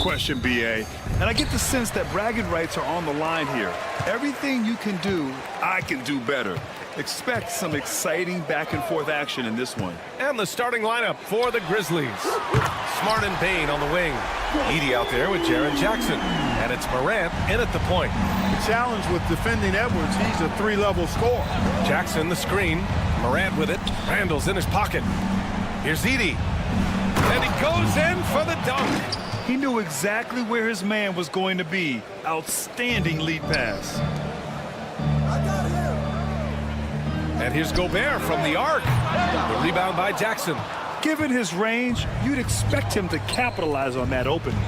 question, B.A. And I get the sense that bragging rights are on the line here. Everything you can do, I can do better. Expect some exciting back-and-forth action in this one. And the starting lineup for the Grizzlies. Smart and Bain on the wing. Edey out there with Jaren Jackson. And it's Morant in at the point. The challenge with defending Edwards, he's a three-level scorer. Jackson the screen. Morant with it. Randall's in his pocket. Here's Edey. And he goes in for the dunk. He knew exactly where his man was going to be. Outstanding lead pass. And here's Gobert from the arc. The rebound by Jackson. Given his range, you'd expect him to capitalize on that opening.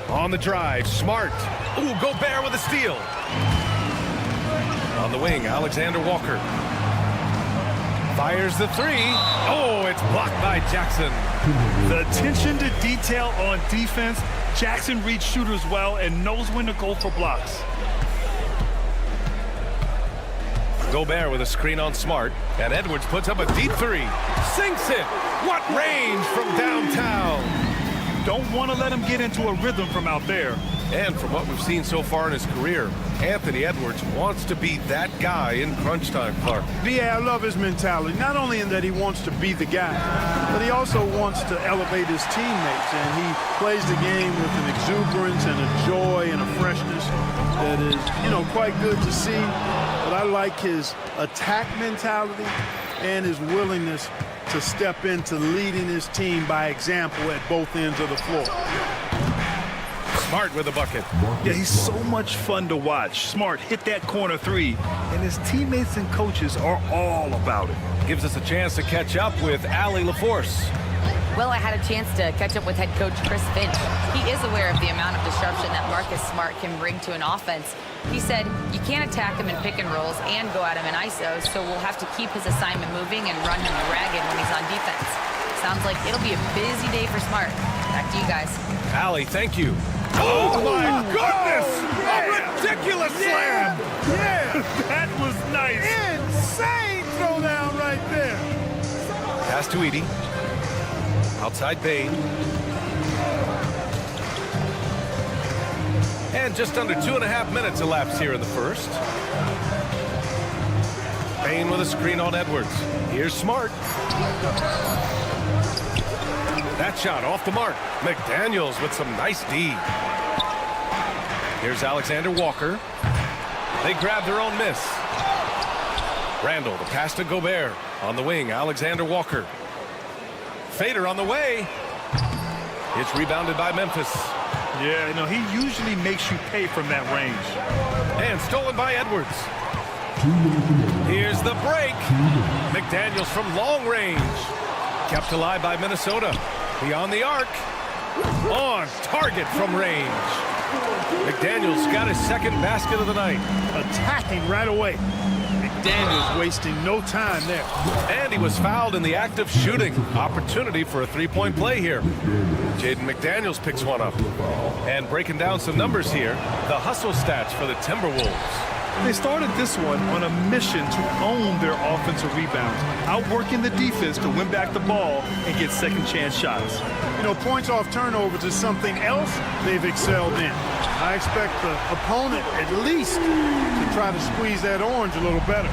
On the drive, Smart. Ooh, Gobert with a steal. On the wing, Alexander Walker. Fires the three. Oh, it's blocked by Jackson. The attention to detail on defense. Jackson reads shooters well and knows when to go for blocks. Gobert with a screen on Smart. And Edwards puts up a deep three. Sinks it. What range from downtown. Don't want to let him get into a rhythm from out there. And from what we've seen so far in his career, Anthony Edwards wants to be that guy in crunch time, Clark. B.A., I love his mentality, not only in that he wants to be the guy, but he also wants to elevate his teammates, and he plays the game with an exuberance and a joy and a freshness that is, quite good to see. But I like his attack mentality and his willingness to step into leading his team by example at both ends of the floor. Smart with a bucket. Yeah, he's so much fun to watch. Smart hit that corner three, and his teammates and coaches are all about it. Gives us a chance to catch up with Allie LaForce. Well, I had a chance to catch up with head coach Chris Finch. He is aware of the amount of disruption that Marcus Smart can bring to an offense. He said you can't attack him in pick and rolls and go at him in ISO, so we'll have to keep his assignment moving and run him ragged when he's on defense. Sounds like it'll be a busy day for Smart. Back to you guys. Allie, thank you. Oh, my goodness! A ridiculous slam! Yeah, That was nice. insane throwdown right there. Pass to Edey. Outside Bain. And just under 2.5 minutes elapsed here in the first. Bain with a screen on Edwards. Here's Smart. That shot off the mark. McDaniels with some nice D. Here's Alexander Walker. They grab their own miss. Randall, the pass to Gobert. On the wing, Alexander Walker. Fader on the way. It's rebounded by Memphis. Yeah, he usually makes you pay from that range. And stolen by Edwards. Here's the break. McDaniels from long range. Kept alive by Minnesota. Beyond the arc. On target from range. McDaniels got his second basket of the night. Attacking right away. McDaniels wasting no time there. And he was fouled in the act of shooting. Opportunity for a three-point play here. Jaden McDaniels picks one up. And breaking down some numbers here, the hustle stats for the Timberwolves. They started this one on a mission to own their offensive rebounds, outworking the defense to win back the ball and get second chance shots. Points off turnovers is something else they've excelled in. I expect the opponent at least to try to squeeze that orange a little better.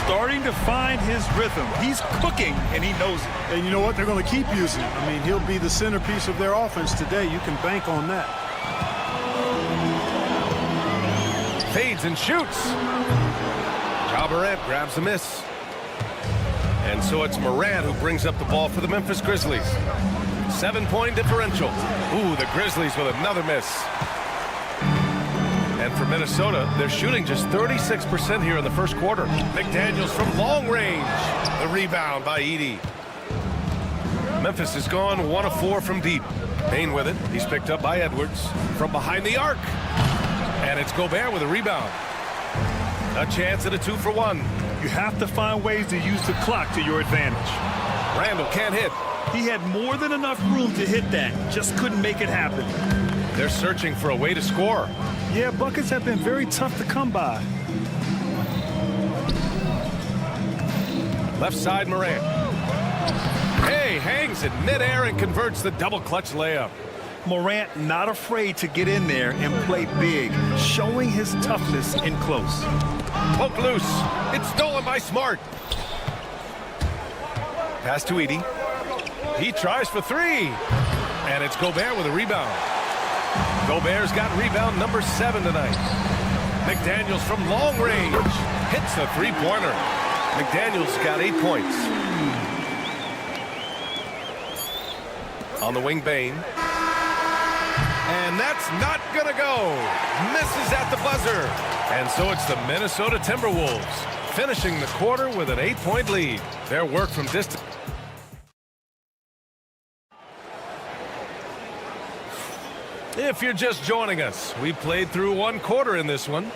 Starting to find his rhythm. He's cooking, and he knows it. And you know what? They're going to keep using it. I mean, he'll be the centerpiece of their offense today. You can bank on that. Fades and shoots. Ja Morant grabs the miss. And so it's Morant who brings up the ball for the Memphis Grizzlies. 7-point differential. Ooh, the Grizzlies with another miss. And for Minnesota, they're shooting just 36% here in the first quarter. McDaniels from long range. The rebound by Edey. Memphis has gone 1 of 4 from deep. Bain with it. He's picked up by Edwards. From behind the arc. And it's Gobert with a rebound. A chance at a 2-for-1. You have to find ways to use the clock to your advantage. Randall can't hit. He had more than enough room to hit that. Just couldn't make it happen. They're searching for a way to score. Yeah, buckets have been very tough to come by. Left side, Morant. Hey, hangs catches it midair and converts the double clutch layup. Morant not afraid to get in there and play big, showing his toughness in close. Poke loose. It's stolen by Smart. Pass to Edie. He tries for three. And it's Gobert with a rebound. Gobert's got rebound number 7 tonight. McDaniels from long range hits a three-pointer. McDaniels got 8 points. On the wing, Bane. And that's not going to go. Misses at the buzzer. And so it's the Minnesota Timberwolves finishing the quarter with an 8-point lead. Their work from distance. If you're just joining us, we played through 1 quarter in this one.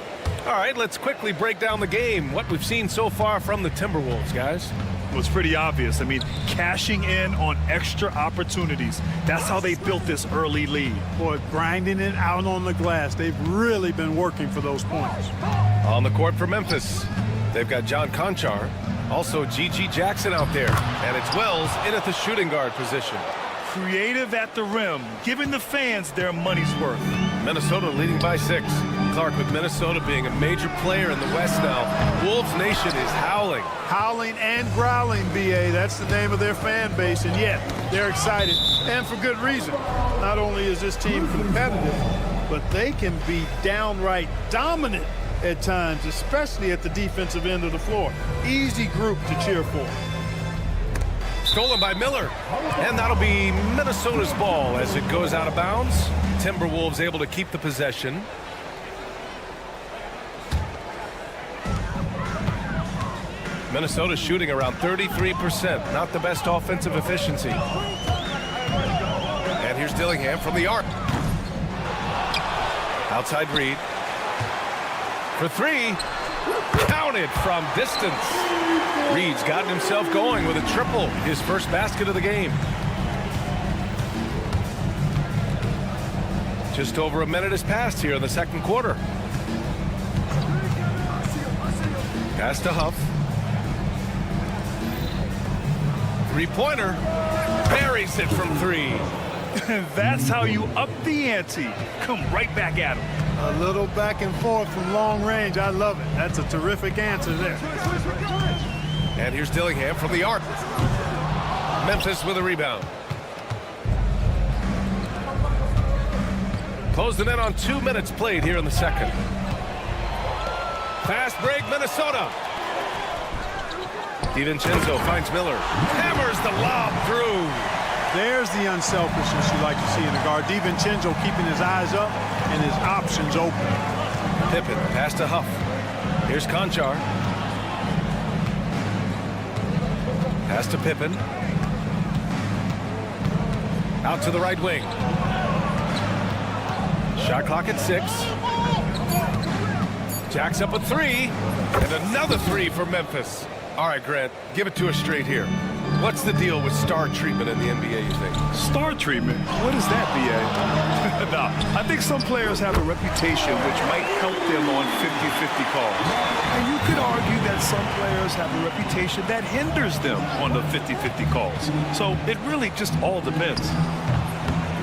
All right, let's quickly break down the game, what we've seen so far from the Timberwolves, guys. Well, it's pretty obvious. I mean, cashing in on extra opportunities. That's how they built this early lead. Boy, grinding it out on the glass. They've really been working for those points. On the court for Memphis, they've got John Conchar, also G.G. Jackson out there, and it's Wells in at the shooting guard position. Creative at the rim, giving the fans their money's worth. Minnesota leading by 6. Clark with Minnesota being a major player in the West now. Wolves Nation is howling. Howling and growling, B.A. That's the name of their fan base, and yet they're excited, and for good reason. Not only is this team competitive, but they can be downright dominant at times, especially at the defensive end of the floor. Easy group to cheer for. Stolen by Miller, and that'll be Minnesota's ball as it goes out of bounds. Timberwolves able to keep the possession. Minnesota shooting around 33%, not the best offensive efficiency. And here's Dillingham from the arc. Outside Reed. For 3. Counted from distance. Reed's gotten himself going with a triple, his first basket of the game. Just over a minute has passed here in the second quarter. Pass to Huff. Three-pointer. Buries it from 3. That's how you up the ante. Come right back at him. A little back and forth from long range. I love it. That's a terrific answer there. And here's Dillingham from the arc. Memphis with a rebound. Closed it in on 2 minutes played here in the second. Fast break, Minnesota. DiVincenzo finds Miller. Hammers the lob through. There's the unselfishness you like to see in a guard. DiVincenzo keeping his eyes up and his options open. Pippen, pass to Huff. Here's Conchar. Pass to Pippen. Out to the right wing. Shot clock at 6. Jacks up a 3. And another 3 for Memphis. All right, Grant, give it to us straight here. What's the deal with star treatment in the NBA, you think? Star treatment? What is that, B.A.? Nah, I think some players have a reputation which might help them on 50-50 calls. And you could argue that some players have a reputation that hinders them on the 50-50 calls. So it really just all depends.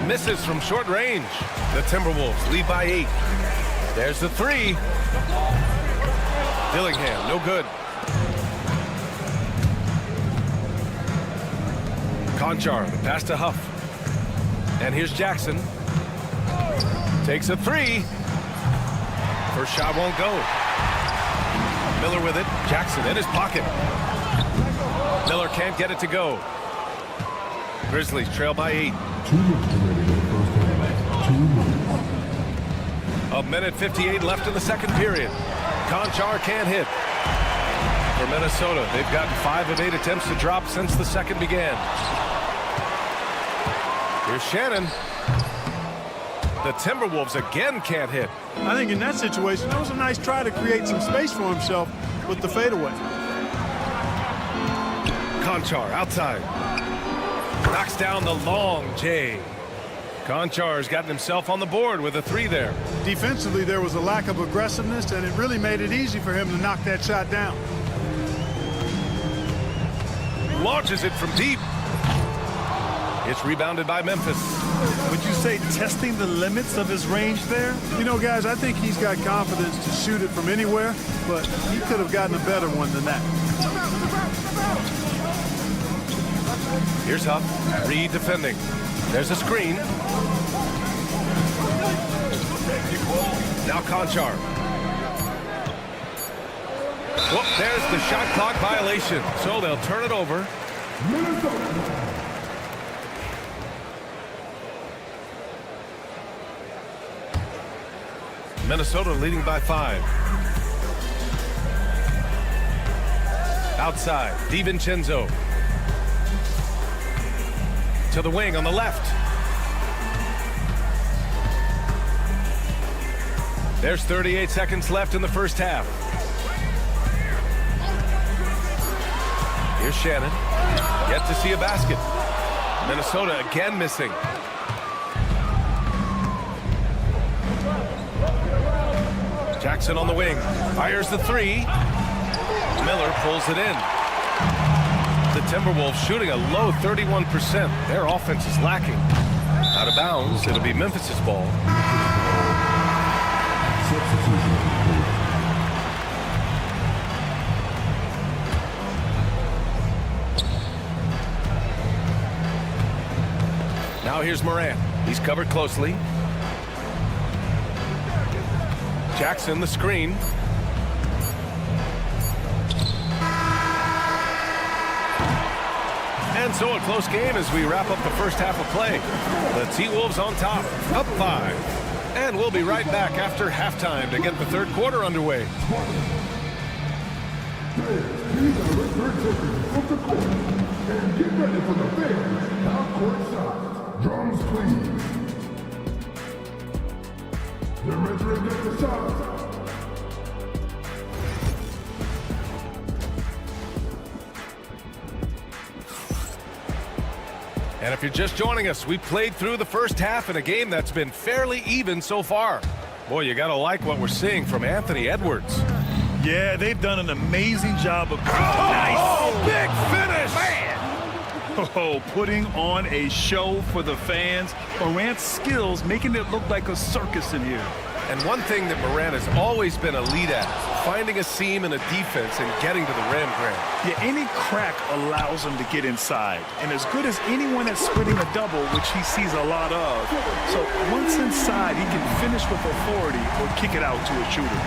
Misses from short range. The Timberwolves lead by 8. There's the 3. Dillingham, no good. Conchar, the pass to Huff. And here's Jackson. Takes a 3. First shot won't go. Miller with it. Jackson in his pocket. Miller can't get it to go. Grizzlies trail by 8. 1:58 left in the second period. Conchar can't hit. For Minnesota, they've gotten 5 of 8 attempts to drop since the second began. Here's Shannon. The Timberwolves again can't hit. I think in that situation, that was a nice try to create some space for himself with the fadeaway. Conchar outside. Knocks down the long J. Conchar's gotten himself on the board with a 3 there. Defensively, there was a lack of aggressiveness, and it really made it easy for him to knock that shot down. Launches it from deep. It's rebounded by Memphis. Would you say testing the limits of his range there? You know, guys, I think he's got confidence to shoot it from anywhere, but he could have gotten a better one than that. Here's Huff. Reed defending. There's a screen. Now Conchar. Whoop, there's the shot clock violation. So they'll turn it over. Minnesota leading by 5. Outside, DiVincenzo. To the wing on the left. There's 38 seconds left in the first half. Here's Shannon. Yet to see a basket. Minnesota again missing. Jackson on the wing. Fires the 3. Miller pulls it in. The Timberwolves shooting a low 31%. Their offense is lacking. Out of bounds. It'll be Memphis's ball. Now here's Morant. He's covered closely. Jackson, the screen. And so a close game as we wrap up the first half of play. The T-Wolves on top, up 5. And we'll be right back after halftime to get the third quarter underway. And get ready for the fans. Half-court shots. Drums, please. They're measuring at the shots. And if you're just joining us, we played through the first half in a game that's been fairly even so far. Boy, you gotta like what we're seeing from Anthony Edwards. Yeah, they've done an amazing job of Big finish! Man! Oh, putting on a show for the fans. Morant's skills making it look like a circus in here. And one thing that Morant has always been elite at, finding a seam in a defense and getting to the rim, Grant. Yeah, any crack allows him to get inside. And as good as anyone at splitting a double, which he sees a lot of. So once inside, he can finish with authority or kick it out to a shooter.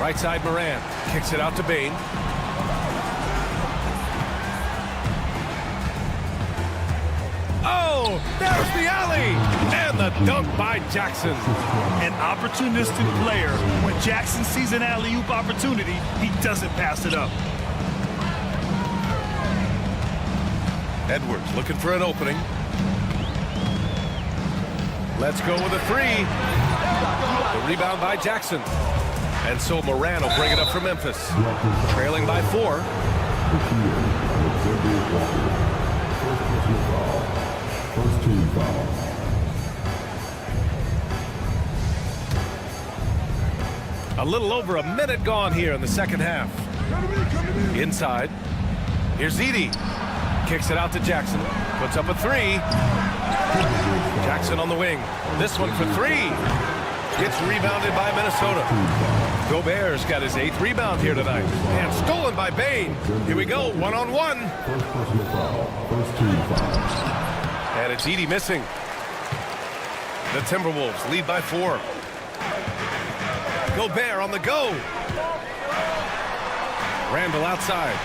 Right side Morant kicks it out to Bane. Oh, there's the alley! And the dunk by Jackson. An opportunistic player. When Jackson sees an alley-oop opportunity, he doesn't pass it up. Edwards looking for an opening. Let's go with a 3. The rebound by Jackson. And so Morant will bring it up for Memphis. Trailing by 4. First team foul. A little over a minute gone here in the second half. Inside. Here's Edey. Kicks it out to Jackson. Puts up a 3. Jackson on the wing. This one for 3. Gets rebounded by Minnesota. Gobert's got his 8th rebound here tonight. And stolen by Bane. Here we go, one-on-one. First personal foul. First team foul. And it's Edey missing. The Timberwolves lead by 4. Gobert on the go. Randall outside.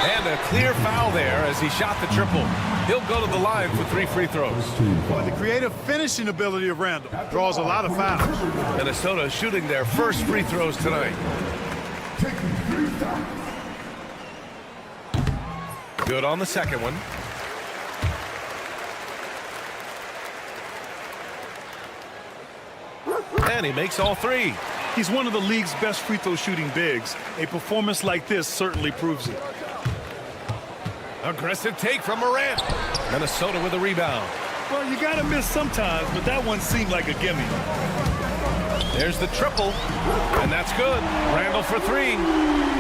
And a clear foul there as he shot the triple. He'll go to the line for 3 free throws. Well, the creative finishing ability of Randall draws a lot of fouls. Minnesota shooting their first free throws tonight. Good on the second one. And he makes all 3. He's one of the league's best free throw shooting bigs. A performance like this certainly proves it. Aggressive take from Morant. Minnesota with a rebound. Well, you gotta miss sometimes, but that one seemed like a gimme. There's the triple, and that's good. Randall for three.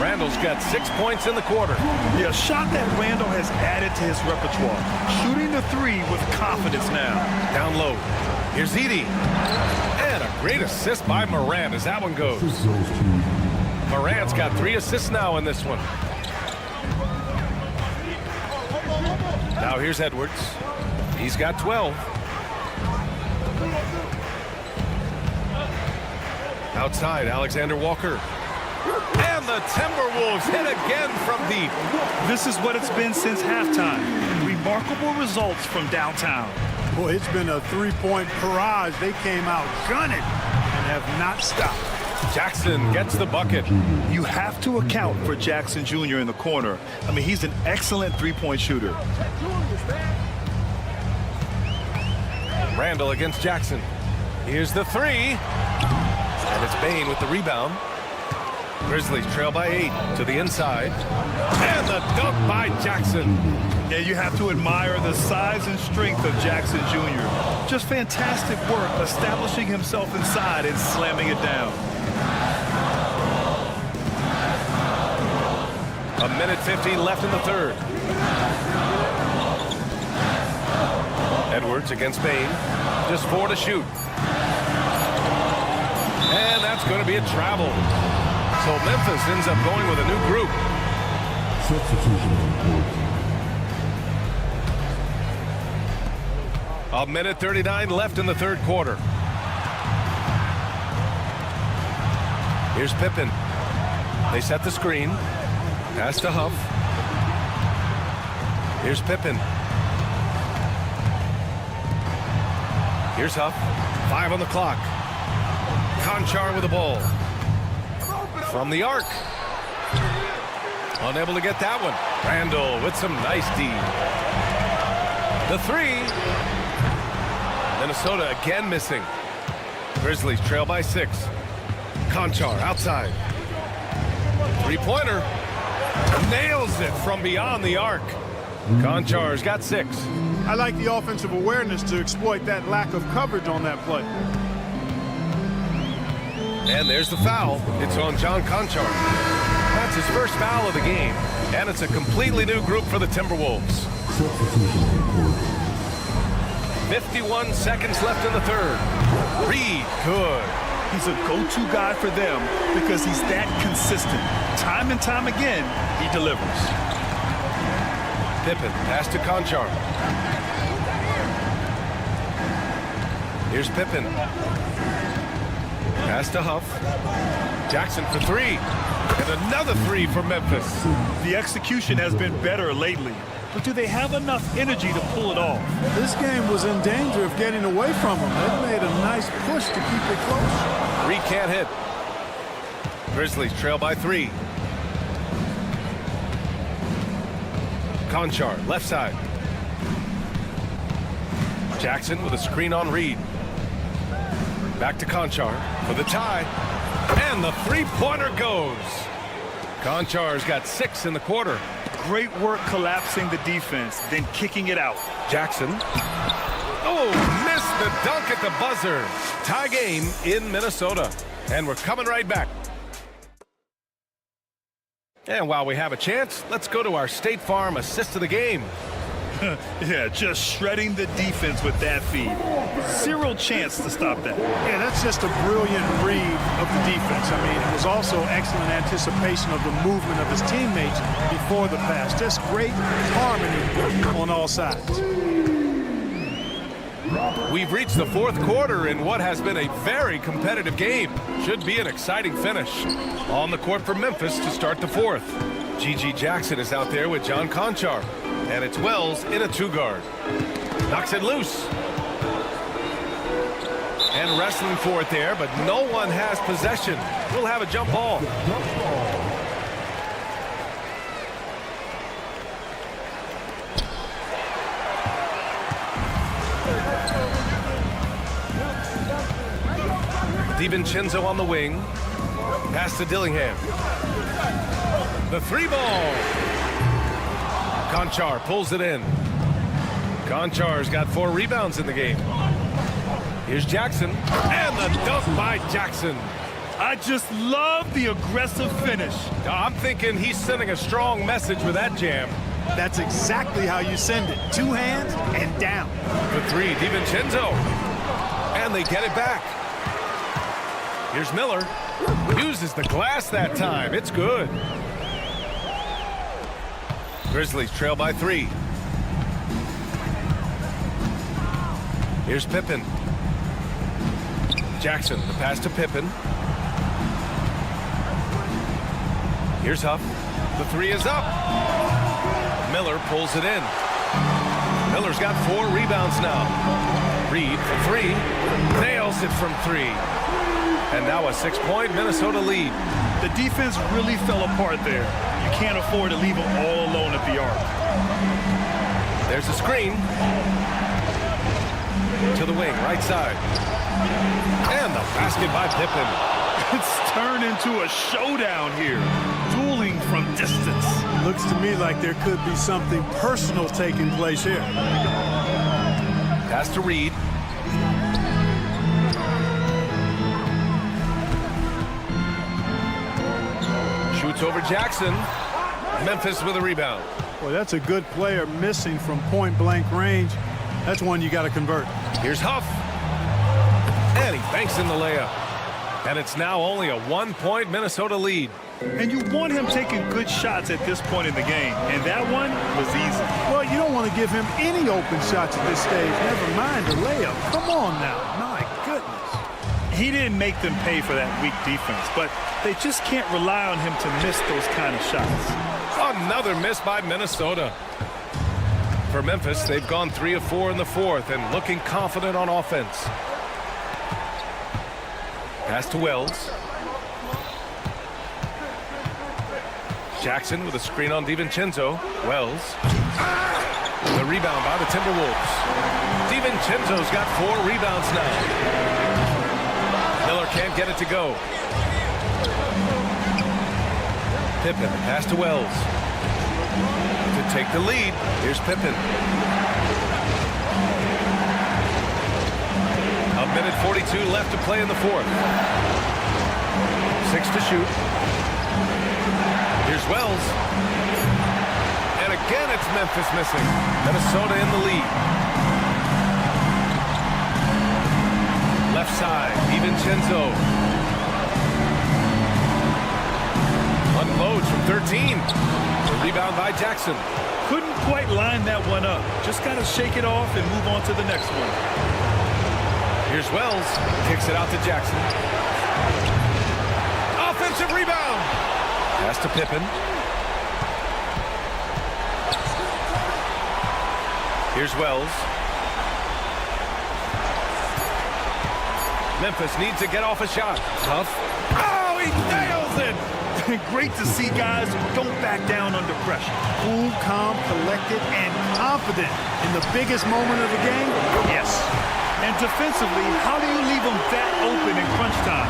Randall's got 6 points in the quarter. Yeah, a shot that Randall has added to his repertoire. Shooting the three with confidence now. Down low. Here's Edie. And a great assist by Moran as that one goes. Moran's got 3 assists now in this one. Now here's Edwards. He's got 12. Outside, Alexander Walker. And the Timberwolves hit again from deep. This is what it's been since halftime. Remarkable results from downtown. Boy, it's been a three-point barrage. They came out gunning and have not stopped. Jackson gets the bucket. You have to account for Jackson Jr. in the corner. I mean, he's an excellent three-point shooter. Randall against Jackson. Here's the three. And it's Bain with the rebound. Grizzlies trail by 8 to the inside. And the dunk by Jackson. Yeah, you have to admire the size and strength of Jackson Jr. Just fantastic work establishing himself inside and slamming it down. A minute 15 left in the third. Edwards against Bain. Just 4 to shoot. And that's going to be a travel. So Memphis ends up going with a new group. Substitution report. A minute 39 left in the third quarter. Here's Pippen. They set the screen. Pass to Huff. Here's Pippen. Here's Huff. 5 on the clock. Conchar with the ball. From the arc. Unable to get that one. Randall with some nice D. The three. Minnesota again missing. Grizzlies trail by 6. Conchar outside. Three-pointer. Nails it from beyond the arc. Conchar's got 6. I like the offensive awareness to exploit that lack of coverage on that play. And there's the foul. It's on John Conchar. That's his first foul of the game. And it's a completely new group for the Timberwolves. Substitution report. 51 seconds left in the third. Reed, good. He's a go-to guy for them because he's that consistent. Time and time again, he delivers. Pippen, pass to Conchar. Here's Pippen. Pass to Huff. Jackson for 3. And another 3 for Memphis. The execution has been better lately, but do they have enough energy to pull it off? This game was in danger of getting away from them. They made a nice push to keep it close. Reed can't hit. Grizzlies trail by 3. Conchar, left side. Jackson with a screen on Reed. Back to Conchar for the tie. And the three-pointer goes. Conchar's got 6 in the quarter. Great work collapsing the defense, then kicking it out. Jackson. Oh, missed the dunk at the buzzer. Tie game in Minnesota. And we're coming right back. And while we have a chance, let's go to our State Farm assist of the game. Yeah, just shredding the defense with that feed. Zero chance to stop that. Yeah, that's just a brilliant read of the defense. I mean, it was also excellent anticipation of the movement of his teammates before the pass. Just great harmony on all sides. We've reached the fourth quarter in what has been a very competitive game. Should be an exciting finish. On the court for Memphis to start the fourth. G.G. Jackson is out there with John Conchar. And it's Wells in a 2-guard. Knocks it loose. And wrestling for it there, but no one has possession. We'll have a jump ball. DiVincenzo on the wing. Pass to Dillingham. The 3-ball. Conchar pulls it in. Conchar's got 4 rebounds in the game. Here's Jackson, and the dunk by Jackson. I just love the aggressive finish. I'm thinking he's sending a strong message with that jam. That's exactly how you send it. 2 hands and down. The three, DiVincenzo. And they get it back. Here's Miller. Uses the glass that time. It's good. Grizzlies trail by 3. Here's Pippen. Jackson, the pass to Pippen. Here's Huff. The 3 is up. Miller pulls it in. Miller's got 4 rebounds now. Reed for 3. Nails it from 3. And now a 6-point Minnesota lead. The defense really fell apart there. You can't afford to leave them all alone at the arc. There's a screen. To the wing, right side. And the basket by Pippen. It's turned into a showdown here. Dueling from distance. Looks to me like there could be something personal taking place here. Pass to Reed. Shoots over Jackson. Memphis with a rebound. Boy, that's a good player missing from point-blank range. That's one you got to convert. Here's Huff. And he banks in the layup. And it's now only a 1-point Minnesota lead. And you want him taking good shots at this point in the game. And that one was easy. Well, you don't want to give him any open shots at this stage. Never mind a layup. Come on now. My goodness. He didn't make them pay for that weak defense, but they just can't rely on him to miss those kind of shots. Another miss by Minnesota. For Memphis, they've gone 3 of 4 in the 4th and looking confident on offense. Pass to Wells. Jackson with a screen on DiVincenzo. Wells. The rebound by the Timberwolves. DiVincenzo's got 4 rebounds now. Miller can't get it to go. Pippen, pass to Wells. To take the lead, here's Pippen. A minute 42 left to play in the 4th. 6 to shoot. Here's Wells. And again, it's Memphis missing. Minnesota in the lead. Left side, DiVincenzo. Unloads from 13. The rebound by Jackson. Couldn't quite line that one up. Just got to shake it off and move on to the next one. Here's Wells. Kicks it out to Jackson. Offensive rebound. Pass to Pippen. Here's Wells. Memphis needs to get off a shot. Tough. Oh, he nails it. Great to see guys who don't back down under pressure. Cool, calm, collected, and confident in the biggest moment of the game. Yes. And defensively, how do you leave them that open in crunch time?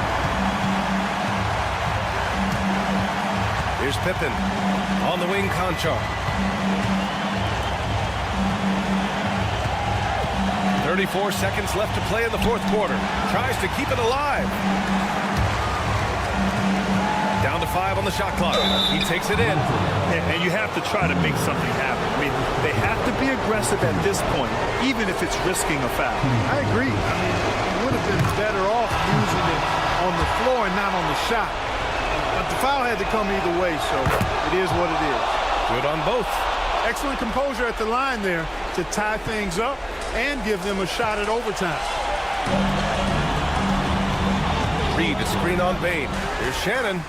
Here's Pippen on the wing, Conchar. 34 seconds left to play in the 4th quarter. Tries to keep it alive. Down to 5 on the shot clock. He takes it in. And you have to try to make something happen. I mean, they have to be aggressive at this point, even if it's risking a foul. I agree. I mean, you would have been better off using it on the floor and not on the shot. But the foul had to come either way, so it is what it is. Good on both. Excellent composure at the line there to tie things up and give them a shot at overtime. Reed, a screen on Bain. Here's Shannon.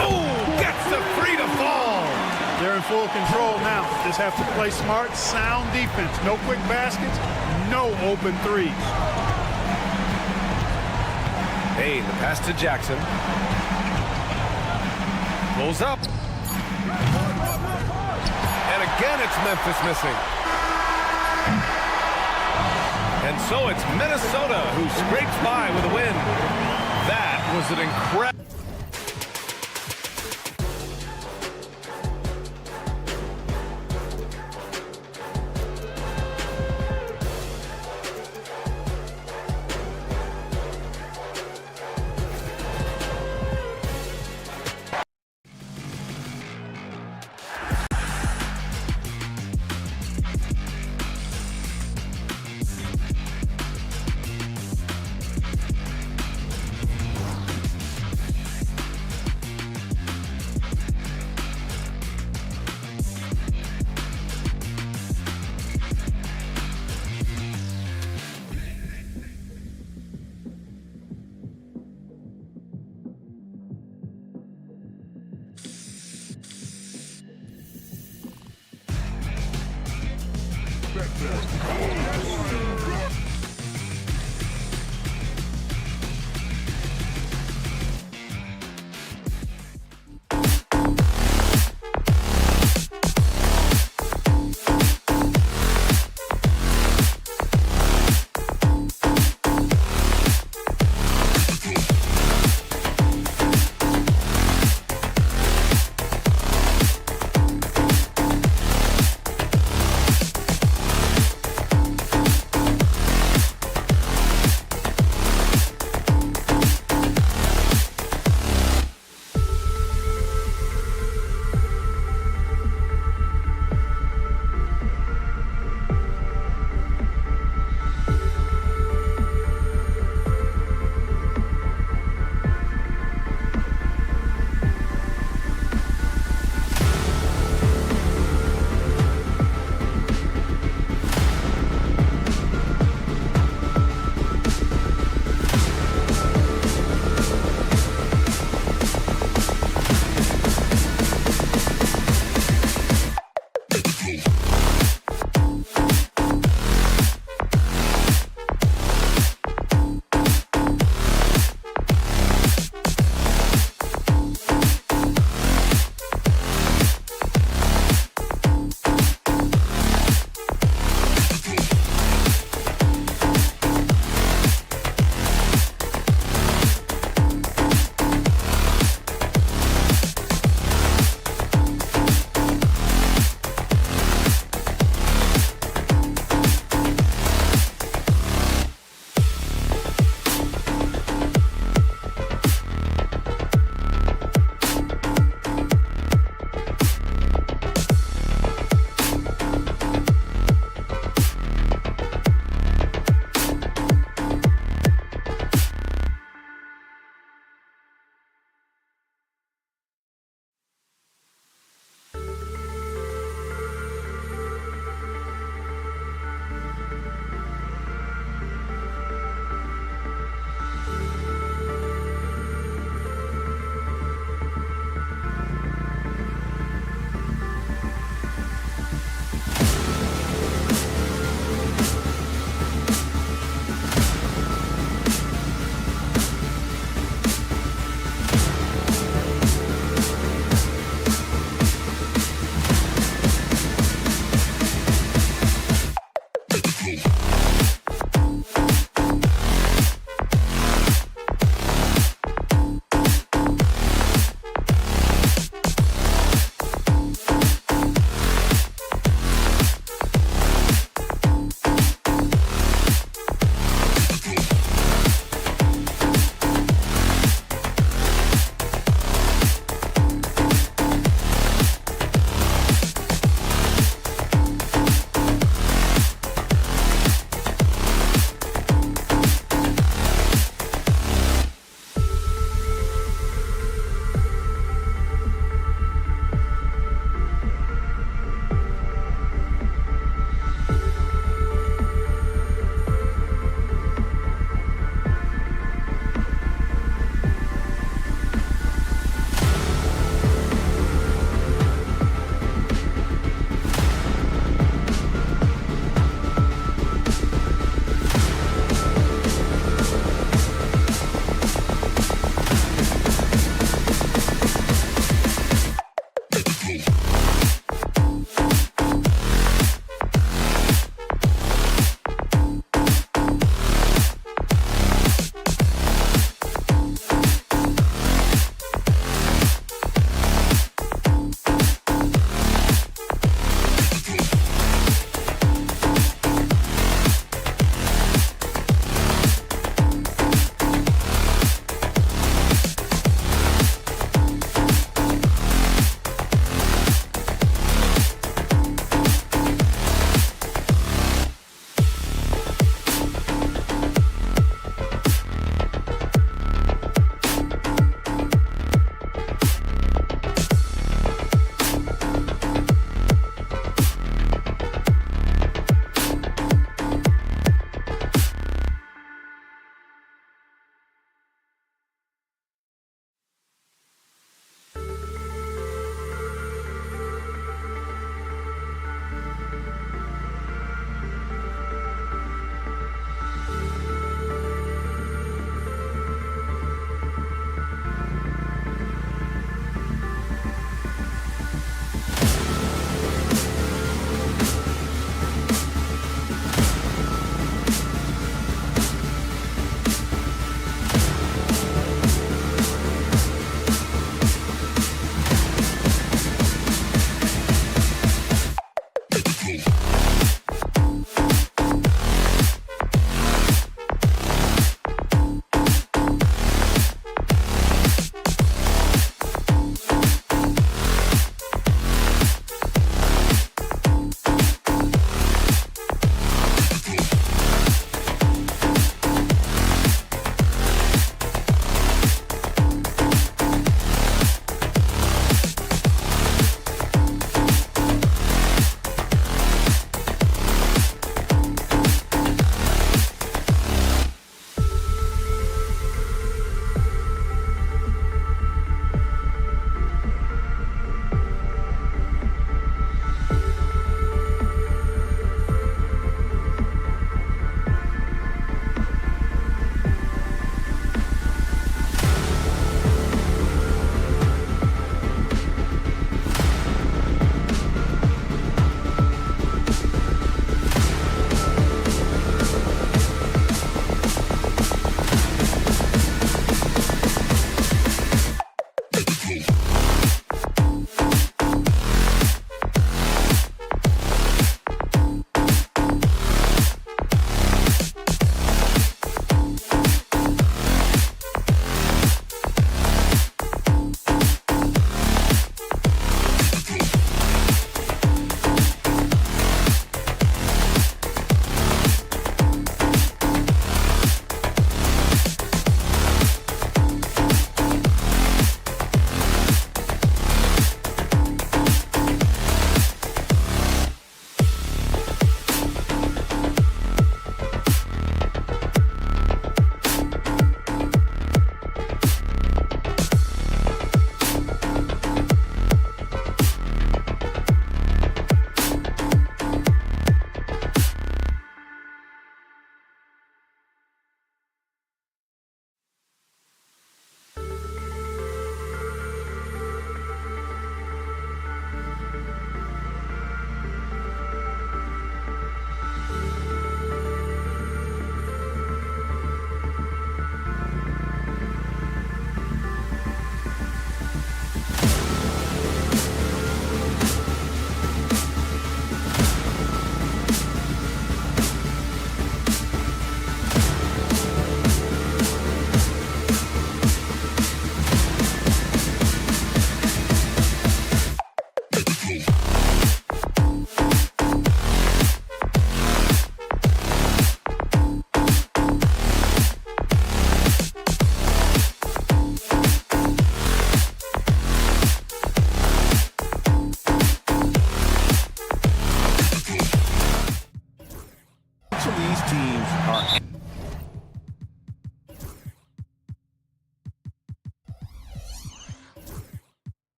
Oh, gets the 3 to fall. They're in full control now. Just have to play smart, sound defense. No quick baskets, no open threes. Bain, the pass to Jackson. Pulls up. And again, it's Memphis missing. And so it's Minnesota who scrapes by with a win. That was an incredible...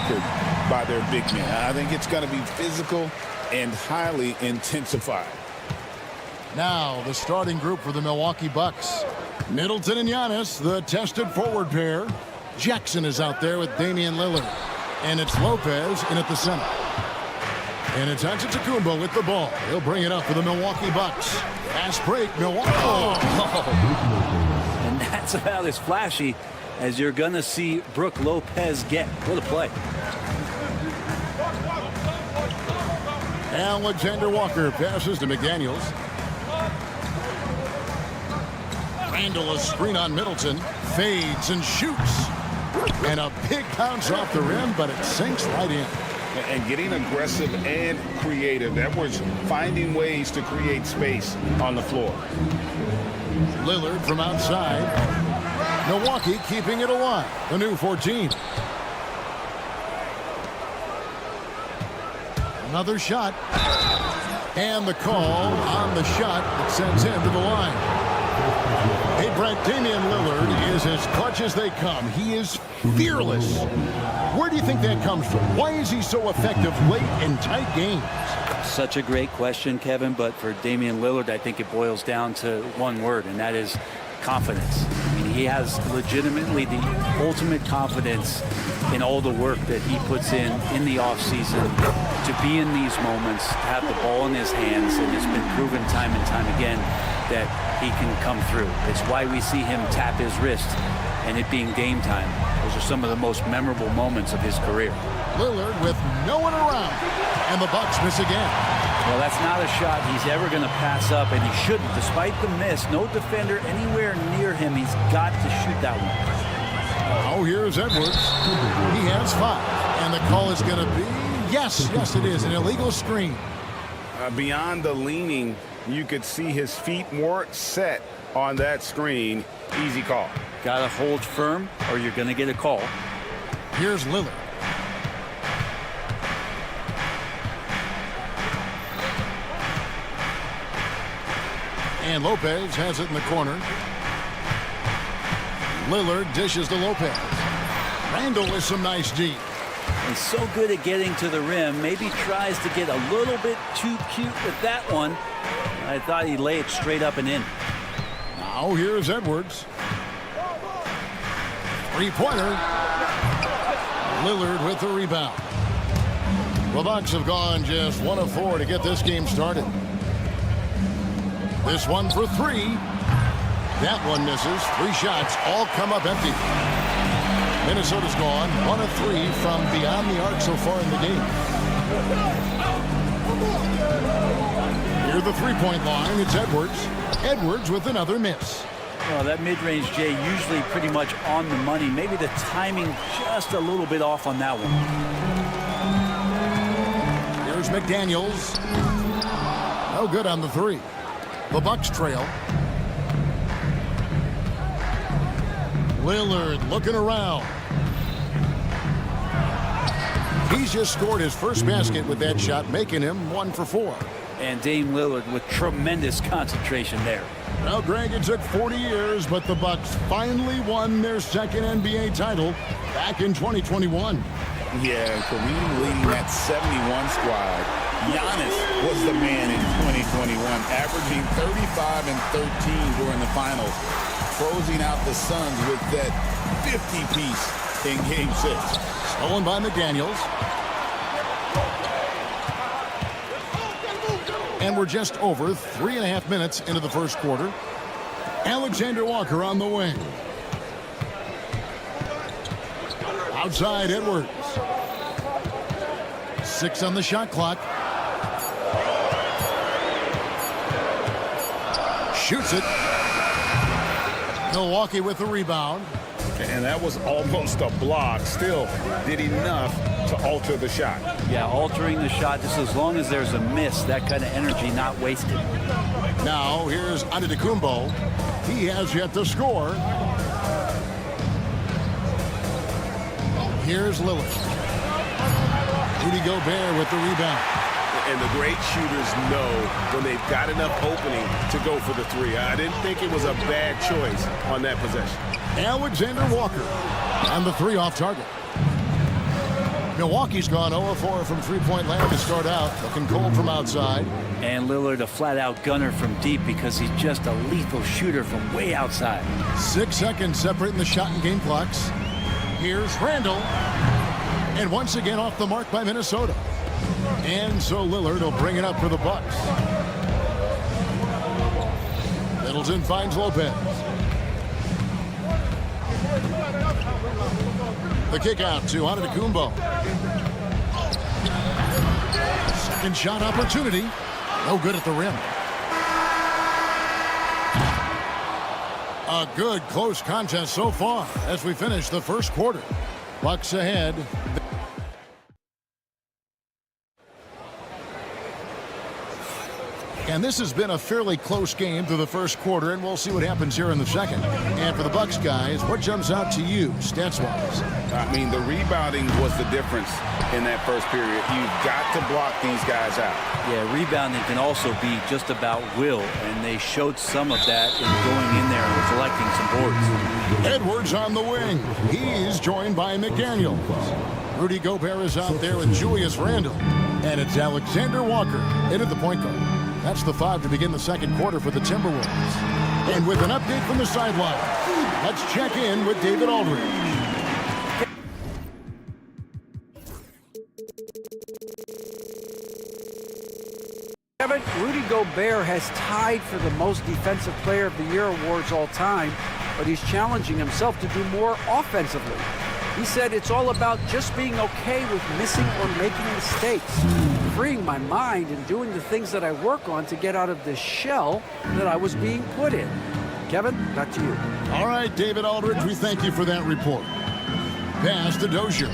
anchored by their big men. I think it's going to be physical and highly intensified. Now the starting group for the Milwaukee Bucks. Middleton and Giannis, the tested forward pair. Jackson is out there with Damian Lillard. And it's Lopez in at the center. And it's Antetokounmpo with the ball. He'll bring it up for the Milwaukee Bucks. Fast break, Milwaukee. And that's about as flashy as you're going to see Brook Lopez get. What a play. Alexander Walker passes to McDaniels. Randall, a screen on Middleton. Fades and shoots. And a big bounce off the rim, but it sinks right in. And getting aggressive and creative. Edwards finding ways to create space on the floor. Lillard from outside. Milwaukee keeping it alive. The new 14. Another shot. And the call on the shot that sends him to the line. Hey, Brent, Damian Lillard is as clutch as they come. He is fearless. Where do you think that comes from? Why is he so effective late in tight games? Such a great question, Kevin, but for Damian Lillard, I think it boils down to one word, and that is confidence. I mean, he has legitimately the ultimate confidence in all the work that he puts in the offseason to be in these moments, to have the ball in his hands, and it's been proven time and time again that he can come through. It's why we see him tap his wrist and it being game time. Those are some of the most memorable moments of his career. Lillard with no one around, and the Bucks miss again. Well, that's not a shot he's ever going to pass up, and he shouldn't. Despite the miss, no defender anywhere near him. He's got to shoot that one. Oh, here's Edwards. He has 5, and the call is going to be, yes, it is, an illegal screen. Beyond the leaning, you could see his feet more set on that screen. Easy call. Got to hold firm or you're going to get a call. Here's Lillard. And Lopez has it in the corner. Lillard dishes to Lopez. Randall with some nice D. He's so good at getting to the rim. Maybe tries to get a little bit too cute with that one. I thought he'd lay it straight up and in. Now here's Edwards. Three-pointer. Lillard with the rebound. The Bucks have gone just 1 of 4 to get this game started. This one for 3. That one misses. 3 shots all come up empty. Minnesota's gone 1 of 3 from beyond the arc so far in the game. Near the three-point line, it's Edwards. Edwards with another miss. Well, that mid-range, Jay, usually pretty much on the money. Maybe the timing just a little bit off on that one. Here's McDaniels. No good on the 3. The Bucks trail. Lillard looking around. He's just scored his first basket with that shot, making him 1 for 4. And Dame Lillard with tremendous concentration there. Well, Greg, it took 40 years, but the Bucks finally won their second NBA title back in 2021. Yeah, Kareem leading that 71 squad. Giannis was the man in 2021, averaging 35 and 13 during the finals, closing out the Suns with that 50-piece in Game 6. Stolen by McDaniels. And we're just over 3.5 minutes into the first quarter. Alexander Walker on the wing. Outside Edwards. 6 on the shot clock. Shoots it. Milwaukee with the rebound. And that was almost a block. Still did enough to alter the shot. Yeah, altering the shot just as long as there's a miss, that kind of energy not wasted. Now here's Antetokounmpo. He has yet to score. Here's Lillard. Rudy Gobert with the rebound. And the great shooters know when they've got enough opening to go for the 3. I didn't think it was a bad choice on that possession. Alexander Walker. And the 3 off target. Milwaukee's gone 0-4 from three-point land to start out. Looking cold from outside. And Lillard a flat-out gunner from deep because he's just a lethal shooter from way outside. 6 seconds separating the shot and game clocks. Here's Randall. And once again off the mark by Minnesota. And so Lillard will bring it up for the Bucks. Middleton finds Lopez. The kick out to Antetokounmpo. Second shot opportunity. No good at the rim. A good close contest so far as we finish the first quarter. Bucks ahead. And this has been a fairly close game through the first quarter, and we'll see what happens here in the second. And for the Bucks guys, what jumps out to you stats-wise? I mean, the rebounding was the difference in that first period. You've got to block these guys out. Yeah, rebounding can also be just about will, and they showed some of that in going in there and collecting some boards. Edwards on the wing. He's joined by McDaniels. Rudy Gobert is out there with Julius Randle. And it's Alexander Walker in at the point guard. That's the 5 to begin the second quarter for the Timberwolves. And with an update from the sideline, let's check in with David Aldridge. Kevin, Rudy Gobert has tied for the most Defensive Player of the Year awards all time, but he's challenging himself to do more offensively. He said it's all about just being okay with missing or making mistakes, freeing my mind and doing the things that I work on to get out of this shell that I was being put in. Kevin, back to you. All right, David Aldridge, we thank you for that report. Pass to Dozier.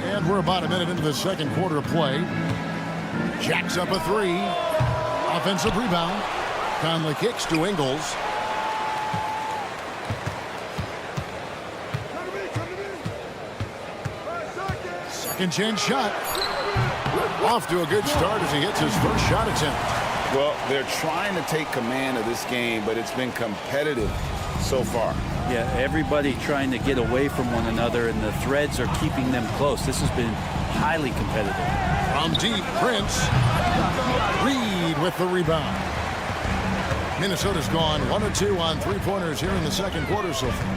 And we're about a minute into the second quarter of play. Jacks up a three. Offensive rebound. Conley kicks to Ingles. Second chance shot. Off to a good start as he hits his first shot attempt. Well, they're trying to take command of this game, but it's been competitive so far. Yeah, everybody trying to get away from one another, and the threads are keeping them close. This has been highly competitive. From deep, Prince. Reed with the rebound. Minnesota's gone 1 or 2 on three-pointers here in the second quarter so far.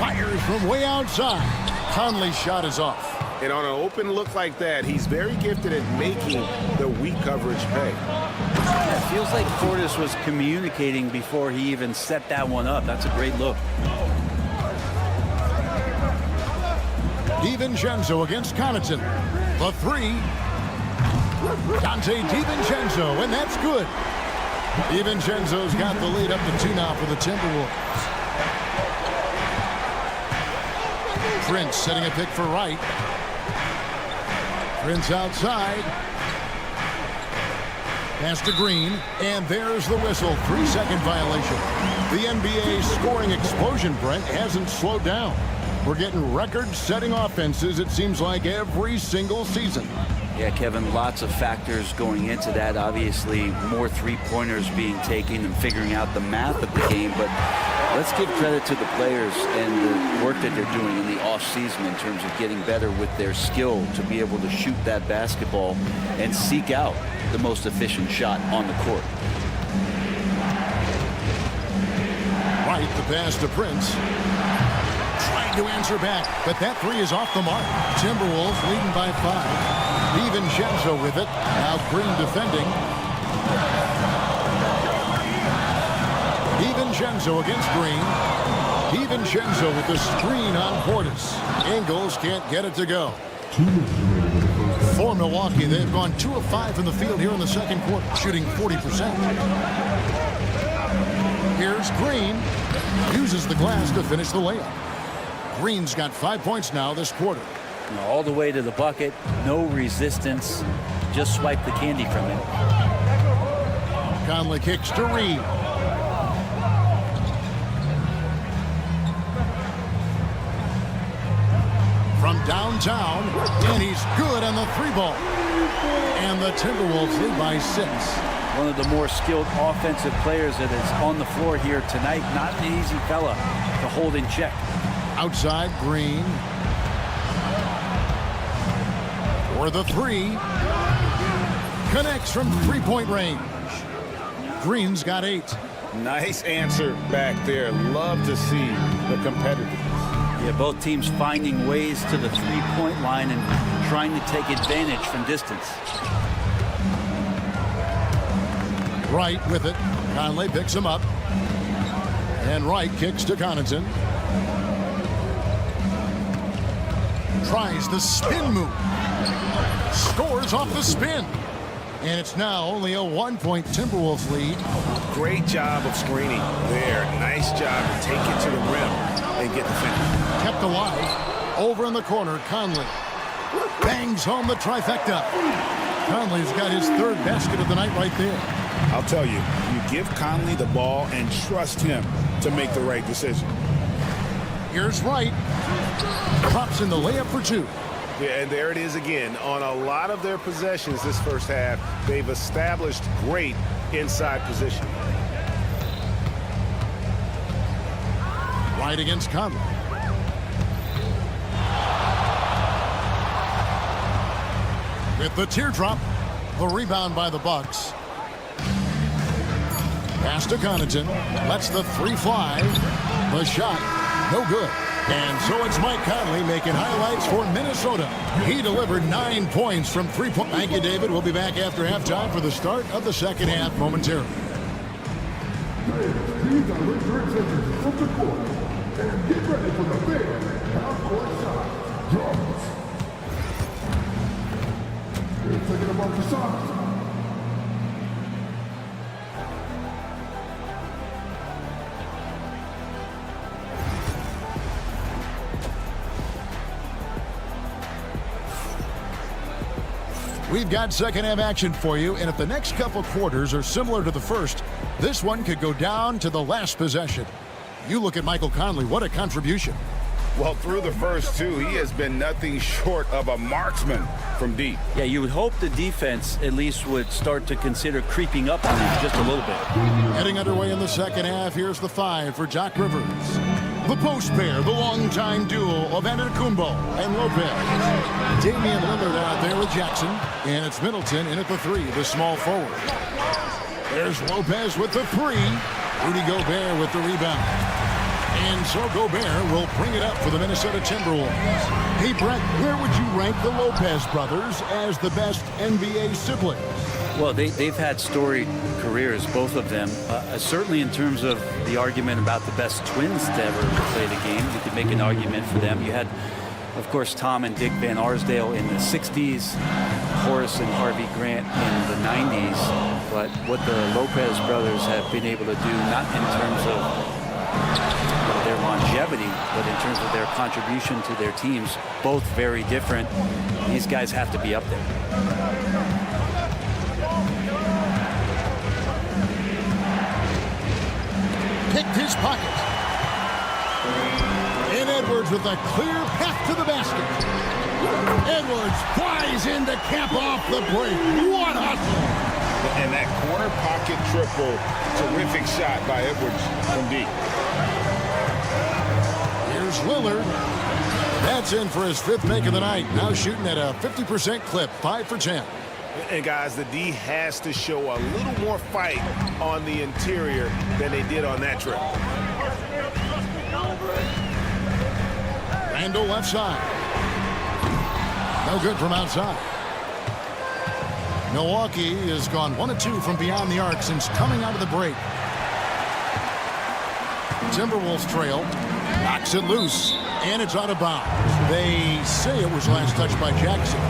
Fires from way outside. Conley's shot is off. And on an open look like that, he's very gifted at making the weak coverage pay. It feels like Portis was communicating before he even set that one up. That's a great look. DiVincenzo against Connaughton. The three. Dante DiVincenzo, and that's good. DiVincenzo's got the lead up to 2 now for the Timberwolves. Prince setting a pick for Wright. Prince outside. Pass to Green, and there's the whistle. 3-second violation. The NBA scoring explosion, Brent, hasn't slowed down. We're getting record-setting offenses, it seems like, every single season. Yeah, Kevin, lots of factors going into that. Obviously, more three-pointers being taken and figuring out the math of the game. But let's give credit to the players and the work that they're doing in the offseason in terms of getting better with their skill to be able to shoot that basketball and seek out the most efficient shot on the court. Right, the pass to Prince. Trying to answer back, but that three is off the mark. Timberwolves leading by 5. DiVincenzo with it. Now Green defending. DiVincenzo against Green. DiVincenzo with the screen on Portis. Ingles can't get it to go. For Milwaukee, they've gone 2 of 5 from the field here in the second quarter, shooting 40%. Here's Green. Uses the glass to finish the layup. Green's got 5 points now this quarter. All the way to the bucket, no resistance, just swipe the candy from it. Conley kicks to Reed. From downtown, and he's good on the 3 ball. And the Timberwolves lead by 6. one of the more skilled offensive players that is on the floor here tonight. Not an easy fella to hold in check. Outside, Green. For the three. Connects from three-point range. Green's got 8. Nice answer back there. Love to see the competitiveness. Yeah, both teams finding ways to the three-point line and trying to take advantage from distance. Wright with it. Conley picks him up. And Wright kicks to Connaughton. Tries the spin move. Scores off the spin. And it's now only a 1-point Timberwolves lead. Great job of screening there. Nice job to take it to the rim and get the finish. Kept alive. Over in the corner, Conley bangs home the trifecta. Conley's got his 3rd basket of the night right there. I'll tell you, you give Conley the ball and trust him to make the right decision. Here's Wright. Drops in the layup for 2. Yeah, and there it is again. On a lot of their possessions this first half, they've established great inside position. Wright against Conley. With the teardrop, the rebound by the Bucks. Pass to Connaughton. Lets the 3 fly. The shot, no good. And so it's Mike Conley making highlights for Minnesota. He delivered 9 points from 3-point. Thank you, David. We'll be back after halftime for the start of the second half momentarily. These are return takers from the court. And get ready for the big half-court shot. Drums. They're taking a bunch of shots. We've got second half action for you, and if the next couple quarters are similar to the first, this one could go down to the last possession. You look at Michael Conley, what a contribution. Well, through the first 2, he has been nothing short of a marksman from deep. Yeah, you would hope the defense at least would start to consider creeping up on him just a little bit. Heading underway in the second half, here's the 5 for Jock Rivers. The post pair, the longtime duo of Antetokounmpo and Lopez. Damian Lillard out there with Jackson, and it's Middleton in at the 3, the small forward. There's Lopez with the 3. Rudy Gobert with the rebound. And so Gobert will bring it up for the Minnesota Timberwolves. Hey, Brett, where would you rank the Lopez brothers as the best NBA siblings? Well, they've had storied careers, both of them. Certainly in terms of the argument about the best twins to ever play the game. You could make an argument for them. You had, of course, Tom and Dick Van Arsdale in the 60s, Horace and Harvey Grant in the 90s. But what the Lopez brothers have been able to do, not in terms of their longevity, but in terms of their contribution to their teams, both very different. These guys have to be up there. Picked his pocket. And Edwards with a clear path to the basket. Edwards flies in to cap off the break. What hustle! And that corner pocket triple, terrific shot by Edwards from deep. Here's Lillard. That's in for his 5th make of the night. Now shooting at a 50% clip, 5 for 10. And guys, the D has to show a little more fight on the interior than they did on that trip. Randall left side. No good from outside. Milwaukee has gone 1 of 2 from beyond the arc since coming out of the break. Timberwolves trail. Knocks it loose. And it's out of bounds. They say it was last touched by Jackson.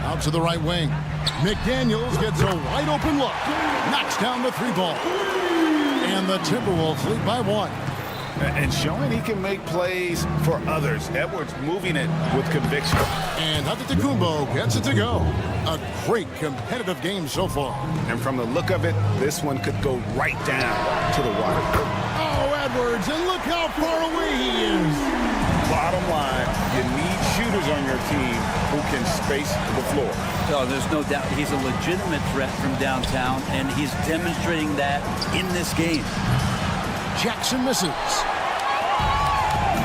Out to the right wing. McDaniels gets a wide open look. Knocks down the 3 ball. And the Timberwolves lead by 1. And showing he can make plays for others. Edwards moving it with conviction. And Antetokounmpo gets it to go. A great competitive game so far. And from the look of it, this one could go right down to the wire. Oh, Edwards, and look how far away he is. Bottom line, you need shooters on your team who can space the floor. Oh, there's no doubt he's a legitimate threat from downtown, and he's demonstrating that in this game. Jackson misses.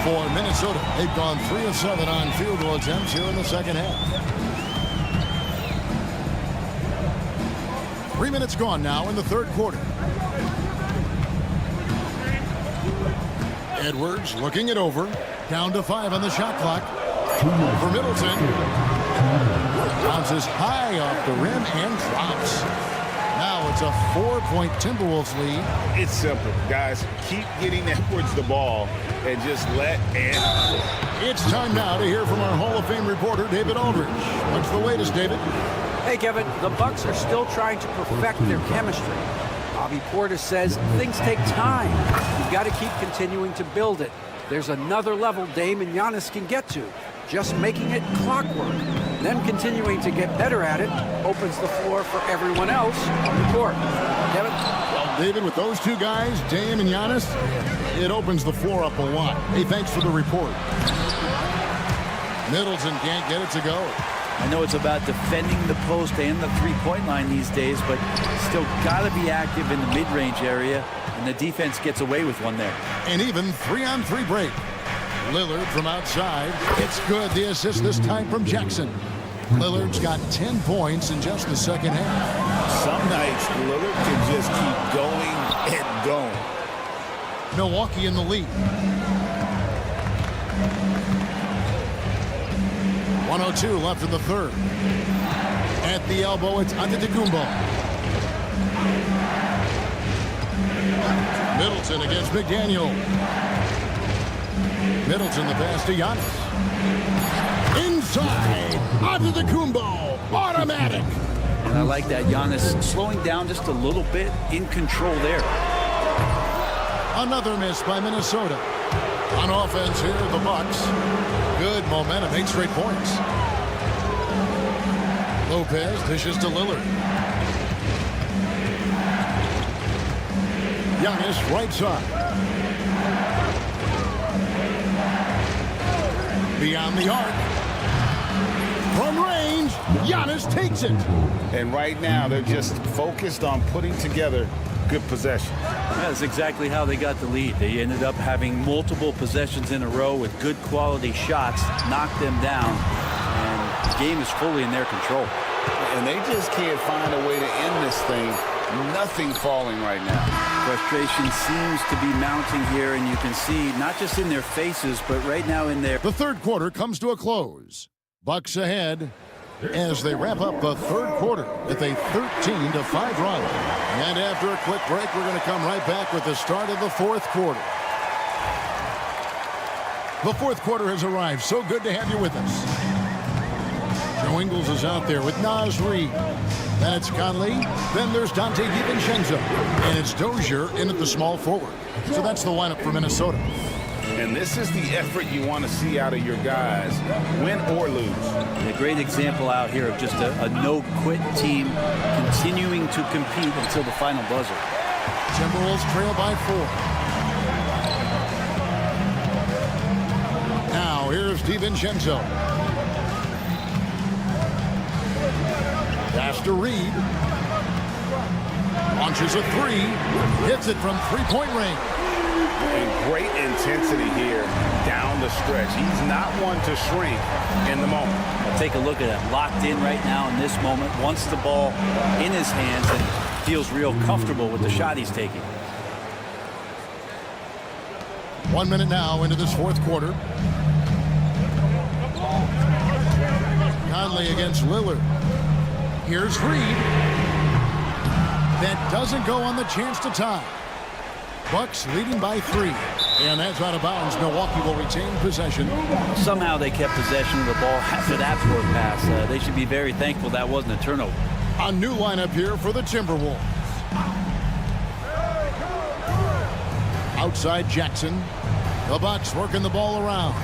For Minnesota, they've gone 3 of 7 on field goal attempts here in the second half. 3 minutes gone now in the third quarter. Edwards looking it over. Down to 5 on the shot clock. For Middleton. Bounces high off the rim and drops. Now it's a 4-point Timberwolves lead. It's simple, guys. Keep getting Edwards the ball and just let Ed. It's time now to hear from our Hall of Fame reporter, David Aldridge. What's the latest, David? Hey, Kevin, the Bucks are still trying to perfect their chemistry. Bobby Portis says things take time. You've got to keep continuing to build it. There's another level Dame and Giannis can get to. Just making it clockwork. Them continuing to get better at it opens the floor for everyone else on the court. Kevin? Well, David, with those two guys, Dame and Giannis, it opens the floor up a lot. Hey, thanks for the report. Middleton can't get it to go. I know it's about defending the post and the three-point line these days, but still got to be active in the mid-range area, and the defense gets away with one there. An even 3-on-3 break. Lillard from outside. It's good. The assist this time from Jackson. Lillard's got 10 points in just the second half. Some nights, Lillard can just keep going and going. Milwaukee in the lead. 1:02 left in the third. At the elbow, it's Antetokounmpo. Middleton against McDaniel. Middleton the pass to Giannis. Inside, Antetokounmpo, automatic. And I like that. Giannis slowing down just a little bit, in control there. Another miss by Minnesota. On offense here, the Bucks. Good momentum, 8 straight points. Lopez dishes to Lillard. Giannis right side. Beyond the arc. From range, Giannis takes it. And right now, they're just focused on putting together good possession. That's exactly how they got the lead. They ended up having multiple possessions in a row with good quality shots, knocked them down, and the game is fully in their control. And they just can't find a way to end this thing. Nothing falling right now. Frustration seems to be mounting here, and you can see not just in their faces, but right now in their... The third quarter comes to a close. Bucks ahead as they wrap up the third quarter with a 13-5 run. And after a quick break, we're going to come right back with the start of the fourth quarter. The fourth quarter has arrived. So good to have you with us. Joe Ingles is out there with Naz Reid. Then it's Conley. Then there's Dante DiVincenzo. And it's Dozier in at the small forward. So that's the lineup for Minnesota. And this is the effort you want to see out of your guys, win or lose. A great example out here of just a no-quit team continuing to compete until the final buzzer. Timberwolves trail by 4. Now here's DiVincenzo. Pass to Reed. Launches a 3. Hits it from three-point range. And great intensity here down the stretch. He's not one to shrink in the moment. Take a look at it. Locked in right now in this moment. Wants the ball in his hands and feels real comfortable with the shot he's taking. 1 minute now into this fourth quarter. Conley against Lillard. Here's Reed. That doesn't go on the chance to tie. Bucks leading by 3. And that's out of bounds. Milwaukee will retain possession. Somehow they kept possession of the ball after that short pass. They should be very thankful that wasn't a turnover. A new lineup here for the Timberwolves. Outside Jackson. The Bucks working the ball around.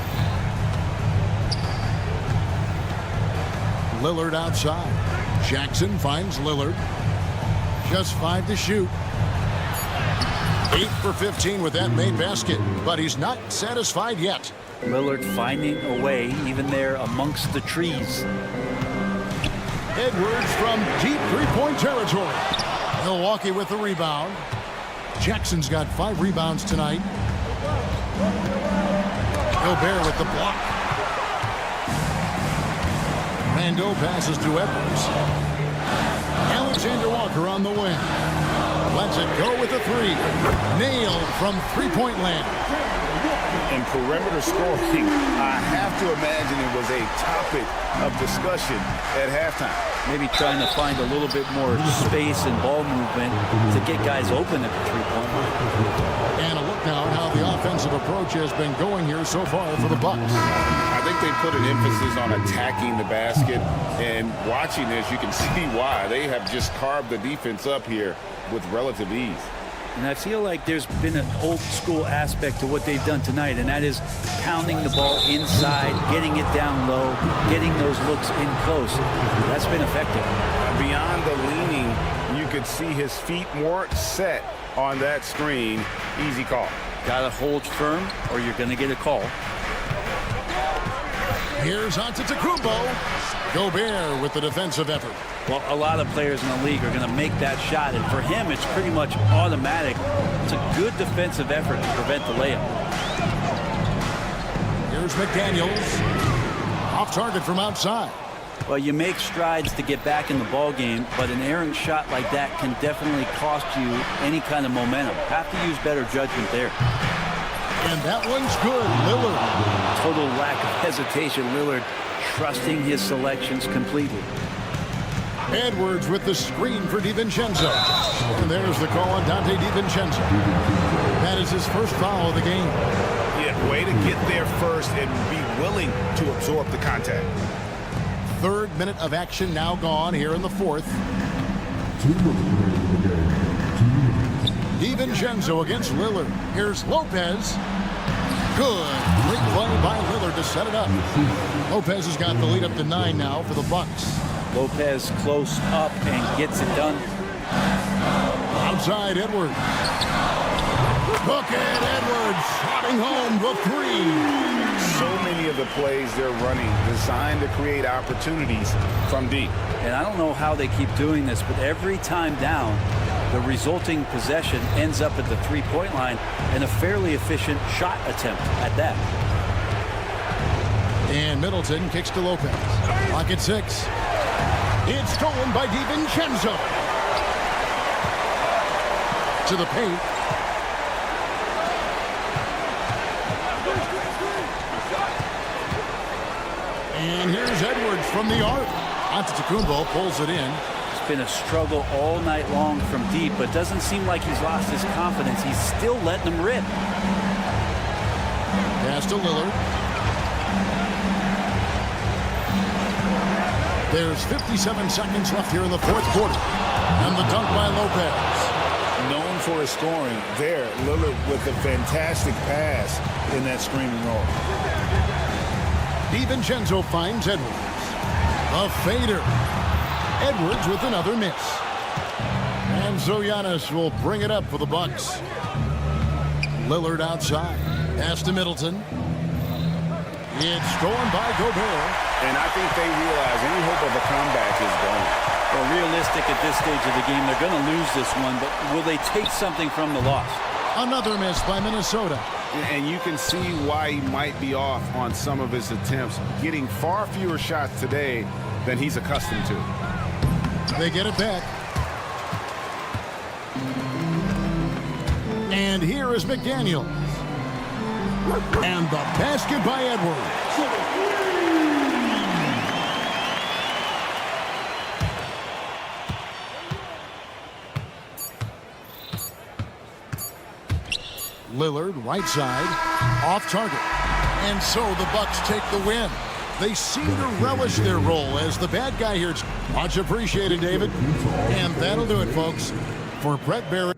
Lillard outside. Jackson finds Lillard. Just 5 to shoot. 8 for 15 with that made basket, but he's not satisfied yet. Lillard finding a way even there amongst the trees. Edwards from deep three-point territory. Milwaukee with the rebound. Jackson's got 5 rebounds tonight. Gobert with the block. Rando passes to Edwards. Alexander Walker on the wing. Lets it go with a 3. Nailed from three-point land. And perimeter scoring, I have to imagine it was a topic of discussion at halftime. Maybe trying to find a little bit more space and ball movement to get guys open at the three-point line. And a look now at how the offensive approach has been going here so far for the Bucks. I think they put an emphasis on attacking the basket, and watching this, you can see why. They have just carved the defense up here with relative ease. And I feel like there's been an old school aspect to what they've done tonight, and that is pounding the ball inside, getting it down low, getting those looks in close. That's been effective. Beyond the leaning, you could see his feet more set on that screen. Easy call. Got to hold firm or you're going to get a call. Here's Antetokounmpo. Gobert with the defensive effort. Well, a lot of players in the league are going to make that shot, and for him, it's pretty much automatic. It's a good defensive effort to prevent the layup. Here's McDaniels. Off target from outside. Well, you make strides to get back in the ball game, but an errant shot like that can definitely cost you any kind of momentum. Have to use better judgment there. And that one's good. Lillard. Total lack of hesitation. Lillard trusting his selections completely. Edwards with the screen for DiVincenzo. And there's the call on Dante DiVincenzo. That is his first foul of the game. Yeah, way to get there first and be willing to absorb the contact. 3rd minute of action now gone here in the 4th. DiVincenzo against Lillard. Here's Lopez. Good. Great play by Lillard to set it up. Lopez has got the lead up to 9 now for the Bucks. Lopez close up and gets it done. Outside Edwards. Look at Edwards swatting home the 3. So many of the plays they're running designed to create opportunities from deep. And I don't know how they keep doing this, but every time down, the resulting possession ends up at the three-point line and a fairly efficient shot attempt at that. And Middleton kicks to Lopez. Clock at 6. It's stolen by DiVincenzo. To the paint. And here's Edwards from the arc. Antetokounmpo pulls it in. It's been a struggle all night long from deep, but doesn't seem like he's lost his confidence. He's still letting them rip. Pass to Lillard. There's 57 seconds left here in the 4th quarter. And the dunk by Lopez. Known for his scoring, there, Lillard with a fantastic pass in that screen and roll. DiVincenzo finds Edwards. A fader. Edwards with another miss. And so Giannis will bring it up for the Bucks. Lillard outside. Pass to Middleton. It's stolen by Gobert. And I think they realize any hope of a comeback is gone. Well, realistic at this stage of the game, they're going to lose this one, but will they take something from the loss? Another miss by Minnesota. And you can see why he might be off on some of his attempts, getting far fewer shots today than he's accustomed to. They get it back. And here is McDaniels. And the basket by Edwards. Lillard, right side, off target. And so the Bucks take the win. They seem to relish their role as the bad guy here. Much appreciated, David. And that'll do it, folks. For Brett Barry.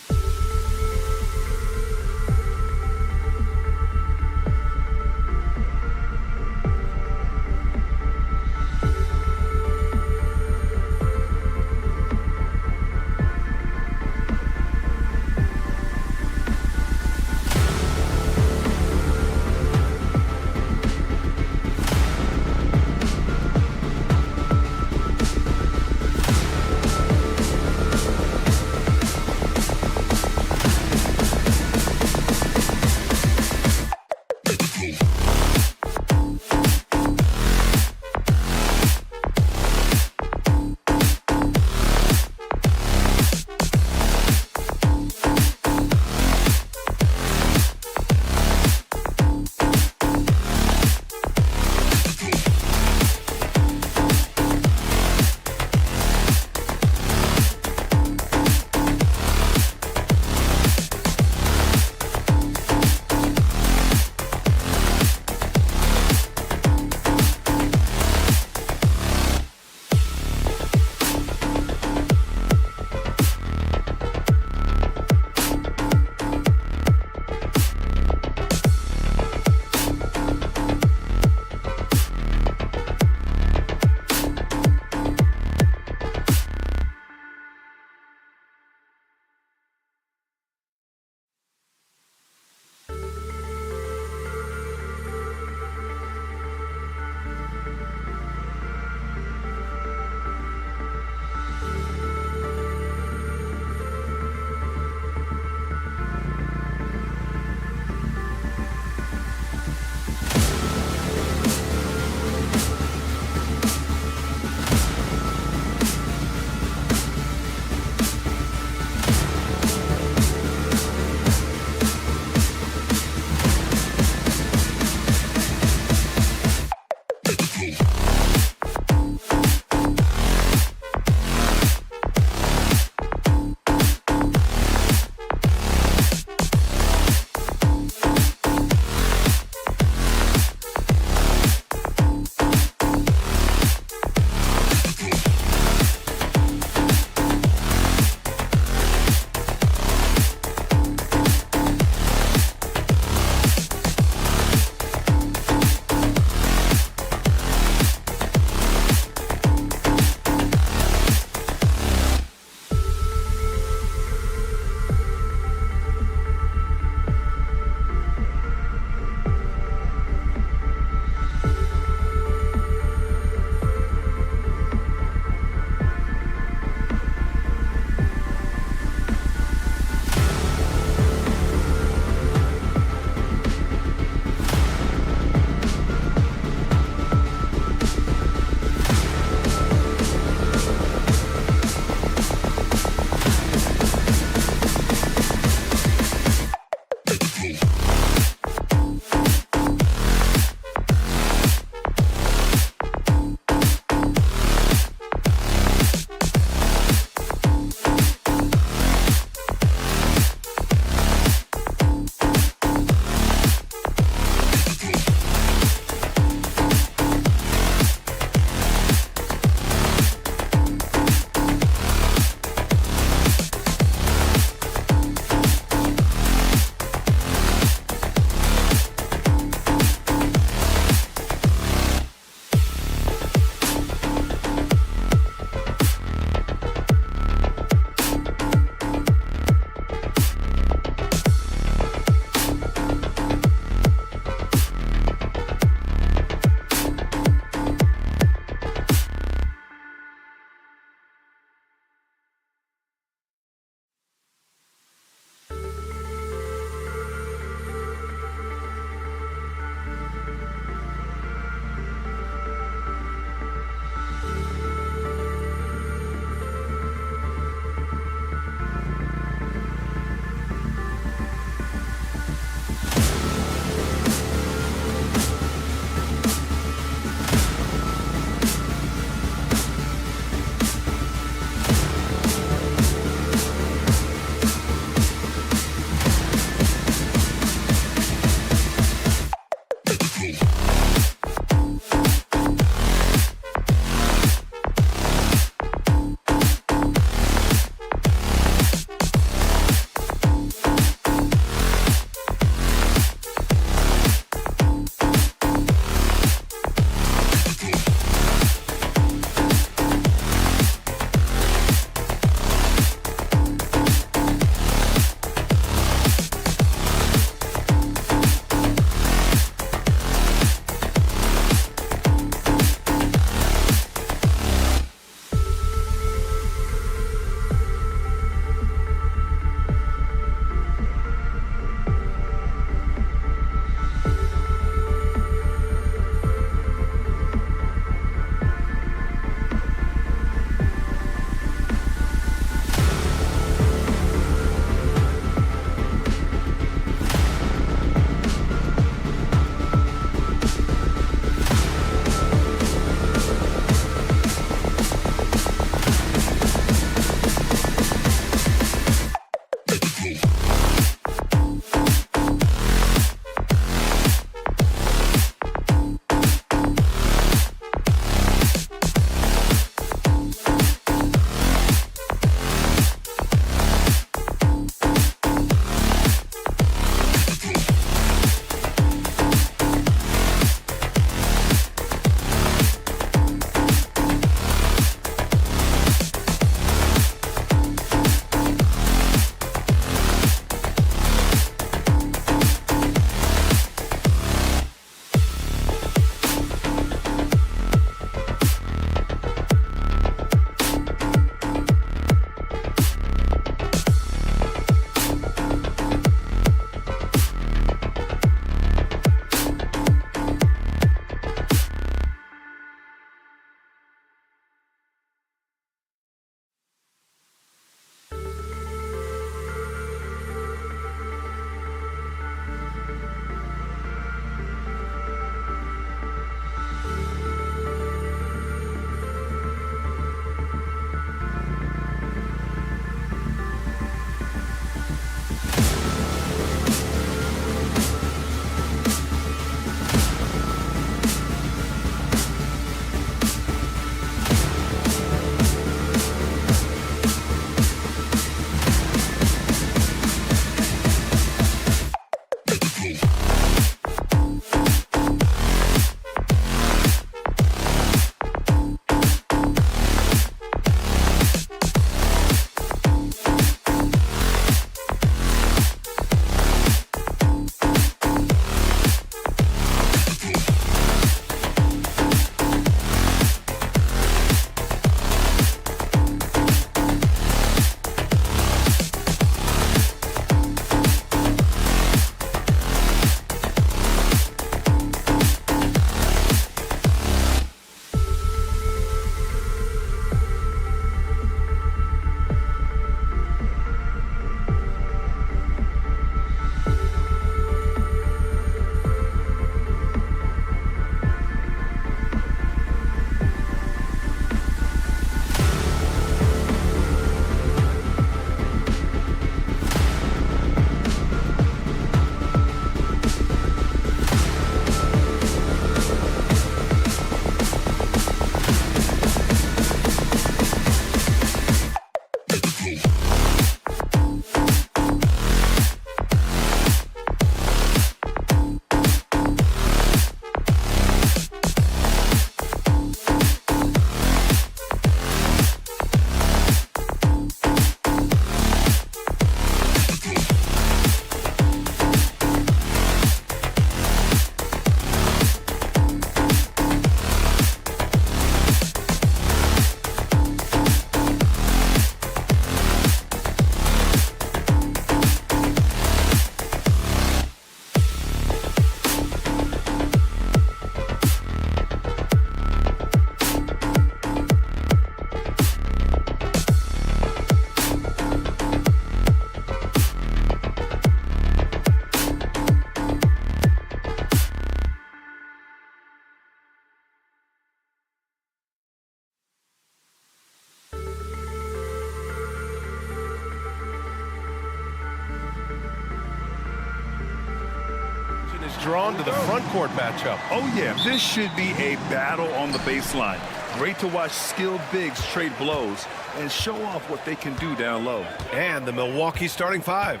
drawn to the front court matchup. Oh, yeah, this should be a battle on the baseline. Great to watch skilled bigs trade blows and show off what they can do down low. And the Milwaukee starting five.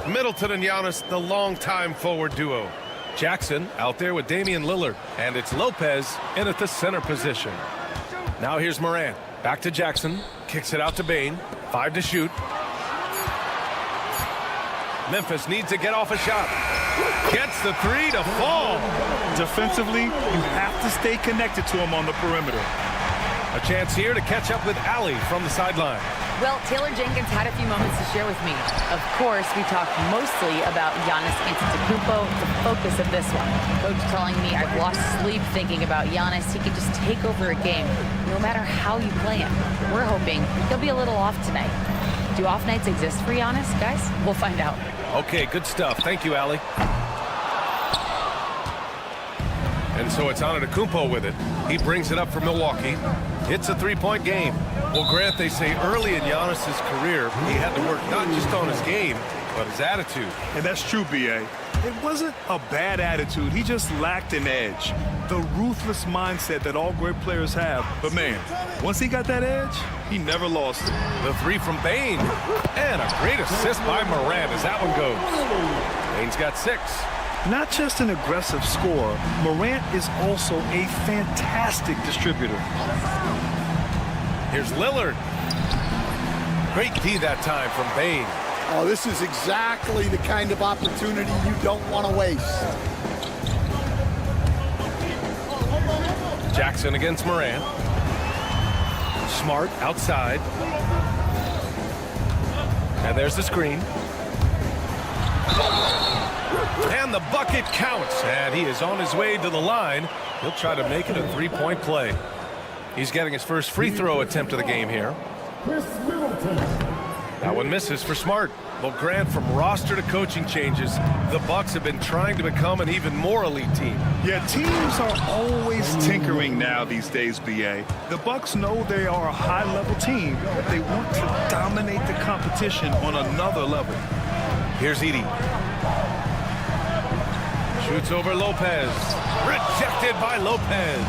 Middleton and Giannis, the longtime forward duo. Jackson out there with Damian Lillard. And it's Lopez in at the center position. Now here's Morant. Back to Jackson. Kicks it out to Bane. 5 to shoot. Memphis needs to get off a shot. Gets the 3 to fall. Defensively, you have to stay connected to him on the perimeter. A chance here to catch up with Allie from the sideline. Well, Taylor Jenkins had a few moments to share with me. Of course, we talked mostly about Giannis Antetokounmpo, the focus of this one. Coach telling me I've lost sleep thinking about Giannis. He can just take over a game, no matter how you play him. We're hoping he'll be a little off tonight. Do off nights exist for Giannis, guys? We'll find out. Okay, good stuff. Thank you, Allie. And so it's Antetokounmpo with it. He brings it up for Milwaukee. It's a three-point game. Well, Grant, they say early in Giannis's career, he had to work not just on his game, but his attitude. And that's true, B.A. It wasn't a bad attitude. He just lacked an edge. The ruthless mindset that all great players have. But, man, once he got that edge, he never lost it. The 3 from Bane. And a great assist by Morant as that one goes. Bane's got 6. Not just an aggressive scorer, Morant is also a fantastic distributor. Here's Lillard. Great D that time from Bane. Oh, this is exactly the kind of opportunity you don't want to waste. Jackson against Morant. Smart outside. And there's the screen. And the bucket counts. And he is on his way to the line. He'll try to make it a 3-point play. He's getting his first free throw attempt of the game here. That one misses for Smart. Well, Grant, from roster to coaching changes, the Bucks have been trying to become an even more elite team. Yeah, teams are always tinkering now these days, B.A. The Bucks know they are a high-level team, but they want to dominate the competition on another level. Here's Edey. Shoots over Lopez. Rejected by Lopez.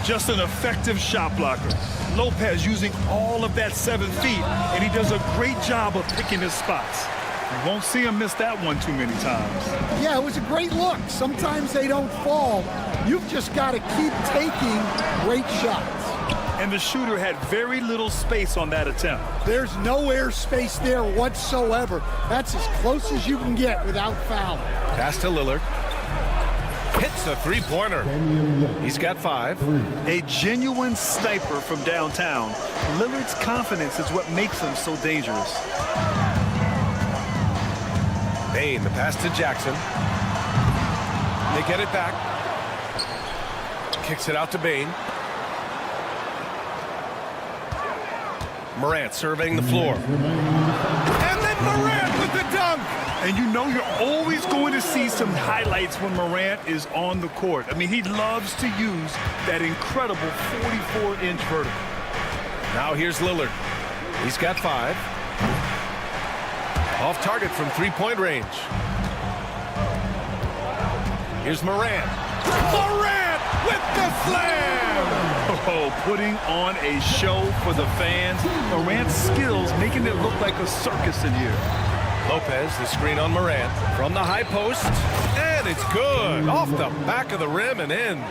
Just an effective shot blocker. Lopez using all of that 7 feet, and he does a great job of picking his spots. You won't see him miss that one too many times. Yeah, it was a great look. Sometimes they don't fall. You've just got to keep taking great shots. And the shooter had very little space on that attempt. There's no air space there whatsoever. That's as close as you can get without fouling. Pass to Lillard. Hits a 3-pointer. He's got 5. A genuine sniper from downtown. Lillard's confidence is what makes him so dangerous. Bane, the pass to Jackson. They get it back. Kicks it out to Bane. Morant surveying the floor. And then Morant with the dunk. And you know you're always going to see some highlights when Morant is on the court. I mean, he loves to use that incredible 44-inch vertical. Now here's Lillard. He's got 5. Off target from 3-point range. Here's Morant. Morant with the slam! Oh, putting on a show for the fans. Morant's skills making it look like a circus in here. Lopez, the screen on Morant from the high post, and it's good. Off the back of the rim and in.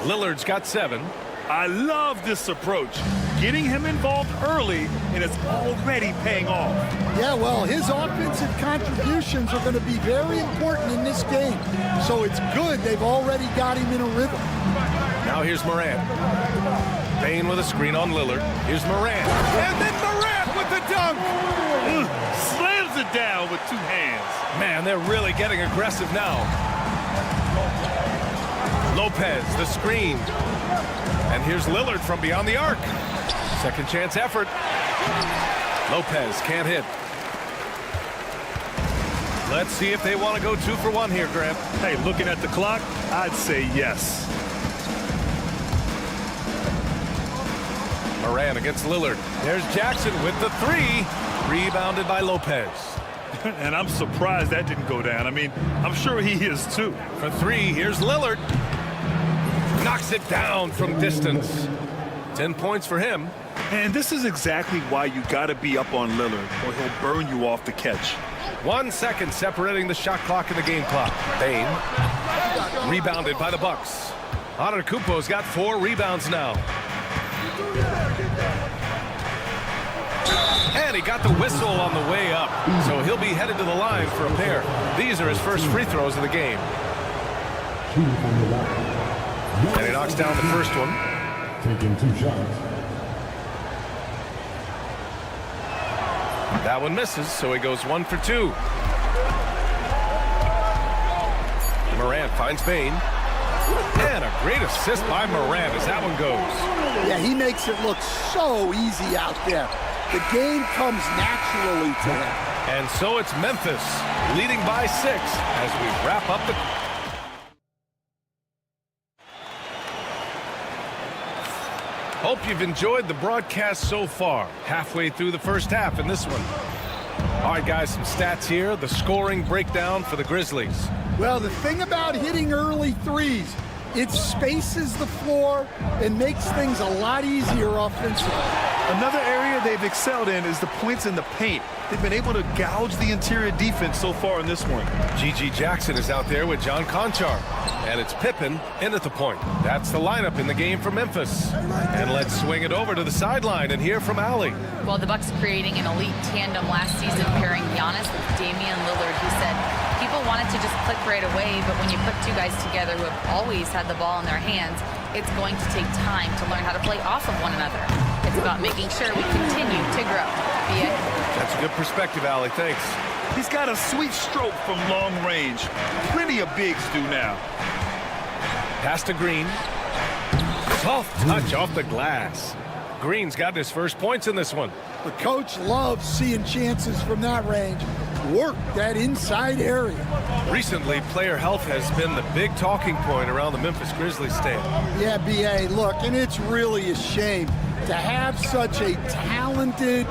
Lillard's got 7. I love this approach. Getting him involved early, and it's already paying off. Yeah, well, his offensive contributions are going to be very important in this game. So it's good they've already got him in a rhythm. Now here's Morant. Bane with a screen on Lillard. Here's Morant. And then Morant with the dunk. Slams it down with 2 hands. Man, they're really getting aggressive now. Lopez, the screen. And here's Lillard from beyond the arc. Second chance effort. Lopez can't hit. Let's see if they want to go 2 for 1 here, Grant. Hey, looking at the clock, I'd say yes. Morant against Lillard. There's Jackson with the 3. Rebounded by Lopez. And I'm surprised that didn't go down. I mean, I'm sure he is too. For three, here's Lillard. Knocks it down from distance. 10 points for him. And this is exactly why you got to be up on Lillard, or he'll burn you off the catch. 1 second separating the shot clock and the game clock. Bane rebounded by the Bucks. Antetokounmpo's got 4 rebounds now. And he got the whistle on the way up, so he'll be headed to the line for a pair. These are his first free throws of the game. And he knocks down the first one. Taking 2 shots. That one misses, so he goes 1 for 2. Morant finds Bane. And a great assist by Morant as that one goes. Yeah, he makes it look so easy out there. The game comes naturally to him. And so it's Memphis leading by 6 as we wrap up the... Hope you've enjoyed the broadcast so far. Halfway through the first half in this one. All right, guys, some stats here. The scoring breakdown for the Grizzlies. Well, the thing about hitting early threes, it spaces the floor and makes things a lot easier offensively. Another area they've excelled in is the points in the paint. They've been able to gouge the interior defense so far in this one. G.G. Jackson is out there with John Conchar. And it's Pippen in at the point. That's the lineup in the game for Memphis. And let's swing it over to the sideline and hear from Allie. Well, the Bucks creating an elite tandem last season, pairing Giannis with Damian Lillard, who said people wanted to just click right away, but when you put two guys together who have always had the ball in their hands, it's going to take time to learn how to play off of one another. It's about making sure we continue to grow. B.A.? That's a good perspective, Allie. Thanks. He's got a sweet stroke from long range. Plenty of bigs do now. Pass to Green. Soft touch off the glass. Green's got his first points in this one. The coach loves seeing chances from that range. Work that inside area. Recently, player health has been the big talking point around the Memphis Grizzlies stand. Yeah, B.A., look, and it's really a shame to have such a talented,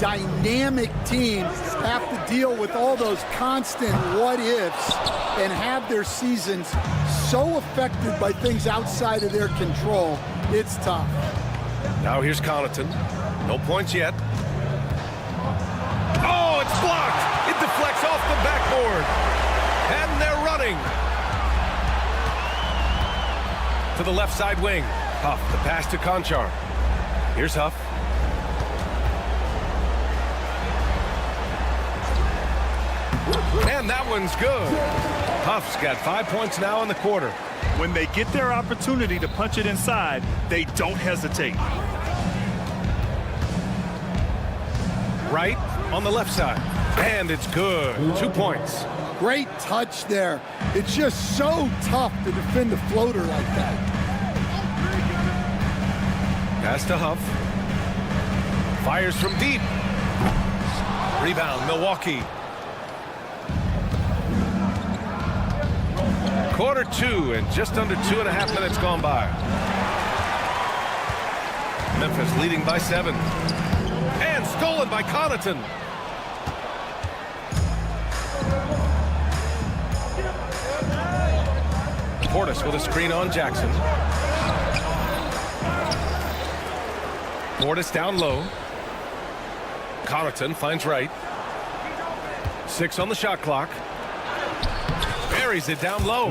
dynamic team have to deal with all those constant what-ifs and have their seasons so affected by things outside of their control. It's tough. Now here's Connaughton. No points yet. Oh, it's blocked. It deflects off the backboard. And they're running. To the left side wing. Huff, the pass to Conchar. Here's Huff. And that one's good. Huff's got 5 points now in the quarter. When they get their opportunity to punch it inside, they don't hesitate. Right on the left side. And it's good. 2 points. Great touch there. It's just so tough to defend a floater like that. Pass to Huff. Fires from deep. Rebound, Milwaukee. Quarter 2 and just under 2.5 minutes gone by. Memphis leading by 7. And stolen by Connaughton. Portis with a screen on Jackson. Portis down low. Connaughton finds right. 6 on the shot clock. Buries it down low.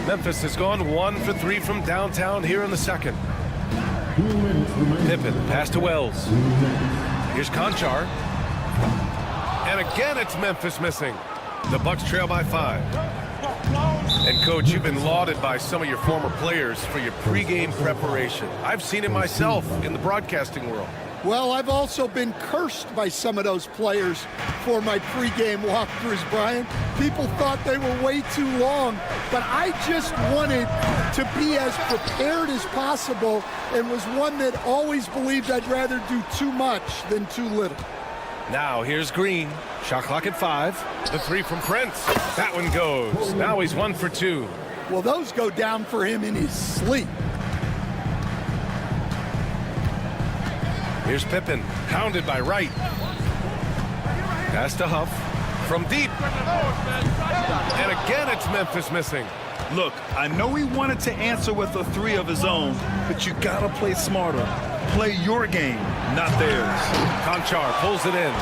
Memphis has gone 1 for 3 from downtown here in the second. Pippen, pass to Wells. Here's Conchar. And again it's Memphis missing. The Bucks trail by 5. And Coach, you've been lauded by some of your former players for your pregame preparation. I've seen it myself in the broadcasting world. Well, I've also been cursed by some of those players for my pregame walkthroughs, Brian. People thought they were way too long, but I just wanted to be as prepared as possible and was one that always believed I'd rather do too much than too little. Now here's Green. Shot clock at 5. The 3 from Prince. That one goes. Now he's 1 for 2. Well, those go down for him in his sleep. Here's Pippen, hounded by Wright. Pass to Huff from deep. And again, it's Memphis missing. Look, I know he wanted to answer with a three of his own, but you gotta play smarter. Play your game, not theirs. Conchar pulls it in.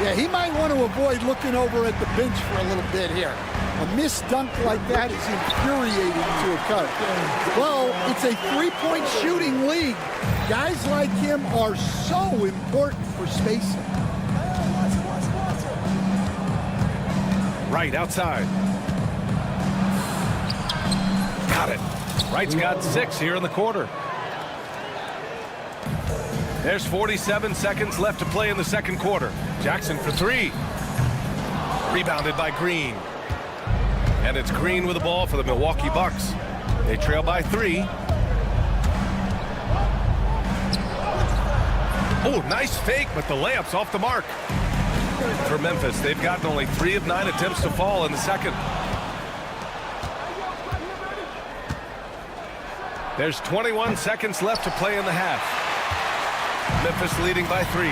Yeah, he might want to avoid looking over at the bench for a little bit here. A missed dunk like that is infuriating to a coach. Well, it's a three-point shooting league. Guys like him are so important for spacing. Wright outside. Got it. Wright's got 6 here in the quarter. There's 47 seconds left to play in the second quarter. Jackson for 3. Rebounded by Green. And it's Green with the ball for the Milwaukee Bucks. They trail by 3. Oh, nice fake, but the layup's off the mark. For Memphis, they've gotten only 3 of 9 attempts to fall in the second. There's 21 seconds left to play in the half. Memphis leading by 3.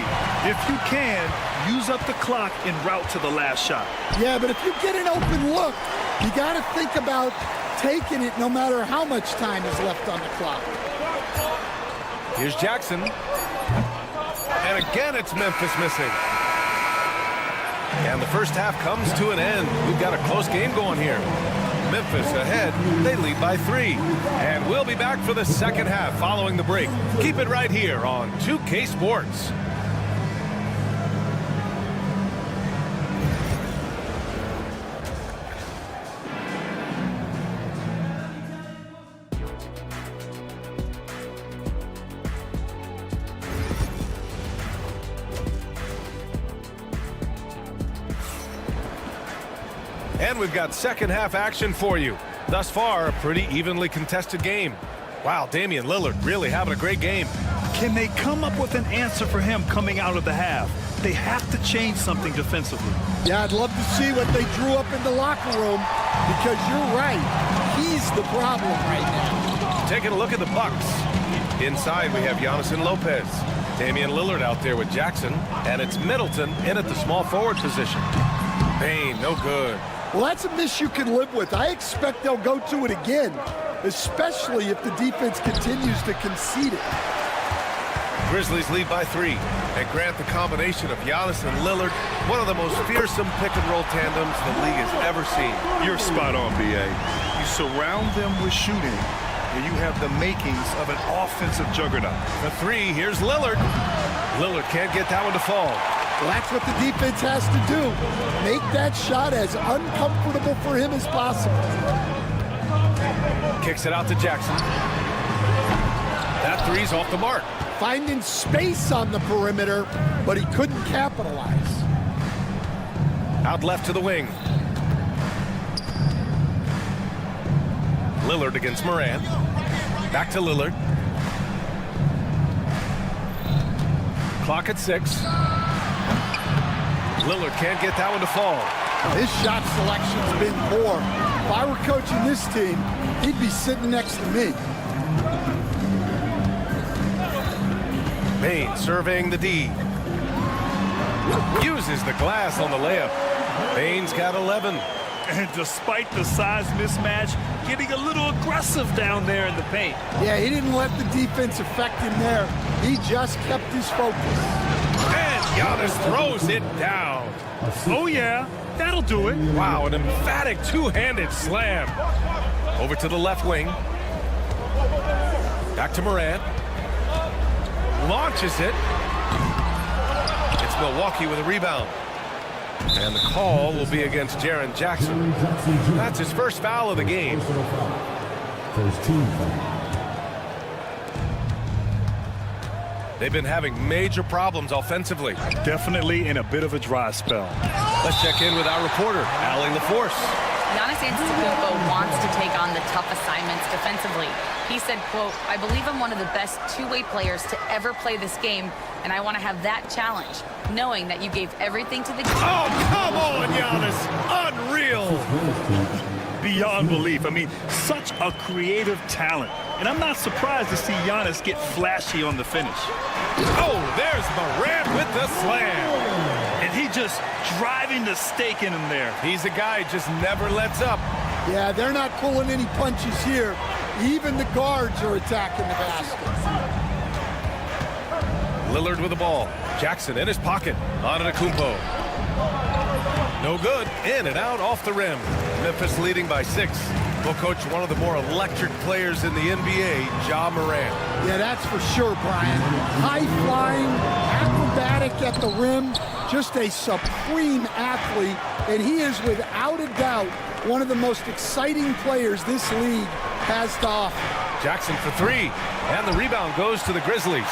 If you can, use up the clock en route to the last shot. Yeah, but if you get an open look, you got to think about taking it no matter how much time is left on the clock. Here's Jackson. And again, it's Memphis missing. And the first half comes to an end. We've got a close game going here. Memphis ahead. They lead by 3. And we'll be back for the second half following the break. Keep it right here on 2K Sports. And we've got second half action for you. Thus far, a pretty evenly contested game. Wow, Damian Lillard really having a great game. Can they come up with an answer for him coming out of the half? They have to change something defensively. Yeah, I'd love to see what they drew up in the locker room, because you're right. He's the problem right now. Taking a look at the Bucks. Inside, we have Giannis and Lopez. Damian Lillard out there with Jackson. And it's Middleton in at the small forward position. Payne, no good. Well, that's a miss you can live with. I expect they'll go to it again, especially if the defense continues to concede it. Grizzlies lead by 3. And grant the combination of Giannis and Lillard, one of the most fearsome pick-and-roll tandems the league has ever seen. You're spot on, B.A. You surround them with shooting, and you have the makings of an offensive juggernaut. The 3, here's Lillard. Lillard can't get that one to fall. Well, that's what the defense has to do. Make that shot as uncomfortable for him as possible. Kicks it out to Jackson. That 3's off the mark. Finding space on the perimeter, but he couldn't capitalize. Out left to the wing. Lillard against Moran. Back to Lillard. Clock at 6. Lillard can't get that one to fall. His shot selection's been poor. If I were coaching this team, he'd be sitting next to me. Payne surveying the D. Uses the glass on the layup. Payne's got 11. And despite the size mismatch, getting a little aggressive down there in the paint. Yeah, he didn't let the defense affect him there. He just kept his focus. And Giannis throws it down. Oh, yeah, that'll do it. Wow, an emphatic two-handed slam. Over to the left wing. Back to Moran. Launches it. It's Milwaukee with a rebound. And the call will be against Jaren Jackson. That's his first foul of the game. First team foul. They've been having major problems offensively. Definitely in a bit of a dry spell. Let's check in with our reporter, Allie LaForce. Giannis Antetokounmpo wants to take on the tough assignments defensively. He said, quote, "I believe I'm one of the best two-way players to ever play this game, and I want to have that challenge, knowing that you gave everything to the game." Oh, come on, Giannis! Unreal! Beyond belief. I mean, such a creative talent. And I'm not surprised to see Giannis get flashy on the finish. Oh, there's Morant with the slam. And he just driving the stake in him there. He's a guy who just never lets up. Yeah, they're not pulling any punches here. Even the guards are attacking the basket. Lillard with the ball. Jackson in his pocket. Antetokounmpo. No good. In and out off the rim. Memphis leading by 6. Well, coach, one of the more electric players in the NBA, Ja Morant. Yeah, that's for sure, Brian. High-flying, acrobatic at the rim, just a supreme athlete, and he is without a doubt one of the most exciting players this league has to offer. Jackson for 3, and the rebound goes to the Grizzlies.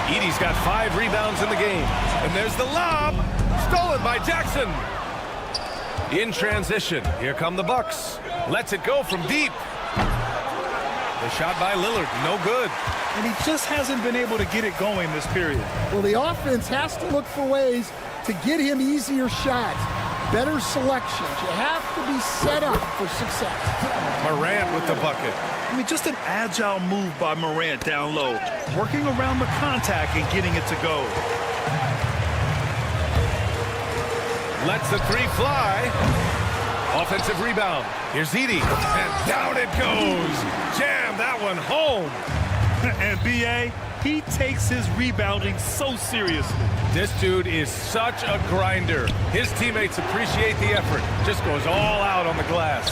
Edey's got 5 rebounds in the game, and there's the lob, stolen by Jackson. In transition, here come the Bucks. Lets it go from deep. The shot by Lillard, no good. And he just hasn't been able to get it going this period. Well, the offense has to look for ways to get him easier shots, better selections. You have to be set up for success. Morant with the bucket. I mean, just an agile move by Morant down low, working around the contact and getting it to go. Lets the 3 fly. Offensive rebound. Here's Edey. And down it goes. Jam that one home. And B.A., he takes his rebounding so seriously. This dude is such a grinder. His teammates appreciate the effort. Just goes all out on the glass.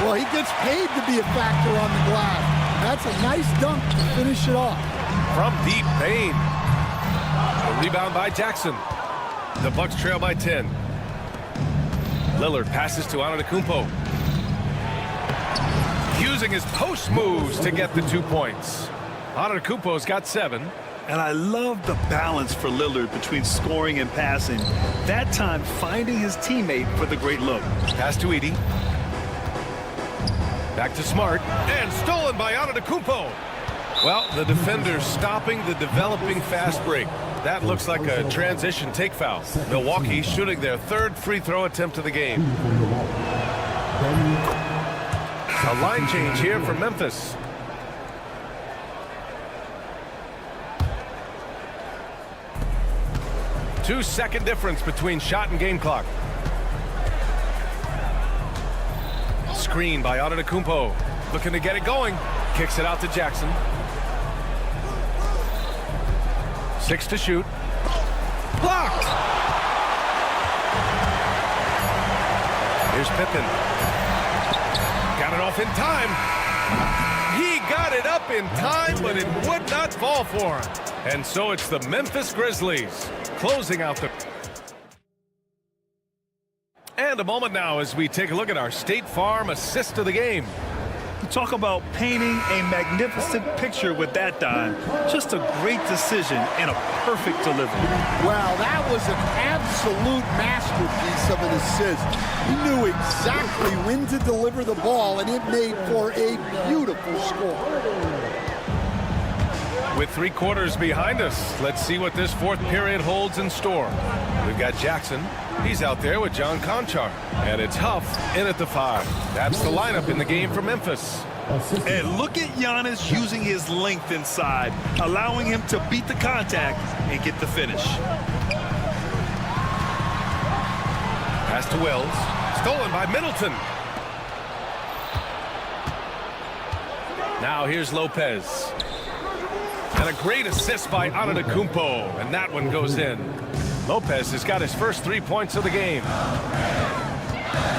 Well, he gets paid to be a factor on the glass. That's a nice dunk to finish it off. From deep, Payne. A rebound by Jackson. The Bucks trail by 10. Lillard passes to Antetokounmpo. Using his post moves to get the 2 points. Antetokounmpo's got 7. And I love the balance for Lillard between scoring and passing. That time finding his teammate for the great look. Pass to Edey. Back to Smart. And stolen by Antetokounmpo. Well, the defender stopping the developing fast break. That looks like a transition take foul. Milwaukee shooting their 3rd free throw attempt of the game. A line change here for Memphis. Two-second difference between shot and game clock. Screen by Antetokounmpo. Looking to get it going. Kicks it out to Jackson. 6 to shoot. Blocked! Here's Pippen. Got it off in time. He got it up in time, but it would not fall for him. And so it's the Memphis Grizzlies closing out the... And a moment now as we take a look at our State Farm assist of the game. Talk about painting a magnificent picture with that dime. Just a great decision and a perfect delivery. Wow, that was an absolute masterpiece of an assist. He knew exactly when to deliver the ball, and it made for a beautiful score. With 3 quarters behind us, let's see what this 4th period holds in store. We've got Jackson. He's out there with John Conchar. And it's Huff in at the 5. That's the lineup in the game for Memphis. And look at Giannis using his length inside, allowing him to beat the contact and get the finish. Pass to Wells. Stolen by Middleton. Now here's Lopez. And a great assist by Antetokounmpo. And that one goes in. Lopez has got his first 3 points of the game.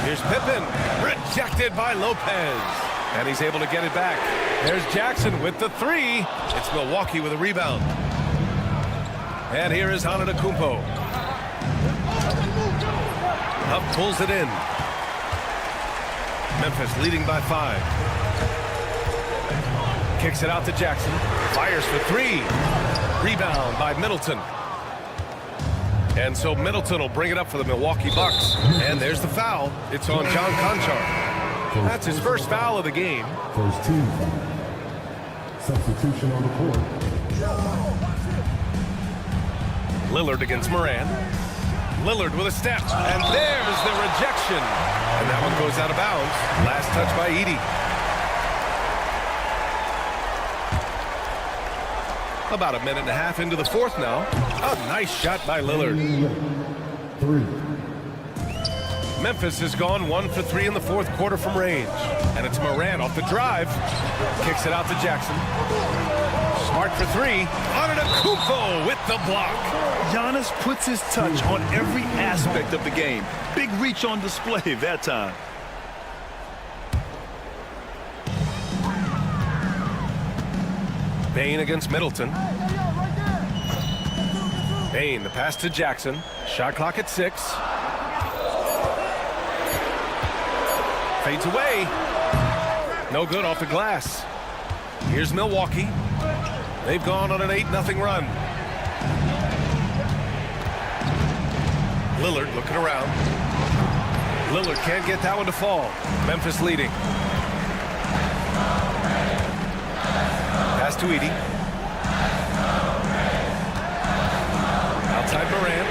Here's Pippen. Rejected by Lopez. And he's able to get it back. There's Jackson with the 3. It's Milwaukee with a rebound. And here is Antetokounmpo. Up pulls it in. Memphis leading by 5. Kicks it out to Jackson. Fires for 3. Rebound by Middleton. And so Middleton will bring it up for the Milwaukee Bucks. And there's the foul. It's on John Conchar. That's his first foul of the game. First team. Substitution on the court. Lillard against Morant. Lillard with a step. And there's the rejection. And that one goes out of bounds. Last touch by Edey. About a minute and a half into the fourth now. A nice shot by Lillard. 3. Memphis has gone 1 for 3 in the fourth quarter from range. And it's Morant off the drive. Kicks it out to Jackson. Smart for 3. Antetokounmpo with the block. Giannis puts his touch on every aspect of the game. Big reach on display that time. Bane against Middleton. Bane, the pass to Jackson. Shot clock at 6. Fades away. No good off the glass. Here's Milwaukee. They've gone on an 8-0 run. Lillard looking around. Lillard can't get that one to fall. Memphis leading. Pass to Edey. Outside Morant.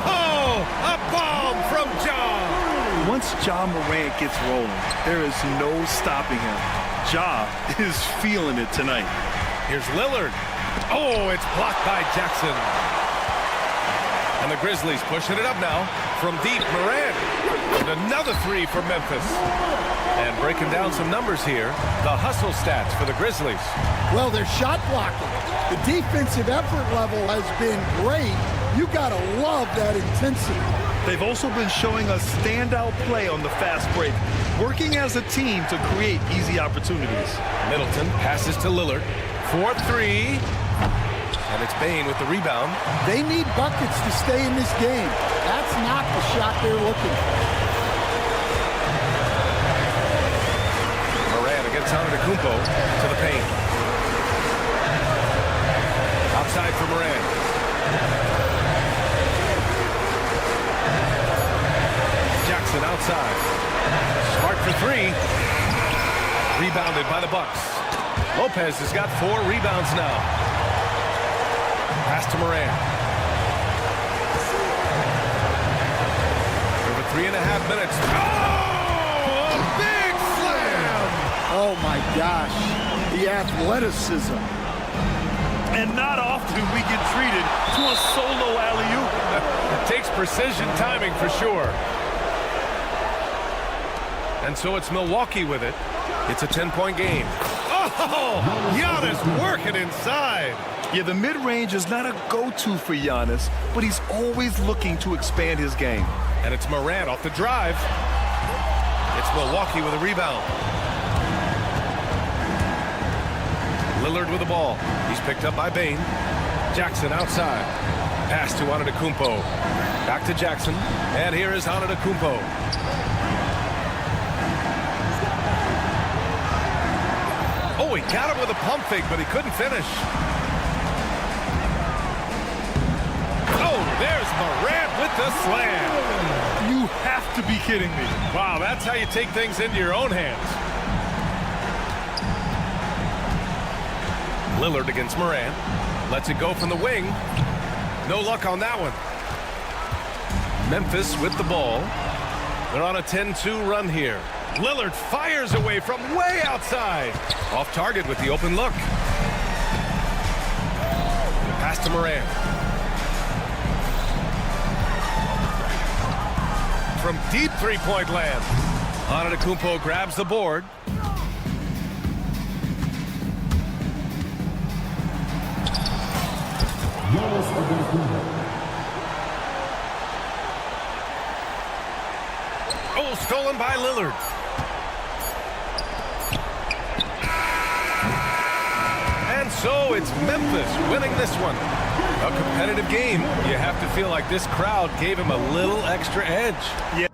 Oh! A bomb from Ja! Once Ja Morant gets rolling, there is no stopping him. Ja is feeling it tonight. Here's Lillard. Oh, it's blocked by Jackson. And the Grizzlies pushing it up now from deep. Morant. And another 3 for Memphis. And breaking down some numbers here, the hustle stats for the Grizzlies. Well, they're shot blocking. The defensive effort level has been great. You got to love that intensity. They've also been showing a standout play on the fast break, working as a team to create easy opportunities. Middleton passes to Lillard. 4-3. And it's Bane with the rebound. They need buckets to stay in this game. That's not the shot they're looking for. Morant against Antetokounmpo to the paint. Outside for Morant. Jackson outside. Smart for 3. Rebounded by the Bucks. Lopez has got 4 rebounds now. Pass to Morant. Over 3.5 minutes. Oh! A big slam! Oh my gosh. The athleticism. And not often we get treated to a solo alley-oop. It takes precision timing for sure. And so it's Milwaukee with it. It's a 10-point game. Oh! Giannis working inside. Yeah, the mid-range is not a go-to for Giannis, but he's always looking to expand his game. And it's Morant off the drive. It's Milwaukee with a rebound. Lillard with the ball. He's picked up by Bane. Jackson outside. Pass to Antetokounmpo. Back to Jackson. And here is Antetokounmpo. Oh, he got him with a pump fake, but he couldn't finish. Oh, there's Morant with the slam. You have to be kidding me. Wow, that's how you take things into your own hands. Lillard against Morant. Lets it go from the wing. No luck on that one. Memphis with the ball. They're on a 10-2 run here. Lillard fires away from way outside. Off target with the open look. Pass to Morant. From deep three-point land. Antetokounmpo grabs the board. Oh, stolen by Lillard. And so it's Memphis winning this one. A competitive game. You have to feel like this crowd gave him a little extra edge. Yeah.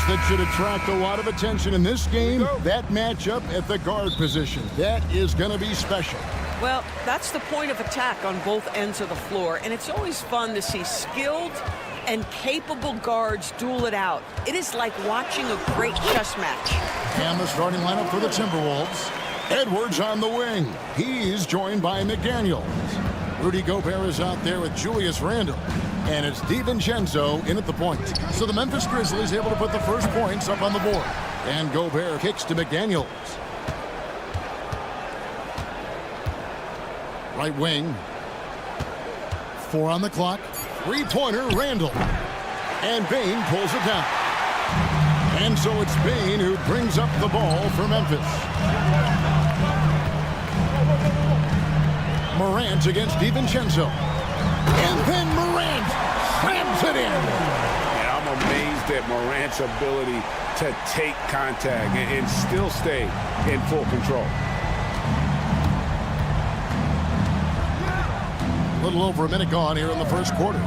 that should attract a lot of attention in this game. That matchup at the guard position. That is going to be special. Well, that's the point of attack on both ends of the floor, and it's always fun to see skilled and capable guards duel it out. It is like watching a great chess match. And the starting lineup for the Timberwolves. Edwards on the wing. He's joined by McDaniels. Rudy Gobert is out there with Julius Randle. And it's DiVincenzo in at the point. So the Memphis Grizzlies able to put the first points up on the board. And Gobert kicks to McDaniels. Right wing. 4 on the clock. Three-pointer, Randle. And Bane pulls it down. And so it's Bane who brings up the ball for Memphis. Morant against DiVincenzo. And then Morant slams it in. And I'm amazed at Morant's ability to take contact and still stay in full control. A little over a minute gone here in the first quarter.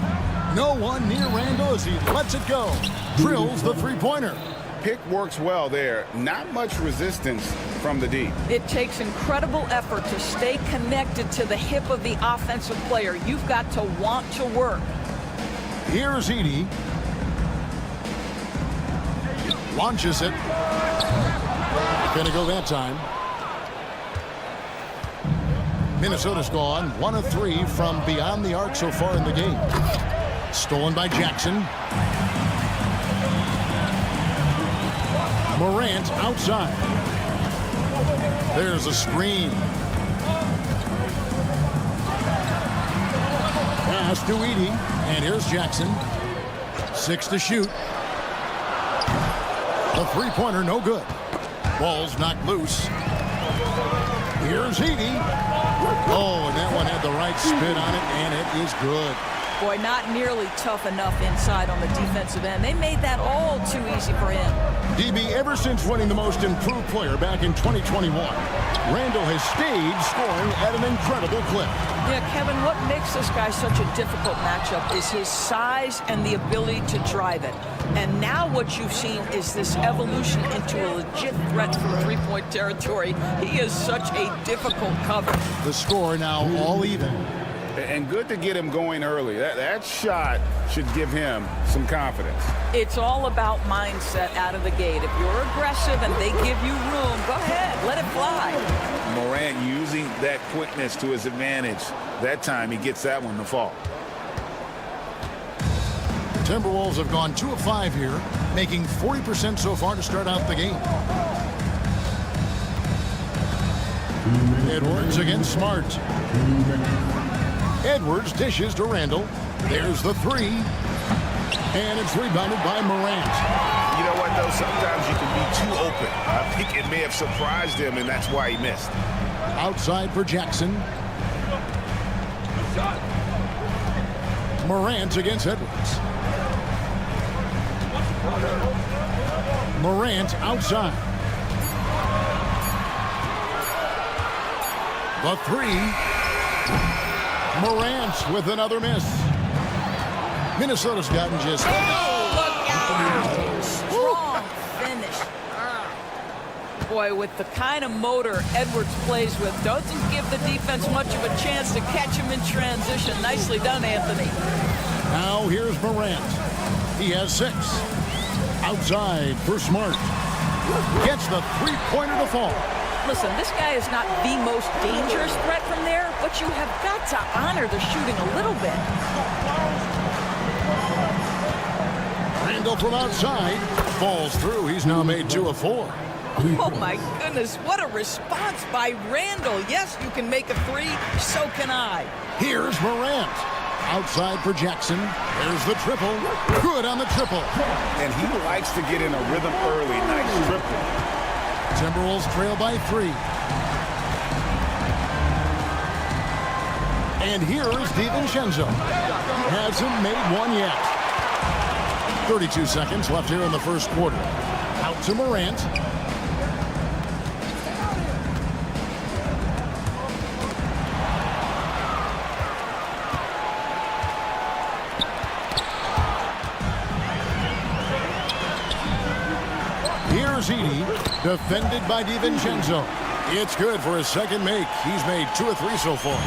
No one near Randle as he lets it go. Drills the three-pointer. Pick works well there. Not much resistance from the D. It takes incredible effort to stay connected to the hip of the offensive player. You've got to want to work. Here's Edey. Launches it. Gonna go that time. Minnesota's gone 1 of 3 from beyond the arc so far in the game. Stolen by Jackson. Morant outside. There's a screen. Pass to Edey. And here's Jackson. 6 to shoot. The three-pointer no good. Ball's knocked loose. Here's Edey. Oh, and that one had the right spin on it, and it is good. Boy, not nearly tough enough inside on the defensive end. They made that all too easy for him. DB, ever since winning the most improved player back in 2021, Randle has stayed scoring at an incredible clip. Yeah, Kevin, what makes this guy such a difficult matchup is his size and the ability to drive it. And now what you've seen is this evolution into a legit threat from three-point territory. He is such a difficult cover. The score now all even. And good to get him going early. That shot should give him some confidence. It's all about mindset out of the gate. If you're aggressive and they give you room, go ahead, let it fly. Morant using that quickness to his advantage. That time he gets that one to fall. Timberwolves have gone 2 of 5 here, making 40% so far to start out the game. Edwards against Smart. Edwards dishes to Randle. There's the three. And it's rebounded by Morant. You know what, though? Sometimes you can be too open. I think it may have surprised him, and that's why he missed. Outside for Jackson. Morant against Edwards. Morant outside. The three. Morant with another miss. Minnesota's gotten just... Oh, look out! Strong finish. Boy, with the kind of motor Edwards plays with, doesn't give the defense much of a chance to catch him in transition. Nicely done, Anthony. Now here's Morant. He has 6. Outside for Smart. Gets the three-pointer to fall. Listen, this guy is not the most dangerous threat from there, but you have got to honor the shooting a little bit. Randle from outside. Falls through. He's now made 2 of 4. Oh, my goodness. What a response by Randle. Yes, you can make a 3. So can I. Here's Morant. Outside for Jackson. There's the triple. Good on the triple. And he likes to get in a rhythm early. Nice triple. Timberwolves trail by 3. And here is DiVincenzo. Hasn't made one yet. 32 seconds left here in the first quarter. Out to Morant. Mazzini, defended by DiVincenzo. It's good for his second make. He's made 2 of 3 so far.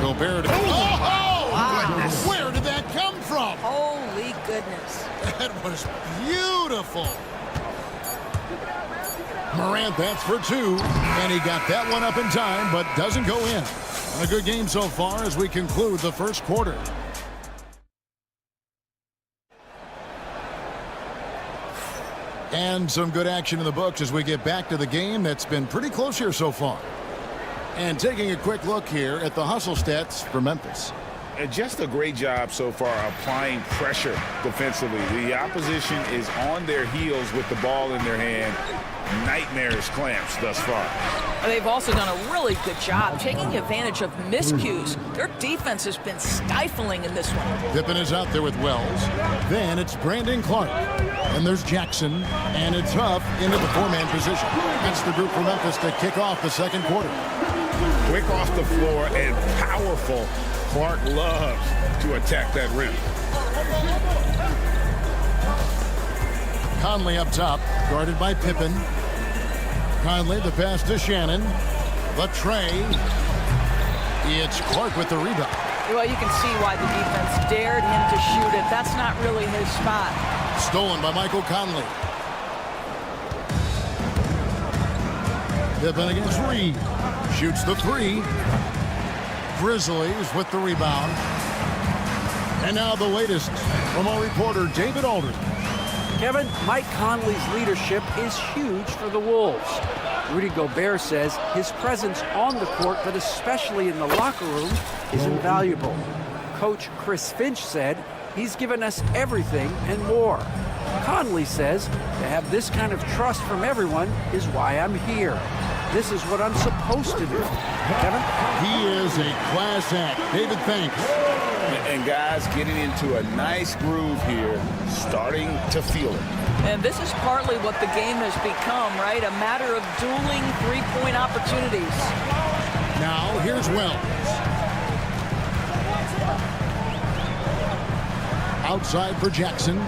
Gobert. Oh! Where did that come from? Holy goodness. That was beautiful. Morant, that's for 2. And he got that one up in time, but doesn't go in. A good game so far as we conclude the first quarter. And some good action in the books as we get back to the game that's been pretty close here so far. And taking a quick look here at the hustle stats for Memphis. And just a great job so far applying pressure defensively. The opposition is on their heels with the ball in their hand. Nightmarish clamps thus far. They've also done a really good job taking advantage of miscues. Their defense has been stifling in this one. Pippen is out there with Wells. Then it's Brandon Clark. And there's Jackson. And it's Huff into the 4-man position. That's the group for Memphis to kick off the second quarter. Quick off the floor and powerful. Clark loves to attack that rim. Conley up top, guarded by Pippen. Conley, the pass to Shannon. The tray. It's Clark with the rebound. Well, you can see why the defense dared him to shoot it. That's not really his spot. Stolen by Michael Conley. Pippen against Reed. Shoots the 3. Grizzlies with the rebound. And now the latest from our reporter, David Aldridge. Kevin, Mike Conley's leadership is huge for the Wolves. Rudy Gobert says his presence on the court, but especially in the locker room, is invaluable. Coach Chris Finch said he's given us everything and more. Conley says to have this kind of trust from everyone is why I'm here. This is what I'm supposed to do. Kevin? He is a class act. David, thanks. And guys getting into a nice groove here, starting to feel it. And this is partly what the game has become, right? A matter of dueling three-point opportunities. Now, here's Wells. Outside for Jackson.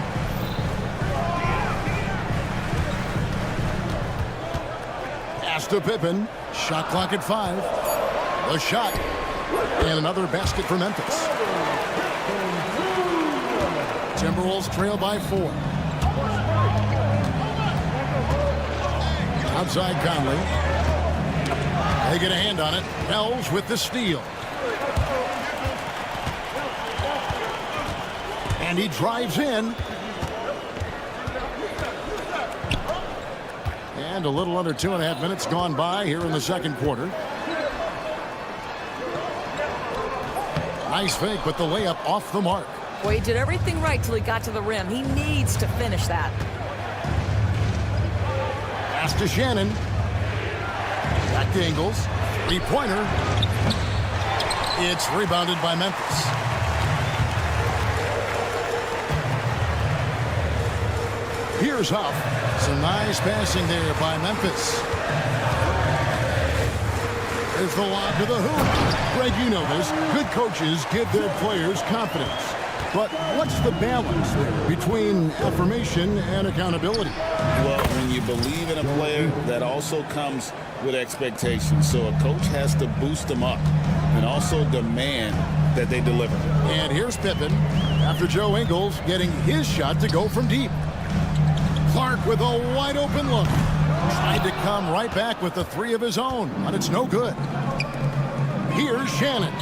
Pass to Pippen. Shot clock at 5. The shot. And another basket for Memphis. Timberwolves trail by 4. Outside Conley. They get a hand on it. Wells with the steal. And he drives in. And a little under 2.5 minutes gone by here in the second quarter. Nice fake, but the layup off the mark. Well, he did everything right till he got to the rim. He needs to finish that. Pass to Shannon. Back to Ingles. 3-pointer. It's rebounded by Memphis. Here's Huff. Some nice passing there by Memphis. There's the lob to the hoop. Greg, you know this. Good coaches give their players confidence. But what's the balance between affirmation and accountability? Well, when you believe in a player, that also comes with expectations. So a coach has to boost them up and also demand that they deliver. And here's Pippen after Joe Ingles getting his shot to go from deep. Clark with a wide open look. Tried to come right back with the 3 of his own, but it's no good. Here's Shannon.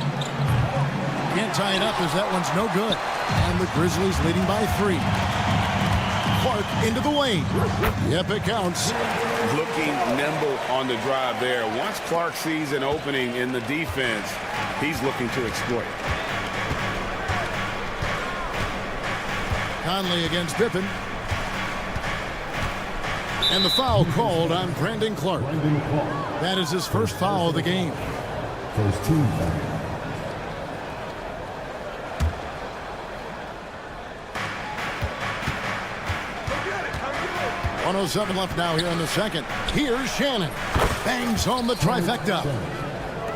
Can't tie it up as that one's no good. And the Grizzlies leading by 3. Clark into the lane. Yep, it counts. Looking nimble on the drive there. Once Clark sees an opening in the defense, he's looking to exploit. Conley against Pippen. And the foul called on Brandon Clark. That is his first foul of the game. First team foul. 1:07 left now here in the second. Here's Shannon. Bangs home the trifecta.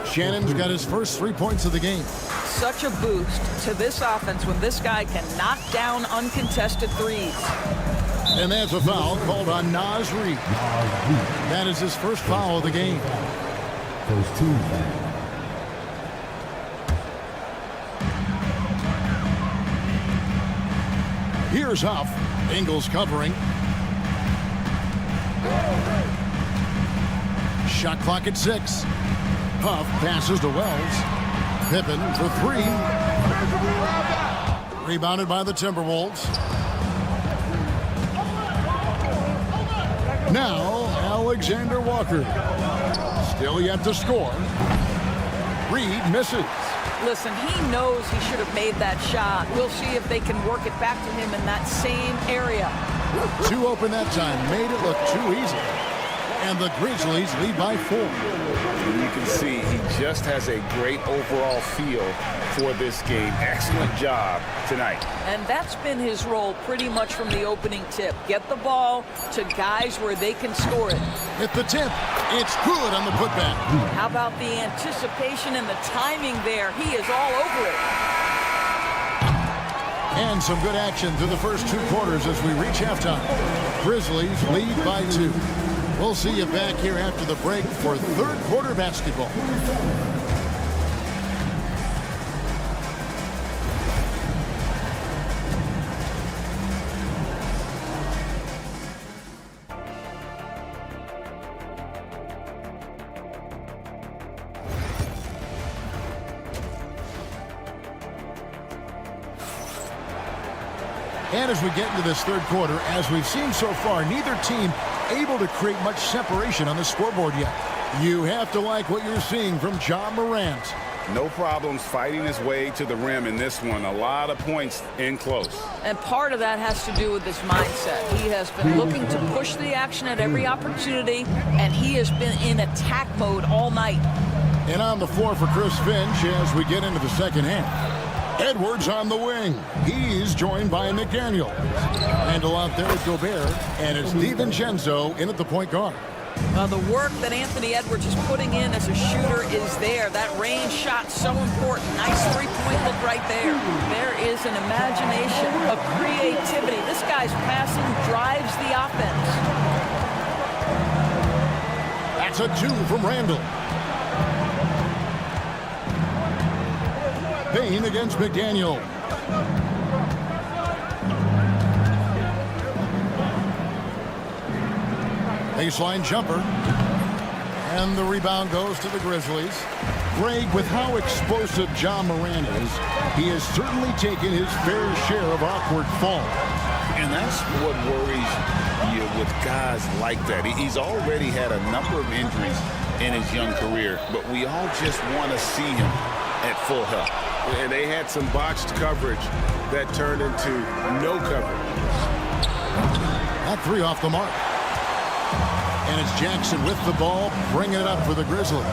Shannon's got his first 3 points of the game. such a boost to this offense when this guy can knock down uncontested threes. And that's a foul called on Naz Reid. That is his first foul of the game. First team foul. Here's Huff. Ingles covering. Shot clock at 6. Huff passes to Wells. Pippen for 3. Rebounded by the Timberwolves. Now Alexander Walker. Still yet to score. Reed misses. Listen, he knows he should have made that shot. We'll see if they can work it back to him in that same area. 2 open that time. Made it look too easy. And the Grizzlies lead by 4. And you can see he just has a great overall feel for this game. Excellent job tonight. And that's been his role pretty much from the opening tip. Get the ball to guys where they can score it. At the tip, it's good on the putback. How about the anticipation and the timing there? He is all over it. And some good action through the first 2 quarters as we reach halftime. Grizzlies lead by 2. We'll see you back here after the break for third quarter basketball. And as we get into this third quarter, as we've seen so far, neither team able to create much separation on the scoreboard yet. You have to like what you're seeing from Ja Morant. No problems fighting his way to the rim in this one. A lot of points in close. And part of that has to do with his mindset. He has been looking to push the action at every opportunity, and he has been in attack mode all night. And on the floor for Chris Finch as we get into the second half. Edwards on the wing. He's joined by McDaniel. Handle out there with Gobert, and it's DiVincenzo in at the point guard. The work that Anthony Edwards is putting in as a shooter is there. That range shot so important. Nice three-point look right there. There is an imagination, a creativity. This guy's passing drives the offense. That's a 2 from Randall. Payne against McDaniel. Baseline jumper. And the rebound goes to the Grizzlies. Greg, with how explosive Ja Morant is, he has certainly taken his fair share of awkward falls. And that's what worries you with guys like that. He's already had a number of injuries in his young career, but we all just want to see him at full health. And they had some botched coverage that turned into no coverage. That 3 off the mark. And it's Jackson with the ball, bringing it up for the Grizzlies.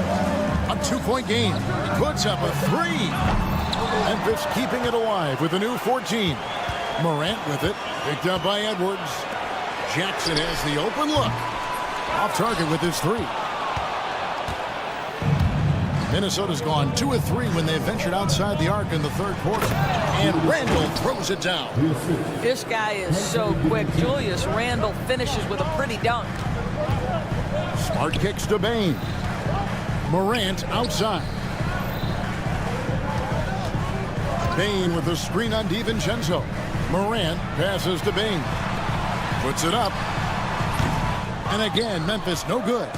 A 2-point game. He puts up a 3. Memphis keeping it alive with a new 14. Morant with it, picked up by Edwards. Jackson has the open look. Off target with his 3. Minnesota's gone 2 of 3 when they ventured outside the arc in the third quarter. And Randall throws it down. This guy is so quick. Julius Randle finishes with a pretty dunk. Smart kicks to Bane. Morant outside. Bane with a screen on DiVincenzo. Morant passes to Bane. Puts it up. And again, Memphis no good.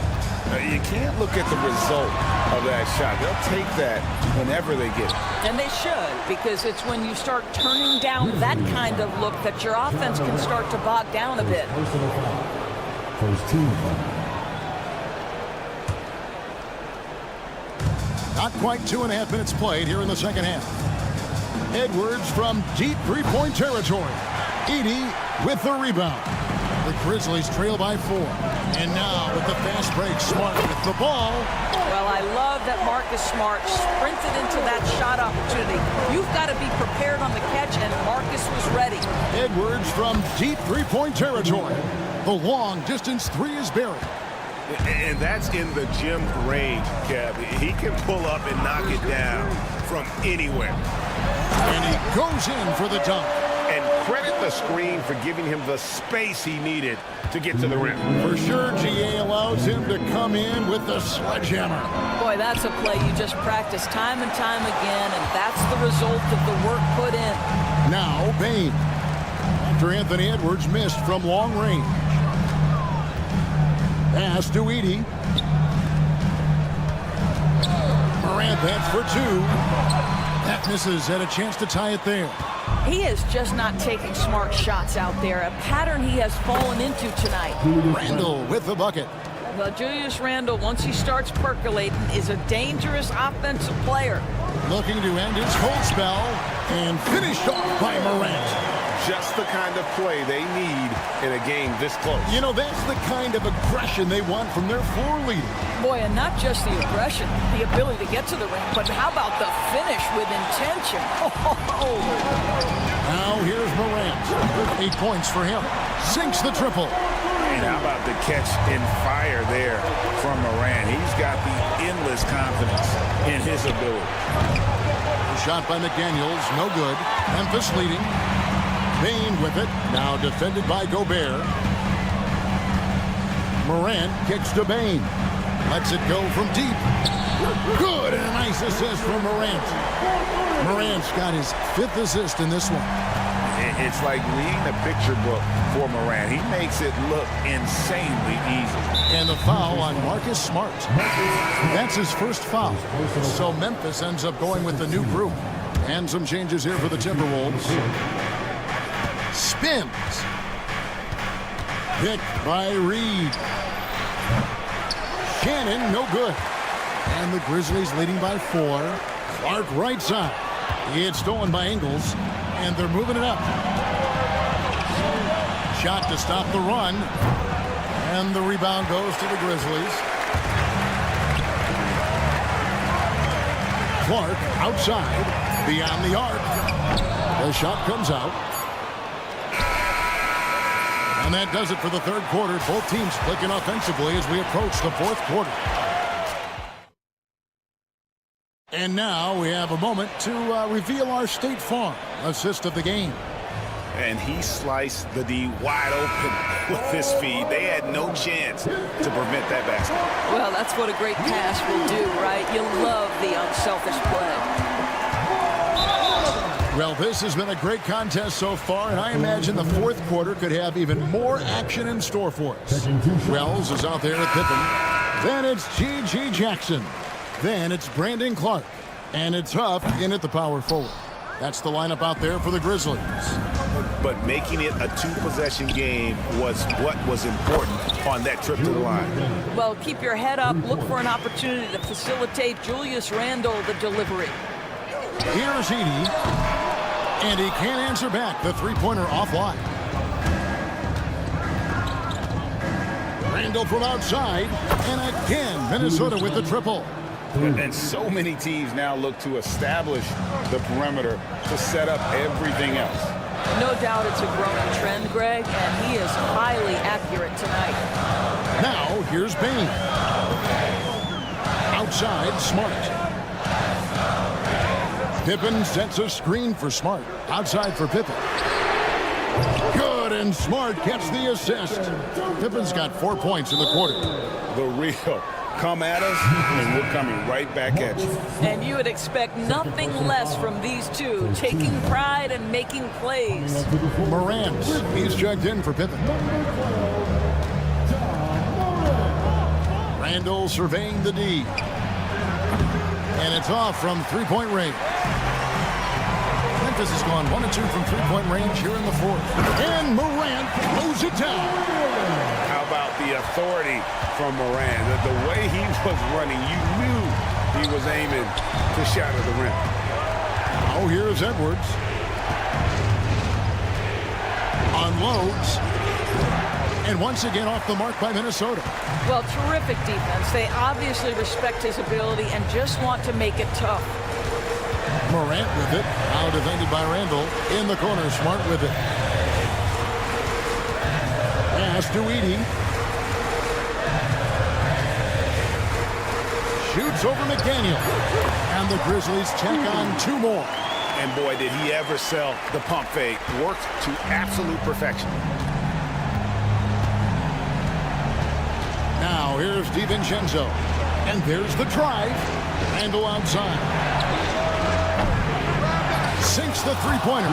You can't look at the result of that shot. They'll take that whenever they get it. And they should, because it's when you start turning down that kind of look that your offense can start to bog down a bit. First team foul. Not quite 2.5 minutes played here in the second half. Edwards from deep three-point territory. Edey with the rebound. The Grizzlies trail by 4. And now with the fast break, Smart with the ball. Well, I love that Marcus Smart sprinted into that shot opportunity. You've got to be prepared on the catch, and Marcus was ready. Edwards from deep three-point territory. The long-distance 3 is buried. And that's in the gym range, Kev. He can pull up and knock it down from anywhere. And he goes in for the dunk. And credit the screen for giving him the space he needed to get to the rim. For sure, GA allows him to come in with the sledgehammer. Boy, that's a play you just practice time and time again, and that's the result of the work put in. Now, Bane. After Anthony Edwards missed from long range. Pass to Edey. Morant, that's for two. That misses. Had a chance to tie it there. He is just not taking smart shots out there, a pattern he has fallen into tonight. Randle with the bucket. Well, Julius Randle, once he starts percolating, is a dangerous offensive player. Looking to end his cold spell and finished off by Morant. Just the kind of play they need in a game this close. You know, that's the kind of aggression they want from their floor leader. Boy, and not just the aggression, the ability to get to the rim, but how about the finish with intention? Now here's Morant. 8 points for him. Sinks the triple. And how about the catch in fire there from Morant? He's got the endless confidence in his ability. Shot by McDaniels, no good. Memphis leading. Bane with it, now defended by Gobert. Morant kicks to Bane. Lets it go from deep. Good, and a nice assist from Morant. Morant's got his 5th assist in this one. It's like reading a picture book for Morant. He makes it look insanely easy. And the foul on Marcus Smart. That's his first foul. So Memphis ends up going with the new group. And some changes here for the Timberwolves. Spins. Picked by Reed. Shannon, no good. And the Grizzlies leading by 4. Clark right side. It's stolen by Ingles. And they're moving it up. Shot to stop the run. And the rebound goes to the Grizzlies. Clark outside. Beyond the arc. The shot comes out. And that does it for the third quarter. Both teams clicking offensively as we approach the fourth quarter. And now we have a moment to reveal our State Farm assist of the game. And he sliced the D wide open with his feed. They had no chance to prevent that basket. Well, that's what a great pass will do, right? You love the unselfish play. Well, this has been a great contest so far, and I imagine the fourth quarter could have even more action in store for us. Wells is out there at Pippen. Then it's G.G. Jackson. Then it's Brandon Clark. And it's Huff in at the power forward. That's the lineup out there for the Grizzlies. But making it a 2-possession game was what was important on that trip to the line. Well, keep your head up. Look for an opportunity to facilitate Julius Randle the delivery. Here's Edey. And he can't answer back. The three-pointer offline. Randle from outside. And again, Minnesota with the triple. And so many teams now look to establish the perimeter to set up everything else. No doubt it's a growing trend, Greg, and he is highly accurate tonight. Now, here's Bane. Outside, Smart. Pippen sets a screen for Smart. Outside for Pippen. Good, and Smart gets the assist. Pippen's got 4 points in the quarter. The real come at us, and we're coming right back at you. And you would expect nothing less from these two, taking pride and making plays. Morant, he's checked in for Pippen. Randle surveying the D. And it's off from three-point range. Memphis has gone 1 of 2 from three-point range here in the fourth. And Morant mows it down. How about the authority from Morant? The way he was running, you knew he was aiming to shatter the rim. Oh, here's Edwards. Unloads. And once again off the mark by Minnesota. Well, terrific defense. They obviously respect his ability and just want to make it tough. Morant with it. Now defended by Randle. In the corner, Smart with it. Pass to Edey. shoots over McDaniel. And the Grizzlies check on 2 more. And boy, did he ever sell the pump fake. Worked to absolute perfection. Now here's DiVincenzo. And there's the drive. Randall outside. Sinks the three-pointer.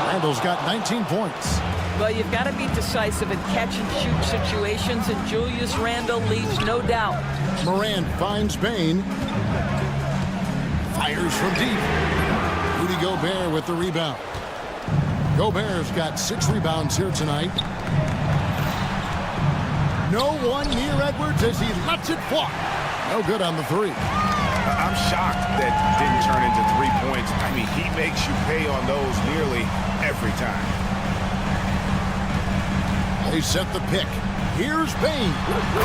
Randall's got 19 points. Well, you've got to be decisive in catch-and-shoot situations, and Julius Randle leaves no doubt. Morant finds Bain. Fires from deep. Rudy Gobert with the rebound. Gobert's got 6 rebounds here tonight. No one near Edwards as he lets it fly. No good on the 3. I'm shocked that didn't turn into 3 points. I mean, he makes you pay on those nearly every time. They set the pick. Here's Bain.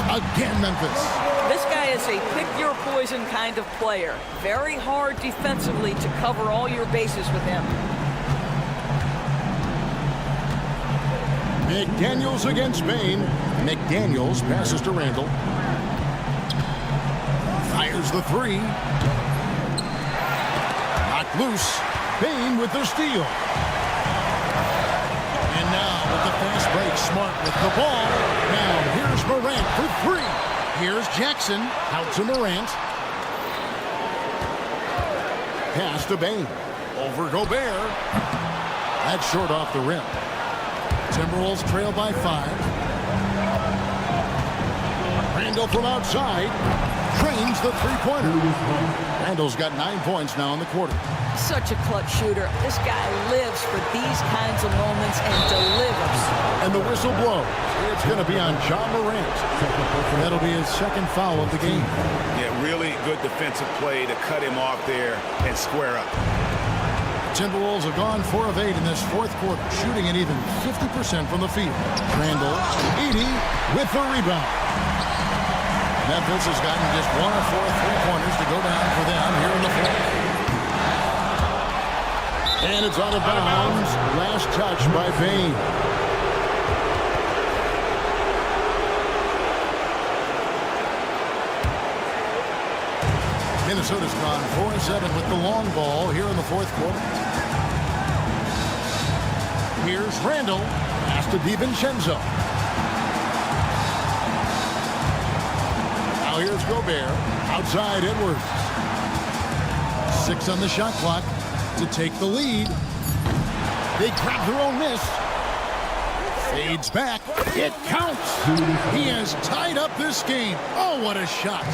Again, Memphis. This guy is a pick-your-poison kind of player. Very hard defensively to cover all your bases with him. McDaniels against Bain. McDaniels passes to Randall. Fires the 3. Knocked loose. Bain with the steal. And now with the fast break, Smart with the ball. Now here's Morant for 3. Here's Jackson. Out to Morant. Pass to Bain. Over Gobert. That's short off the rim. Timberwolves trail by 5. Randall from outside. Trains the three-pointer. Randall's got 9 points now in the quarter. Such a clutch shooter. This guy lives for these kinds of moments and delivers. And the whistle blows. It's going to be on Ja Morant. That'll be his 2nd foul of the game. Yeah, really good defensive play to cut him off there and square up. Timberwolves have gone 4 of 8 in this 4th quarter, shooting an even 50% from the field. Randall, 80 with the rebound. Memphis has gotten just 1 of 4 3-pointers to go down for them here in the 4th. And it's out of bounds. Last touch by Bain. Minnesota's gone 4-7 with the long ball here in the 4th quarter. Here's Randall. Pass to DiVincenzo. Now here's Gobert. Outside Edwards. 6 on the shot clock to take the lead. They grab their own miss. Fades back. It counts. He has tied up this game. Oh, what a shot.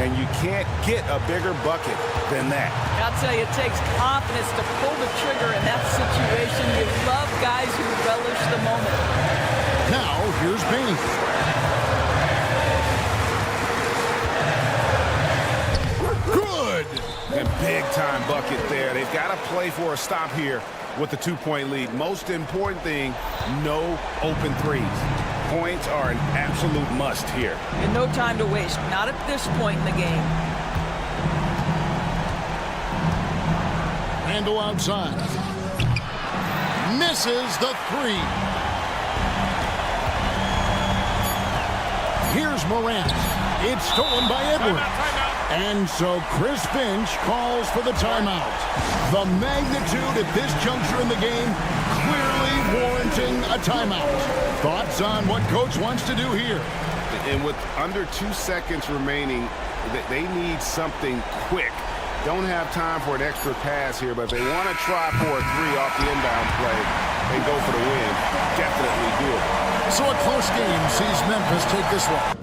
And you can't get a bigger bucket than that. I'll tell you, it takes confidence to pull the trigger in that situation. You love guys who relish the moment. Now, here's Bain. Good. And big-time bucket there. They've got to play for a stop here with the 2-point lead. Most important thing, no open 3s. Points are an absolute must here. And no time to waste. Not at this point in the game. Randall outside. Misses the 3. Here's Morant. It's stolen by Edwards. And so Chris Finch calls for the timeout. The magnitude at this juncture in the game clearly warranting a timeout. Thoughts on what coach wants to do here? And with under 2 seconds remaining, they need something quick. Don't have time for an extra pass here, but if they want to try for a 3 off the inbound play and go for the win, definitely do it. So a close game sees Memphis take this one.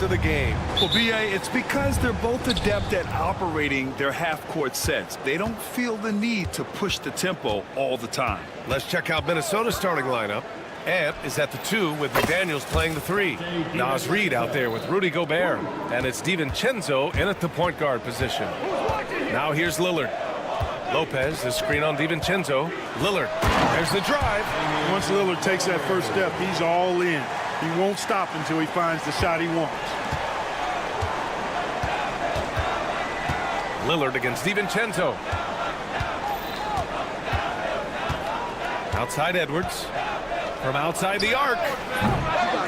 of the game. Well, B.A., it's because they're both adept at operating their half-court sets. They don't feel the need to push the tempo all the time. Let's check out Minnesota's starting lineup. Ant is at the 2 with McDaniels playing the 3. Naz Reid out there with Rudy Gobert. And it's DiVincenzo in at the point guard position. Now here's Lillard. Lopez, the screen on DiVincenzo. Lillard, there's the drive. Once Lillard takes that first step, he's all in. He won't stop until he finds the shot he wants. Lillard against DiVincenzo. Outside Edwards. From outside the arc.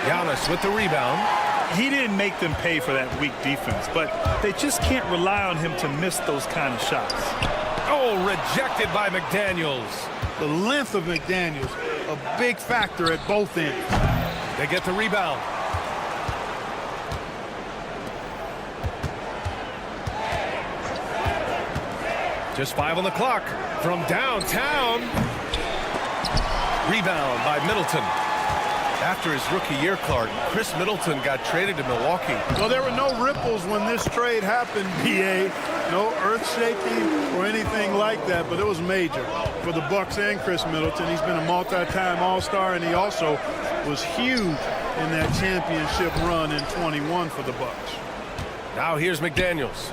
Giannis with the rebound. He didn't make them pay for that weak defense, but they just can't rely on him to miss those kind of shots. Oh, rejected by McDaniels. The length of McDaniels, a big factor at both ends. They get the rebound. Just 5 on the clock from downtown. Rebound by Middleton. After his rookie year, Clark, Chris Middleton got traded to Milwaukee. Well, there were no ripples when this trade happened, B.A. No earth-shaking or anything like that, but it was major for the Bucks and Chris Middleton. He's been a multi-time All-Star, and he also was huge in that championship run in 21 for the Bucks. Now here's McDaniels.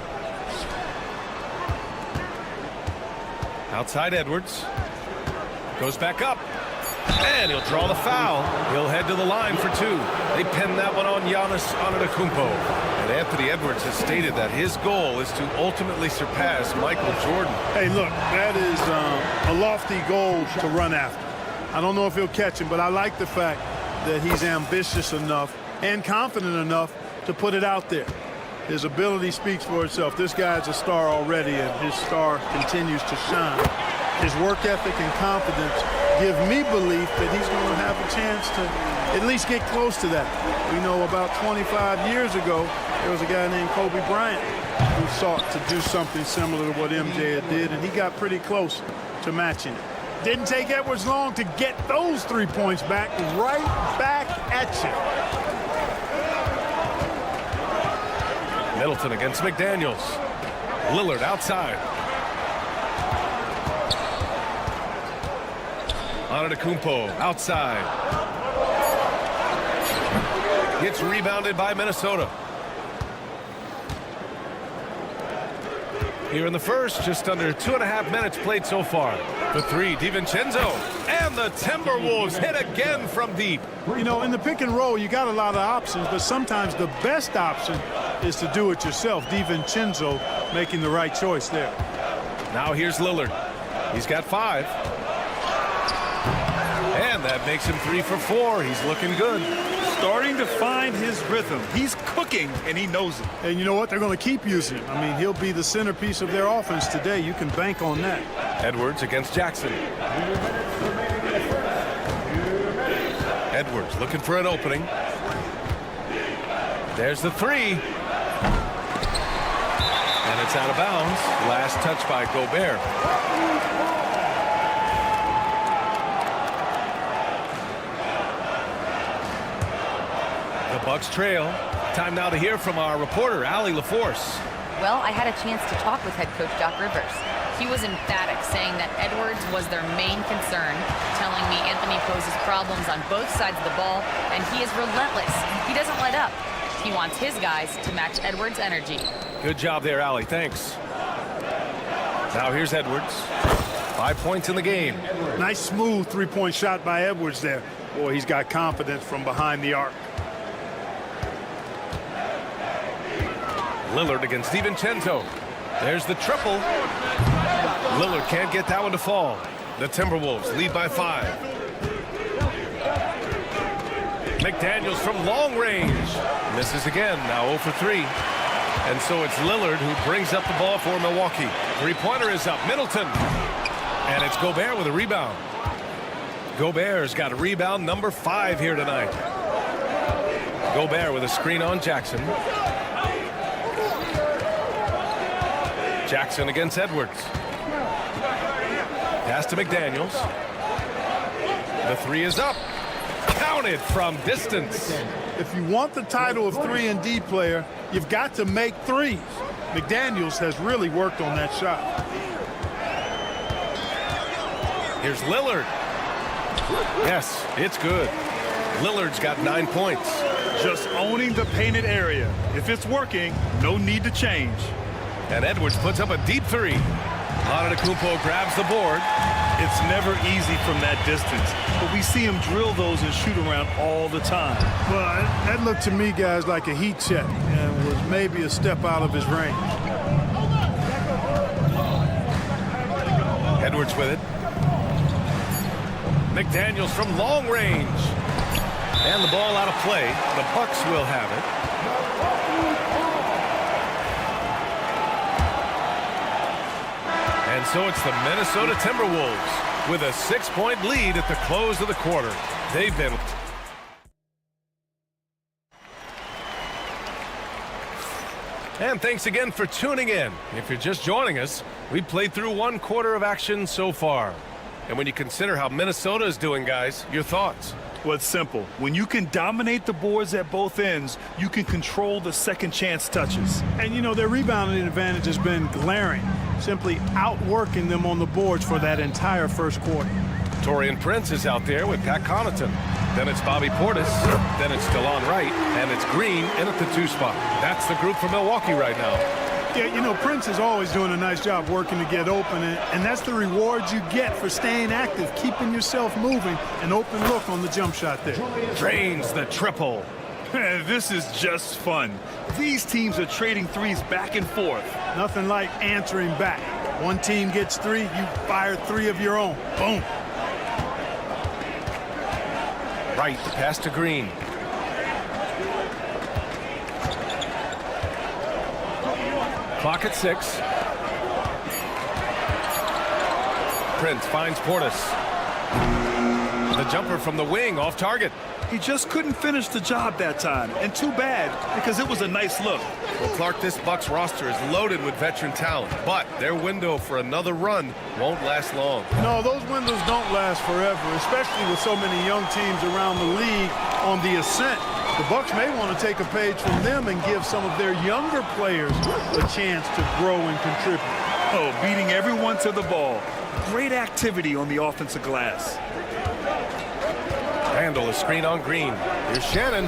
Outside Edwards. Goes back up. And he'll draw the foul. He'll head to the line for 2. They pin that one on Giannis Antetokounmpo. And Anthony Edwards has stated that his goal is to ultimately surpass Michael Jordan. Hey, look, that is a lofty goal to run after. I don't know if he'll catch him, but I like the fact that he's ambitious enough and confident enough to put it out there. His ability speaks for itself. This guy's a star already, and his star continues to shine. His work ethic and confidence give me belief that he's going to have a chance to at least get close to that. We know about 25 years ago, there was a guy named Kobe Bryant who sought to do something similar to what MJ did, and he got pretty close to matching it. Didn't take Edwards long to get those 3 points back, right back at you. Middleton against McDaniels. Lillard outside. Antetokounmpo outside. Gets rebounded by Minnesota. Here in the first, just under 2.5 minutes played so far. The 3, DiVincenzo. And the Timberwolves hit again from deep. You know, in the pick and roll, you got a lot of options, but sometimes the best option is to do it yourself. DiVincenzo making the right choice there. Now here's Lillard. He's got 5. And that makes him 3 for 4. He's looking good. Starting to find his rhythm. He's cooking, and he knows it. And you know what? They're going to keep using him. I mean, he'll be the centerpiece of their offense today. You can bank on that. Edwards against Jackson. Edwards looking for an opening. There's the 3. And it's out of bounds. Last touch by Gobert. The Bucks trail. Time now to hear from our reporter, Allie LaForce. Well, I had a chance to talk with head coach Doc Rivers. He was emphatic, saying that Edwards was their main concern, telling me Anthony poses problems on both sides of the ball, and he is relentless. He doesn't let up. He wants his guys to match Edwards' energy. Good job there, Allie. Thanks. Now here's Edwards. 5 points in the game. Nice, smooth three-point shot by Edwards there. Boy, he's got confidence from behind the arc. Lillard against DiVincenzo. There's the triple. Lillard can't get that one to fall. The Timberwolves lead by 5. McDaniels from long range. Misses again, now 0 for 3. And so it's Lillard who brings up the ball for Milwaukee. Three-pointer is up. Middleton. And it's Gobert with a rebound. Gobert's got a rebound number 5 here tonight. Gobert with a screen on Jackson. Jackson against Edwards. Pass to McDaniels. The 3 is up. counted from distance. If you want the title of 3-and-D player, you've got to make threes. McDaniels has really worked on that shot. Here's Lillard. Yes, it's good. Lillard's got 9 points. Just owning the painted area. If it's working, no need to change. And Edwards puts up a deep three. Antetokounmpo grabs the board. It's never easy from that distance, but we see him drill those and shoot around all the time. Well, that looked to me, guys, like a heat check and was maybe a step out of his range. Edwards with it. McDaniels from long range. And the ball out of play. The Bucks will have it. And so it's the Minnesota Timberwolves with a 6-point lead at the close of the quarter. They've been... And thanks again for tuning in. If you're just joining us, we played through 1 quarter of action so far. And when you consider how Minnesota is doing, guys, your thoughts? Well, it's simple. When you can dominate the boards at both ends, you can control the second chance touches. And, you know, their rebounding advantage has been glaring, simply outworking them on the boards for that entire first quarter. Taurean Prince is out there with Pat Connaughton. Then it's Bobby Portis. Then it's DeLon Wright. And it's Green in at the 2 spot. That's the group for Milwaukee right now. Yeah, you know, Prince is always doing a nice job working to get open, and that's the reward you get for staying active, keeping yourself moving, an open look on the jump shot there. Drains the triple. This is just fun. These teams are trading threes back and forth. Nothing like answering back. One team gets 3, you fire 3 of your own. Boom. Right, the pass to Green. Clock at 6. Prince finds Portis. The jumper from the wing off target. He just couldn't finish the job that time, and too bad, because it was a nice look. Well, Clark, this Bucks roster is loaded with veteran talent, but their window for another run won't last long. No, those windows don't last forever, especially with so many young teams around the league on the ascent. The Bucks may want to take a page from them and give some of their younger players a chance to grow and contribute. Oh, beating everyone to the ball. Great activity on the offensive glass. Randall, a screen on Green. Here's Shannon.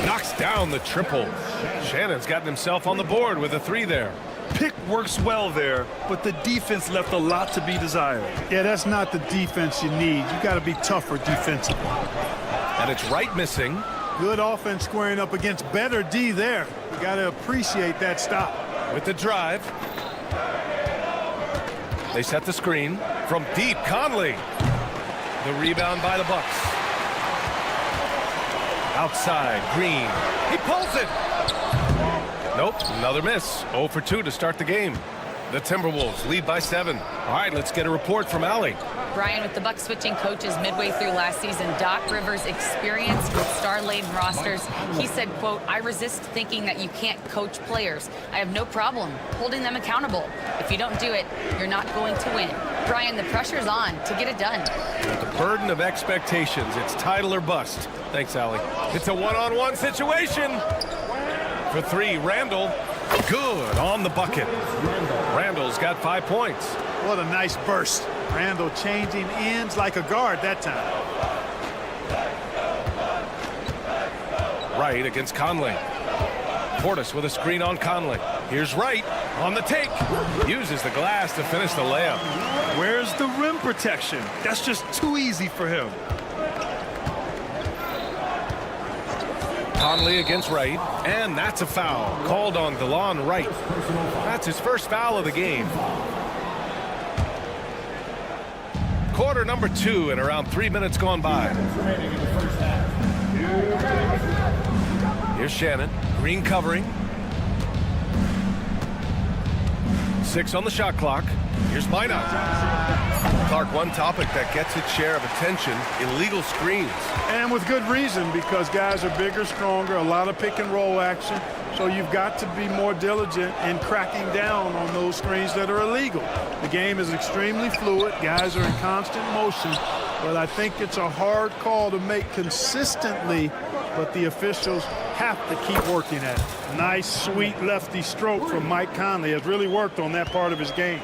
Knocks down the triple. Shannon's gotten himself on the board with a 3 there. Pick works well there, but the defense left a lot to be desired. Yeah, that's not the defense you need. You got to be tougher defensively. And it's Wright missing. Good offense squaring up against better D there. You got to appreciate that stop. With the drive. They set the screen from deep. Conley. The rebound by the Bucks. Outside, Green. He pulls it. Nope, another miss. 0 for 2 to start the game. The Timberwolves lead by 7. All right, let's get a report from Allie. Brian, with the Bucks switching coaches midway through last season, Doc Rivers' experience with star-laden rosters, he said, quote, "I resist thinking that you can't coach players. I have no problem holding them accountable. If you don't do it, you're not going to win." Brian, the pressure's on to get it done. The burden of expectations. It's title or bust. Thanks, Allie. It's a one-on-one situation. For 3, Randall. Good on the bucket. Randall's got 5 points. What a nice burst. Randall changing ends like a guard that time. Wright against Conley. Portis with a screen on Conley. Here's Wright on the take. Uses the glass to finish the layup. Where's the rim protection? That's just too easy for him. Conley against Wright, and that's a foul called on DeLon Wright. That's his first foul of the game. Quarter number 2 and around 3 minutes gone by. Here's Shannon. Green covering. 6 on the shot clock. Here's Minot. Clark, one topic that gets its share of attention, illegal screens. And with good reason, because guys are bigger, stronger, a lot of pick and roll action. So you've got to be more diligent in cracking down on those screens that are illegal. The game is extremely fluid. Guys are in constant motion. Well, I think it's a hard call to make consistently, but the officials have to keep working at it. Nice, sweet lefty stroke from Mike Conley has really worked on that part of his game.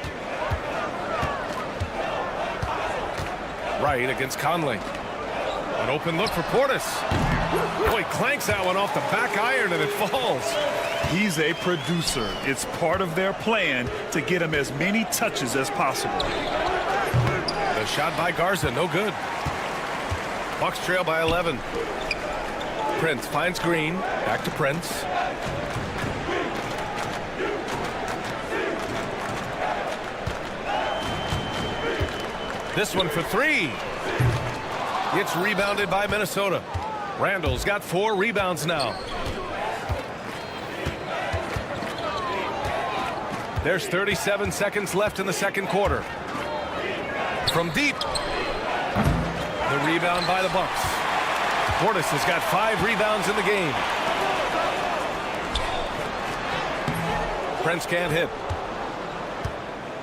Right against Conley. An open look for Portis. Oh, he clanks that one off the back iron and it falls. He's a producer. It's part of their plan to get him as many touches as possible. The shot by Garza, no good. Bucks trail by 11. Prince finds Green. Back to Prince. This one for three. It's rebounded by Minnesota. Randall's got 4 rebounds now. There's 37 seconds left in the second quarter. From deep. The rebound by the Bucks. Portis has got 5 rebounds in the game. Prince can't hit.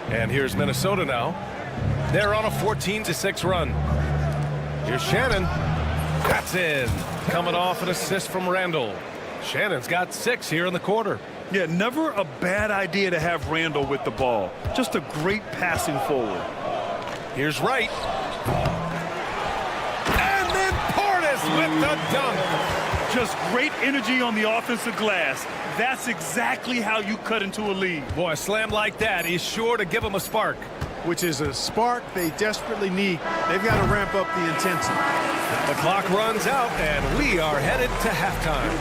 And here's Minnesota now. They're on a 14-6 run. Here's Shannon. That's in. Coming off an assist from Randall. Shannon's got 6 here in the quarter. Yeah, never a bad idea to have Randall with the ball. Just a great passing forward. Here's Wright. And then Portis with the dunk. Just great energy on the offensive glass. That's exactly how you cut into a lead. Boy, a slam like that is sure to give them a spark. Which is a spark they desperately need. They've got to ramp up the intensity. The clock runs out, and we are headed to halftime.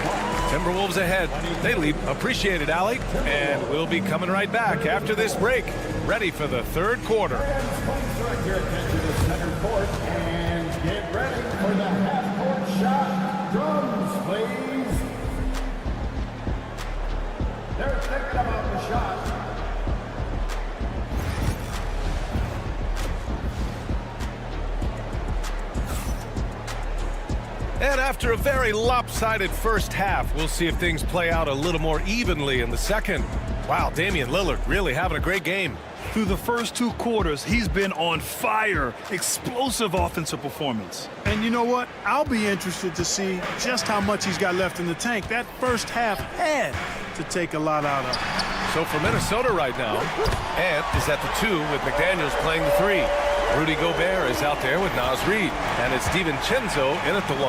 Timberwolves ahead. They lead. Appreciate it, Allie. And we'll be coming right back after this break, ready for the third quarter. Direct your attention to center court and get ready for the half-court shot. Drums, please. They're thinking about the shot. And after a very lopsided first half, we'll see if things play out a little more evenly in the second. Wow, Damian Lillard really having a great game. Through the first 2 quarters, he's been on fire. Explosive offensive performance. And you know what? I'll be interested to see just how much he's got left in the tank. That first half had to take a lot out of him. So for Minnesota right now, Ant is at the 2 with McDaniels playing the 3. Rudy Gobert is out there with Naz Reid, and it's DiVincenzo in at the 1.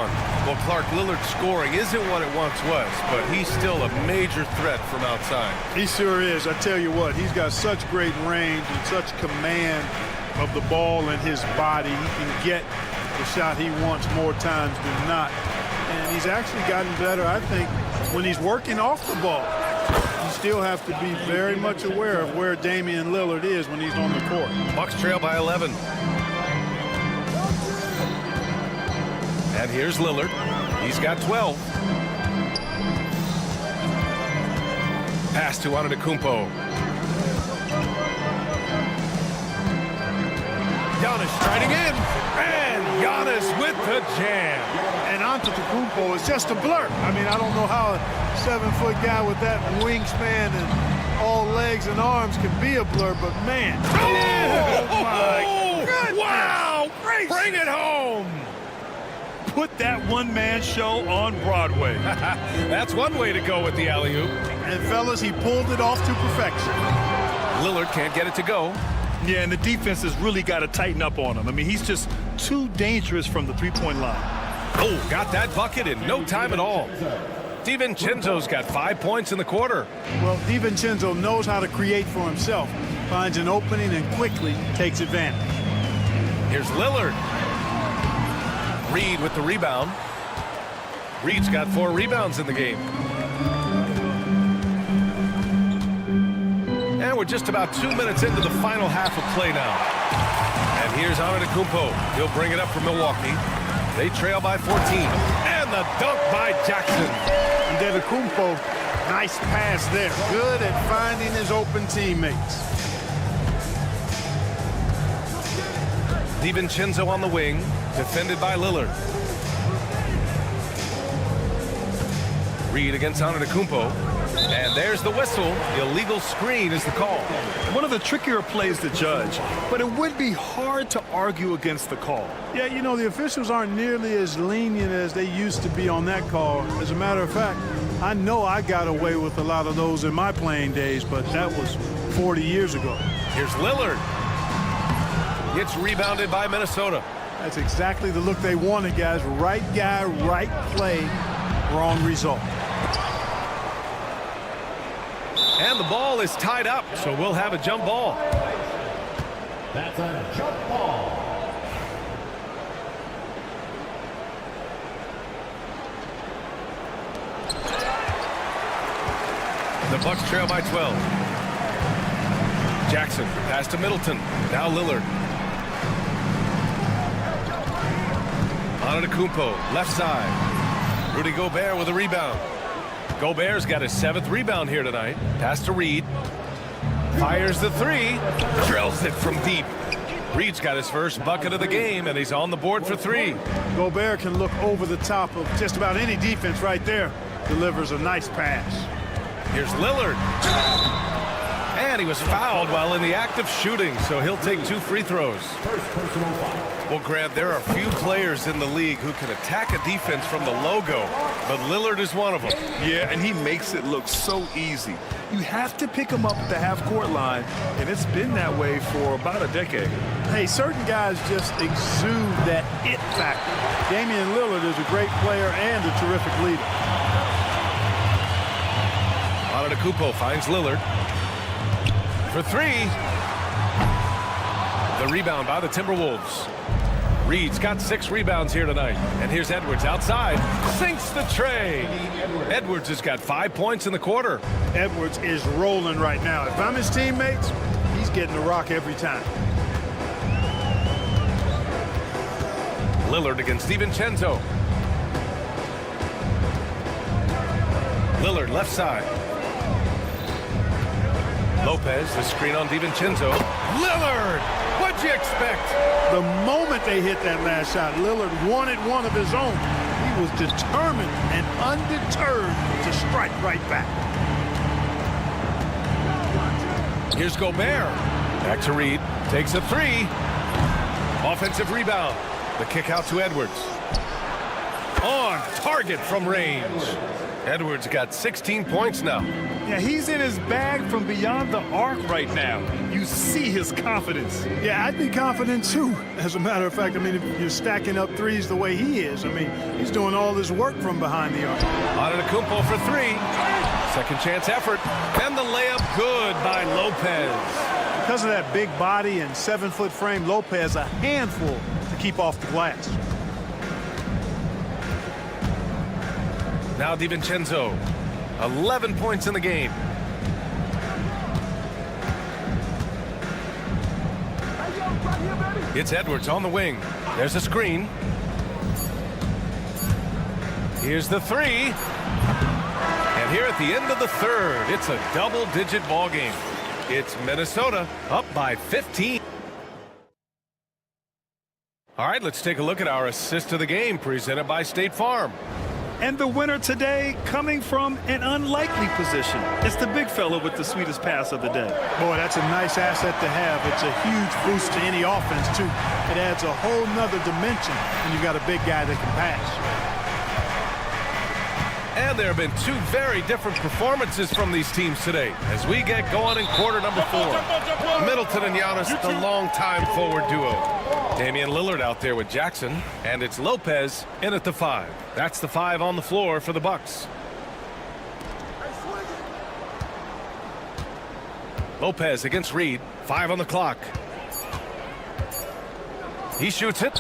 Well, Clark, Lillard's scoring isn't what it once was, but he's still a major threat from outside. He sure is. I tell you what, he's got such great range and such command of the ball and his body. He can get the shot he wants more times than not. And he's actually gotten better, I think, when he's working off the ball. You still have to be very much aware of where Damian Lillard is when he's on the court. Bucks trail by 11. And here's Lillard. He's got 12. Pass to Antetokounmpo. Giannis striding in. And Giannis with the jam. And Antetokounmpo is just a blur. I mean, I don't know how a 7-foot guy with that wingspan and all legs and arms can be a blur, but man. Oh, my goodness. Wow! Bring it home! Put that one-man show on Broadway. That's one way to go with the alley-oop. And fellas, he pulled it off to perfection. Lillard can't get it to go. Yeah, and the defense has really got to tighten up on him. I mean, he's just too dangerous from the three-point line. Oh, got that bucket in no time at all. DiVincenzo's got 5 points in the quarter. Well, DiVincenzo knows how to create for himself. Finds an opening and quickly takes advantage. Here's Lillard. Reed with the rebound. Reed's got 4 rebounds in the game. And we're just about 2 minutes into the final half of play now. And here's Antetokounmpo. He'll bring it up for Milwaukee. They trail by 14. And the dunk by Jackson. Antetokounmpo, nice pass there. Good at finding his open teammates. DiVincenzo on the wing, defended by Lillard. Reed against Antetokounmpo. And there's the whistle. Illegal screen is the call. One of the trickier plays to judge, but it would be hard to argue against the call. Yeah, you know, the officials aren't nearly as lenient as they used to be on that call. As a matter of fact, I know I got away with a lot of those in my playing days, but that was 40 years ago. Here's Lillard. It's rebounded by Minnesota. That's exactly the look they wanted, guys. Right guy, right play, wrong result. And the ball is tied up, so we'll have a jump ball. That's a jump ball. The Bucks trail by 12. Jackson pass to Middleton. Now Lillard. Antetokounmpo, left side. Rudy Gobert with a rebound. Gobert's got his 7th rebound here tonight. Pass to Reed. Fires the 3. Drills it from deep. Reed's got his first bucket of the game, and he's on the board for 3. Gobert can look over the top of just about any defense right there. Delivers a nice pass. Here's Lillard. And he was fouled while in the act of shooting, so he'll take 2 free throws. Well, Grant, there are few players in the league who can attack a defense from the logo, but Lillard is one of them. Yeah, and he makes it look so easy. You have to pick him up at the half-court line, and it's been that way for about a decade. Hey, certain guys just exude that it factor. Damian Lillard is a great player and a terrific leader. Antetokounmpo finds Lillard for 3. The rebound by the Timberwolves. Reed's got 6 rebounds here tonight. And here's Edwards outside. Sinks the tray. Edwards has got 5 points in the quarter. Edwards is rolling right now. If I'm his teammates, he's getting the rock every time. Lillard against DiVincenzo. Lillard left side. Lopez, the screen on DiVincenzo. Lillard! What'd you expect? The moment they hit that last shot, Lillard wanted one of his own. He was determined and undeterred to strike right back. Here's Gobert. Back to Reed. Takes a 3. Offensive rebound. The kick out to Edwards. On target from range. Edwards got 16 points now. Yeah, he's in his bag from beyond the arc right now. You see his confidence. Yeah, I'd be confident too. As a matter of fact, I mean, if you're stacking up threes the way he is, I mean, he's doing all this work from behind the arc. Antetokounmpo for 3. Second chance effort. And the layup good by Lopez. Because of that big body and 7-foot frame, Lopez a handful to keep off the glass. Now DiVincenzo, 11 points in the game. It's Edwards on the wing. There's a screen. Here's the 3. And here at the end of the 3rd, it's a double-digit ball game. It's Minnesota up by 15. All right, let's take a look at our assist of the game presented by State Farm. And the winner today coming from an unlikely position. It's the big fella with the sweetest pass of the day. Boy, that's a nice asset to have. It's a huge boost to any offense, too. It adds a whole nother dimension when you've got a big guy that can pass. And there have been 2 very different performances from these teams today as we get going in quarter number 4. Middleton and Giannis, the longtime forward duo. Damian Lillard out there with Jackson, and it's Lopez in at the 5. That's the 5 on the floor for the Bucks. Lopez against Reed, 5 on the clock. He shoots it.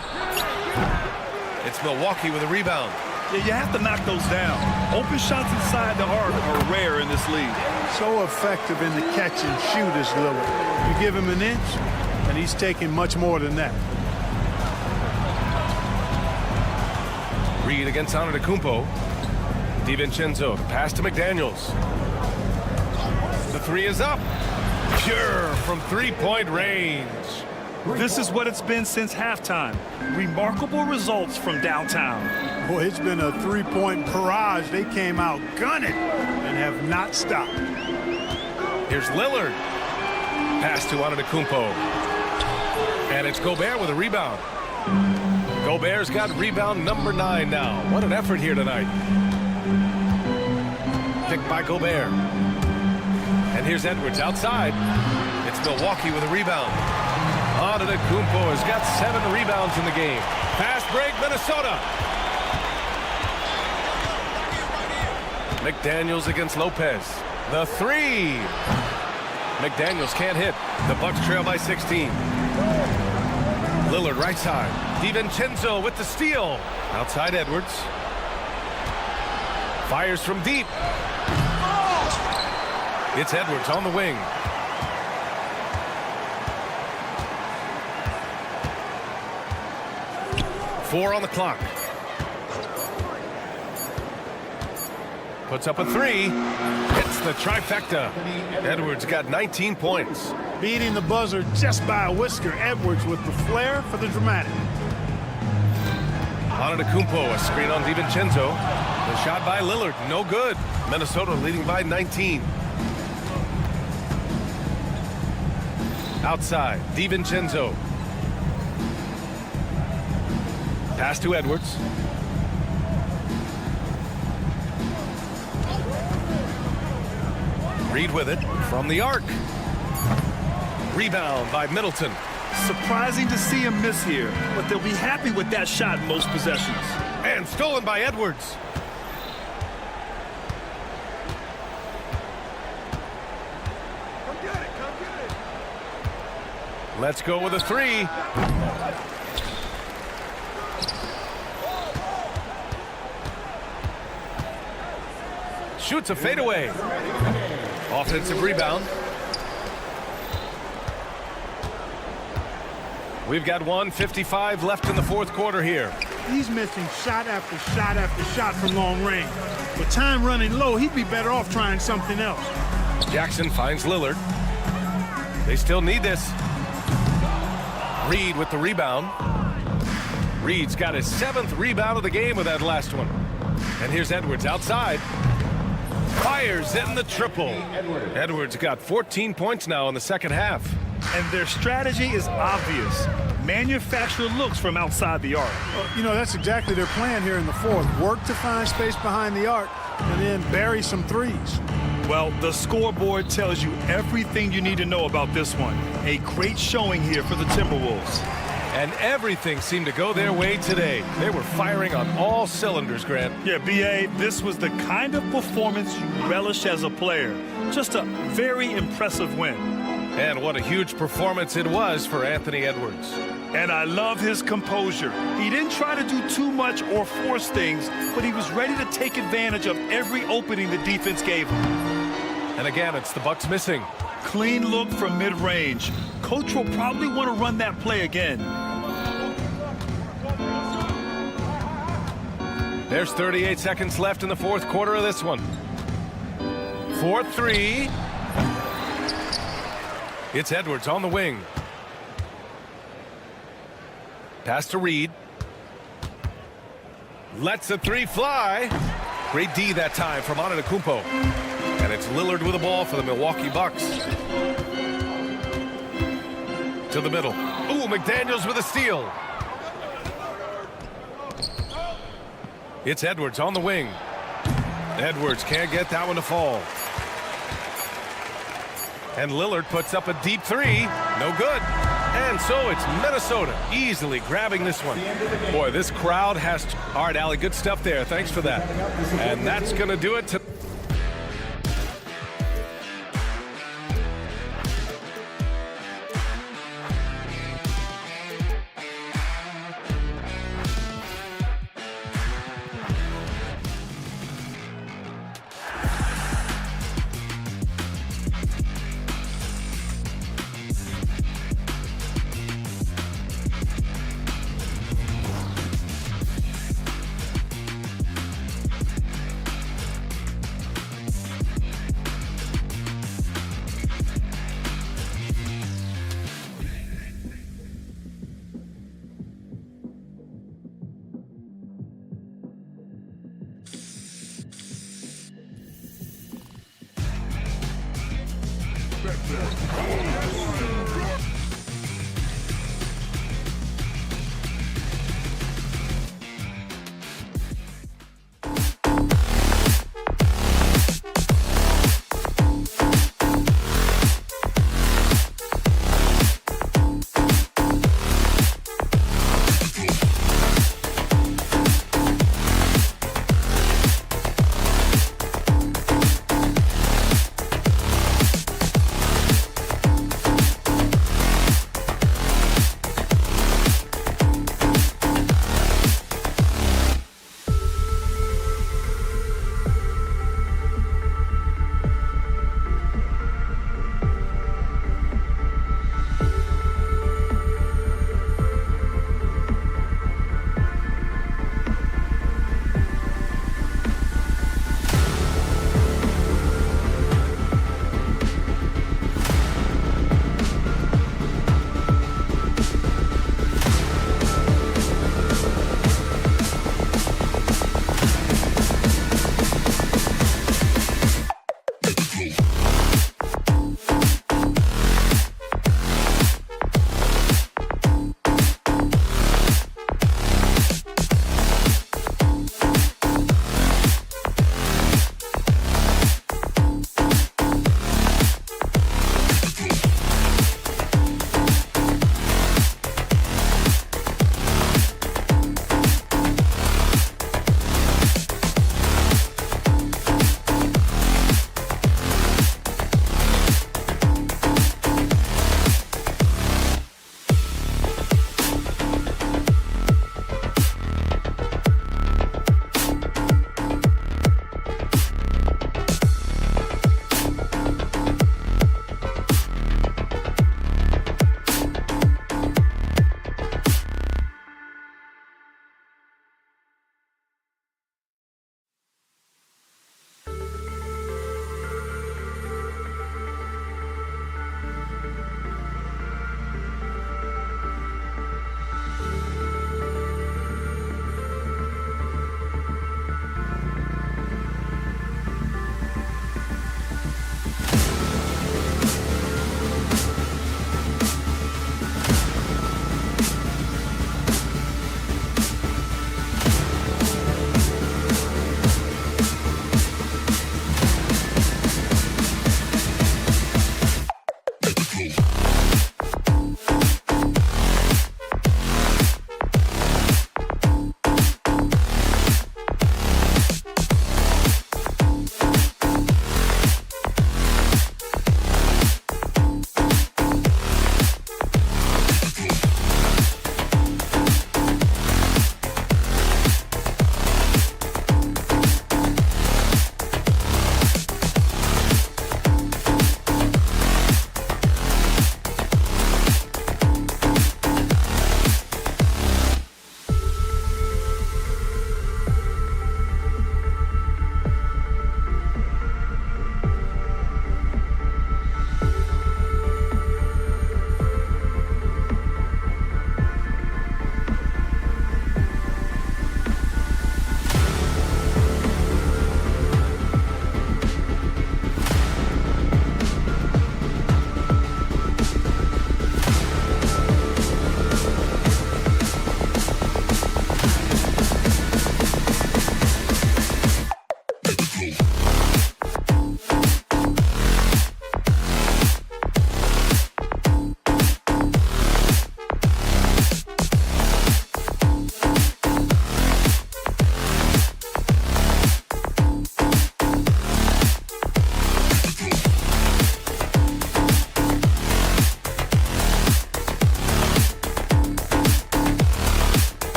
It's Milwaukee with a rebound. Yeah, you have to knock those down. Open shots inside the arc are rare in this league. So effective in the catch and shoot is Lillard. You give him an inch, and he's taking much more than that. Reed against Antetokounmpo. DiVincenzo, pass to McDaniels. The 3 is up. Pure from 3-point range. This is what it's been since halftime. Remarkable results from downtown. Boy, it's been a three-point barrage. They came out gunning and have not stopped. Here's Lillard. Pass to Antetokounmpo. And it's Gobert with a rebound. Gobert's got rebound number 9 now. What an effort here tonight. Picked by Gobert. And here's Edwards outside. It's Milwaukee with a rebound. Antetokounmpo has got 7 rebounds in the game. Fast break, Minnesota. McDaniels against Lopez. The 3. McDaniels can't hit. The Bucks trail by 16. Lillard right side. DiVincenzo with the steal. Outside Edwards. Fires from deep. It's Edwards on the wing. Four on the clock. Puts up a 3. Hits the trifecta. Edwards got 19 points. Beating the buzzer just by a whisker. Edwards with the flair for the dramatic. Antetokounmpo, a screen on DiVincenzo. The shot by Lillard, no good. Minnesota leading by 19. Outside, DiVincenzo. Pass to Edwards. Reed with it from the arc. Rebound by Middleton. Surprising to see him miss here, but they'll be happy with that shot in most possessions. And stolen by Edwards. Come get it, come get it. Let's go with a 3. Shoots a fadeaway. Offensive rebound. We've got 1:55 left in the fourth quarter here. He's missing shot after shot after shot from long range. With time running low, he'd be better off trying something else. Jackson finds Lillard. They still need this. Reed with the rebound. Reed's got his 7th rebound of the game with that last one. And here's Edwards outside. Fires in the triple. Edwards got 14 points now in the second half. And their strategy is obvious. Manufacture looks from outside the arc. You know, that's exactly their plan here in the fourth. Work to find space behind the arc and then bury some threes. Well, the scoreboard tells you everything you need to know about this one. A great showing here for the Timberwolves. And everything seemed to go their way today. They were firing on all cylinders, Grant. Yeah, B.A., this was the kind of performance you relish as a player. Just a very impressive win. And what a huge performance it was for Anthony Edwards. And I love his composure. He didn't try to do too much or force things, but he was ready to take advantage of every opening the defense gave him. And again, it's the Bucks missing. Clean look from mid-range. Coach will probably want to run that play again. There's 38 seconds left in the fourth quarter of this one. 4-3. It's Edwards on the wing. Pass to Reed. Lets the 3 fly. Great D that time from Antetokounmpo. And it's Lillard with the ball for the Milwaukee Bucks. To the middle. Ooh, McDaniels with a steal. It's Edwards on the wing. Edwards can't get that one to fall. And Lillard puts up a deep 3. No good. And so it's Minnesota easily grabbing this one. Boy, this crowd has... All right, Allie, good stuff there. Thanks for that. And that's going to do it to...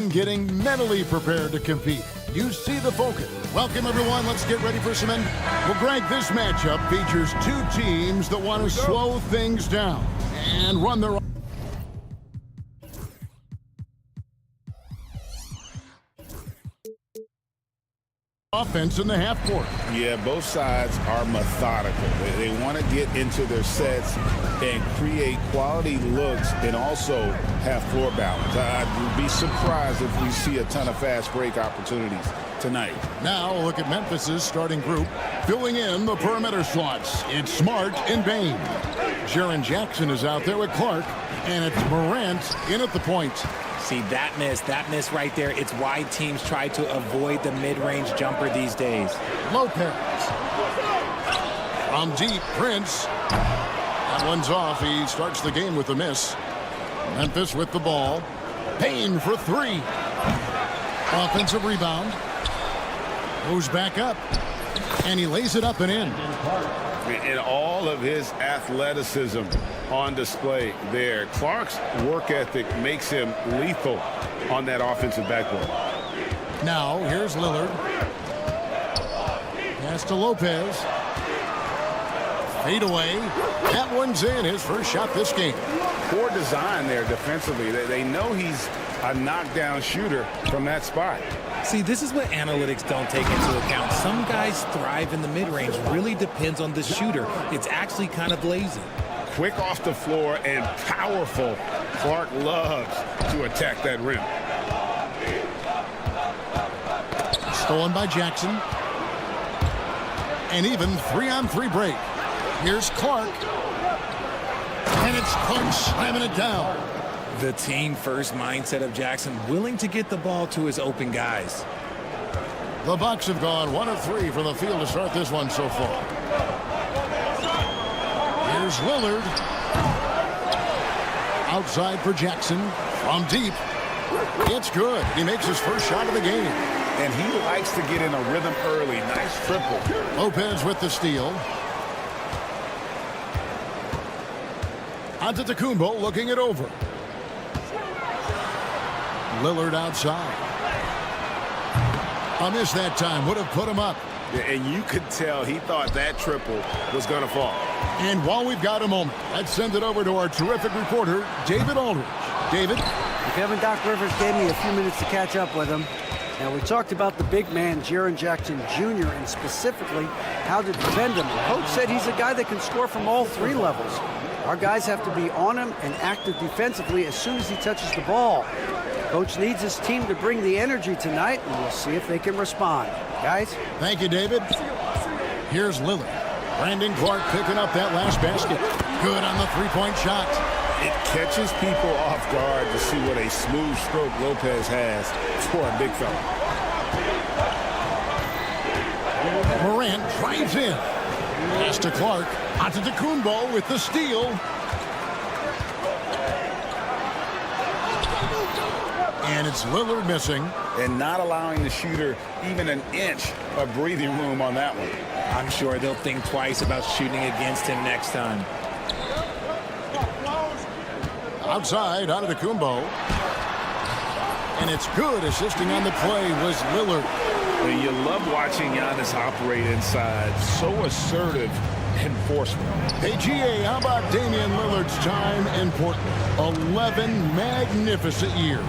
and getting mentally prepared to compete. You see the focus. Welcome, everyone. Let's get ready for some. Well, Greg, this matchup features two teams that want to slow things down and run their offense in the half court. Yeah, both sides are methodical. They want to get into their sets and create quality looks and also have floor balance. I'd be surprised if we see a ton of fast break opportunities tonight. Now look at Memphis's starting group filling in the perimeter slots. It's Smart and Bain. Jaren Jackson is out there with Clark, and it's Morant in at the point. See, that miss right there. It's why teams try to avoid the mid-range jumper these days. Lopez. From deep, Prince. That one's off. He starts the game with a miss. Memphis with the ball. Payne for three. Offensive rebound. Goes back up. And he lays it up and in. And all of his athleticism on display there. Clark's work ethic makes him lethal on that offensive backboard. Now, here's Lillard. Pass to Lopez. Fade away. That one's in. His first shot this game. Poor design there defensively. They know he's a knockdown shooter from that spot. See, this is what analytics don't take into account. Some guys thrive in the mid-range. Really depends on the shooter. It's actually kind of lazy. Quick off the floor and powerful. Clark loves to attack that rim. Stolen by Jackson. And even 3-on-3 break. Here's Clark. And it's Clark slamming it down. The team-first mindset of Jackson, willing to get the ball to his open guys. The Bucks have gone 1 of 3 from the field to start this one so far. Here's Lillard. Outside for Jackson. From deep. It's good. He makes his first shot of the game. And he likes to get in a rhythm early. Nice triple. Lopez with the steal. Antetokounmpo looking it over. Lillard outside. A miss that time. Would have put him up. Yeah, and you could tell he thought that triple was going to fall. And while we've got a moment, let's send it over to our terrific reporter, David Aldridge. David? Kevin, Doc Rivers gave me a few minutes to catch up with him. Now, we talked about the big man, Jaren Jackson Jr., and specifically how to defend him. The coach said he's a guy that can score from all 3 levels. Our guys have to be on him and active defensively as soon as he touches the ball. Coach needs his team to bring the energy tonight, and we'll see if they can respond. Guys? Thank you, David. Here's Lillard. Brandon Clark picking up that last basket. Good on the three-point shot. It catches people off guard to see what a smooth stroke Lopez has for a big fella. Morant drives in. Pass to Clark. Antetokounmpo with the steal. And it's Lillard missing. And not allowing the shooter even an inch of breathing room on that one. I'm sure they'll think twice about shooting against him next time. Outside, Antetokounmpo. And it's good. Assisting on the play was Lillard. And you love watching Giannis operate inside. So assertive enforcement. Hey, GA, how about Damian Lillard's time in Portland? 11 magnificent years.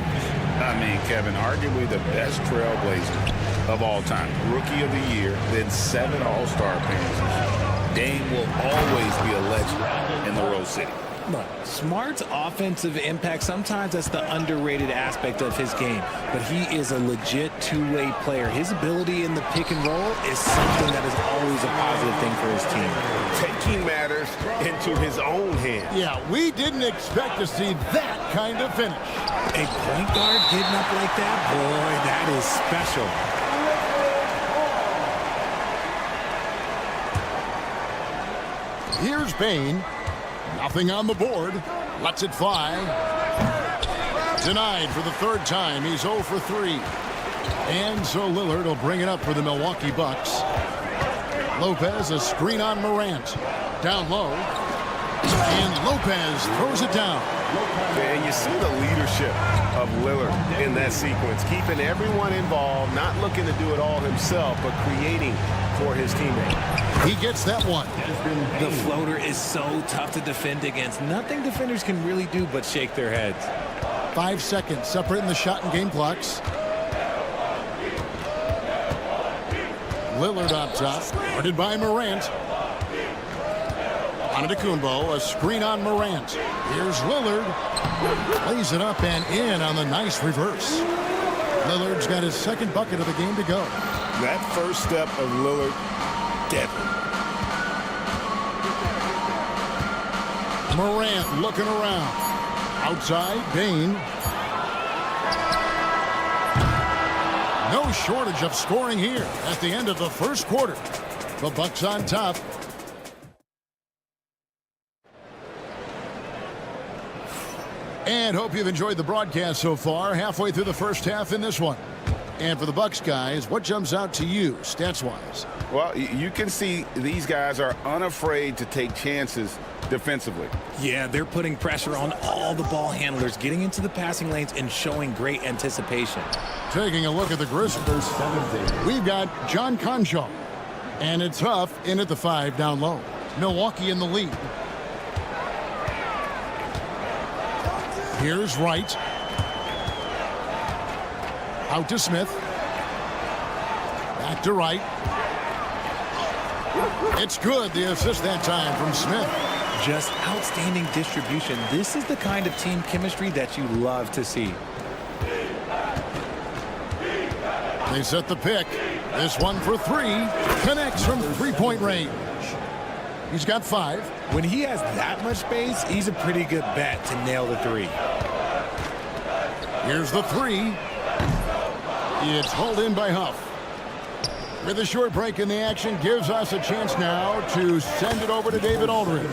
I mean, Kevin, arguably the best trailblazer of all time. Rookie of the year, then 7 All-Star appearances. Dame will always be a legend in the Rose City. Look, Smart's offensive impact, sometimes that's the underrated aspect of his game, but he is a legit two-way player. His ability in the pick and roll is something that is always a positive thing for his team. Taking matters into his own hands. Yeah, we didn't expect to see that kind of finish. A point guard getting up like that, boy, that is special. Here's Bain. Nothing on the board. Lets it fly. Denied for the 3rd time. He's 0 for 3. And so Lillard will bring it up for the Milwaukee Bucks. Lopez, a screen on Morant. Down low. And Lopez throws it down. And you see the leadership of Lillard in that sequence, keeping everyone involved, not looking to do it all himself, but creating for his teammate. He gets that one. The floater is so tough to defend against. Nothing defenders can really do but shake their heads. 5 seconds separating the shot and game clocks. Lillard up top, guarded by Morant. Antetokounmpo, a screen on Morant. Here's Lillard. Lays it up and in on the nice reverse. Lillard's got his second bucket of the game to go. That first step of Lillard, deadly. Morant looking around. Outside, Bane. No shortage of scoring here at the end of the first quarter. The Bucks on top. And hope you've enjoyed the broadcast so far. Halfway through the first half in this one. And for the Bucks guys, what jumps out to you stats-wise? Well, you can see these guys are unafraid to take chances defensively. Yeah, they're putting pressure on all the ball handlers, getting into the passing lanes and showing great anticipation. Taking a look at the Grizzlies, we've got John Conchaw. And it's Huff in at the 5 down low. Milwaukee in the lead. Here's Wright. Out to Smith. Back to Wright. It's good, the assist that time from Smith. Just outstanding distribution. This is the kind of team chemistry that you love to see. They set the pick. This one for 3. Connects from three-point range. He's got 5. When he has that much space, he's a pretty good bet to nail the 3. Here's the 3. It's hauled in by Huff. With a short break in the action, gives us a chance now to send it over to David Aldridge.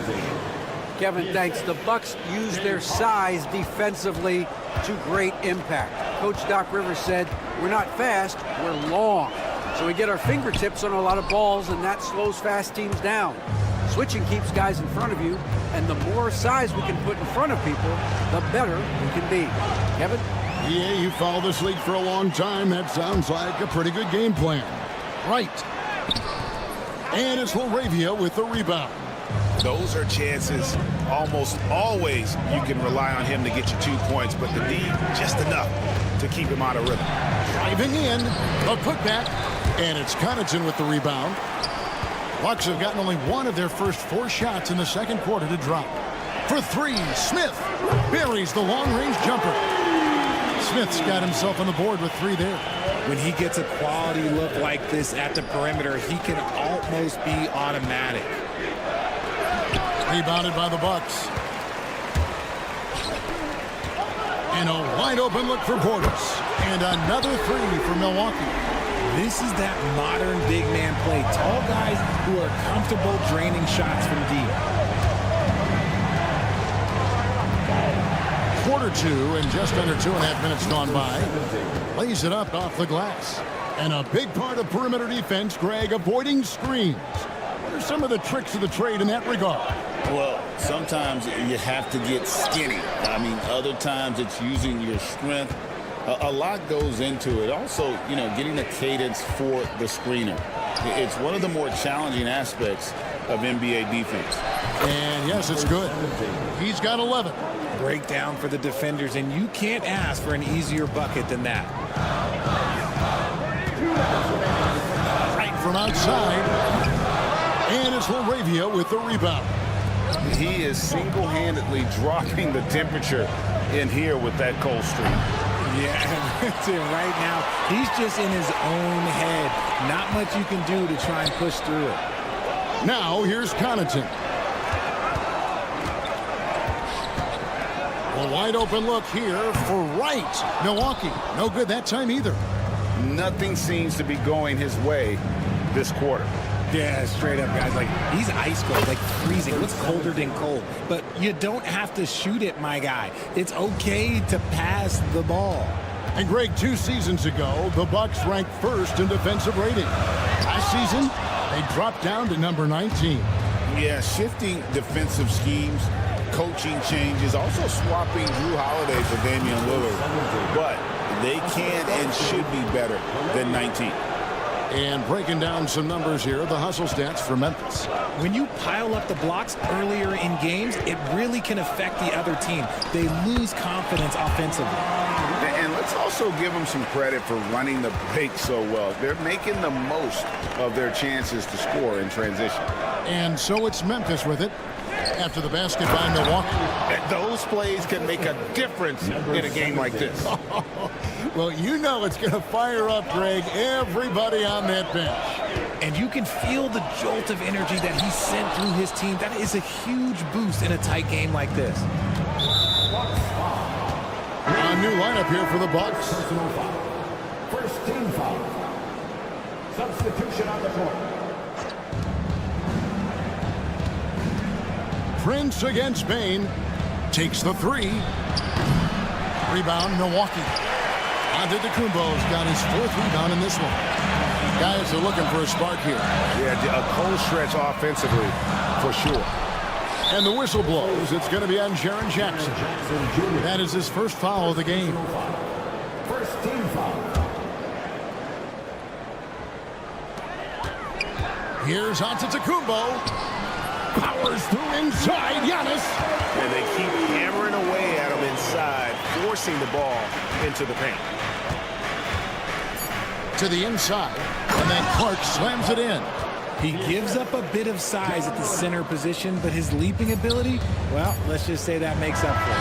Kevin, thanks. The Bucks use their size defensively to great impact. Coach Doc Rivers said, we're not fast, we're long. So we get our fingertips on a lot of balls, and that slows fast teams down. Switching keeps guys in front of you, and the more size we can put in front of people, the better we can be. Kevin? Yeah, you followed this league for a long time. That sounds like a pretty good game plan. Right. And it's LaRavia with the rebound. Those are chances almost always you can rely on him to get you 2 points, but the D just enough to keep him out of rhythm. Driving in, a putback, and it's Connaughton with the rebound. Bucks have gotten only one of their first 4 shots in the second quarter to drop. For 3, Smith buries the long-range jumper. Smith's got himself on the board with 3 there. When he gets a quality look like this at the perimeter, he can almost be automatic. Rebounded by the Bucks. And a wide-open look for Portis. And another 3 for Milwaukee. This is that modern big man play. Tall guys who are comfortable draining shots from deep. Quarter 2 and just under 2.5 minutes gone by. Lays it up off the glass. And a big part of perimeter defense, Greg, avoiding screens. What are some of the tricks of the trade in that regard? Well, sometimes you have to get skinny. I mean, other times it's using your strength. A lot goes into it. Also, you know, getting a cadence for the screener. It's one of the more challenging aspects of NBA defense. And yes, it's good. He's got 11. Breakdown for the defenders, and you can't ask for an easier bucket than that. Right from outside. And it's LaRavia with the rebound. He is single-handedly dropping the temperature in here with that cold streak. Yeah, right now, he's just in his own head. Not much you can do to try and push through it. Now, here's Connaughton. A wide-open look here for Wright. Milwaukee, no good that time either. Nothing seems to be going his way this quarter. Yeah, straight up, guys. Like, he's ice cold, like freezing. What's colder than cold? But you don't have to shoot it, my guy. It's okay to pass the ball. And Greg, 2 seasons ago, the Bucks ranked first in defensive rating. Last season, they dropped down to number 19. Yeah, shifting defensive schemes coaching changes, also swapping Drew Holiday for Damian Lillard. But they can and should be better than 19. And breaking down some numbers here, the hustle stats for Memphis. When you pile up the blocks earlier in games, it really can affect the other team. They lose confidence offensively. And let's also give them some credit for running the break so well. They're making the most of their chances to score in transition. And so it's Memphis with it after the basket by Milwaukee. And those plays can make a difference in a game like this. Well, you know it's going to fire up, Greg, everybody on that bench. And you can feel the jolt of energy that he sent through his team. That is a huge boost in a tight game like this. A new lineup here for the Bucks. Personal foul. First team foul. Substitution on the court. Prince against Bain. Takes the three. Rebound, Milwaukee. Antetokounmpo's got his 4th rebound in this one. Guys are looking for a spark here. Yeah, a cold stretch offensively, for sure. And the whistle blows. It's going to be on Jaren Jackson. That is his first foul of the game. First team foul. Here's Antetokounmpo. Powers through inside. Giannis. And they keep hammering away at him inside, forcing the ball into the paint. To the inside. And then Clark slams it in. He gives up a bit of size at the center position, but his leaping ability, well, let's just say that makes up for it.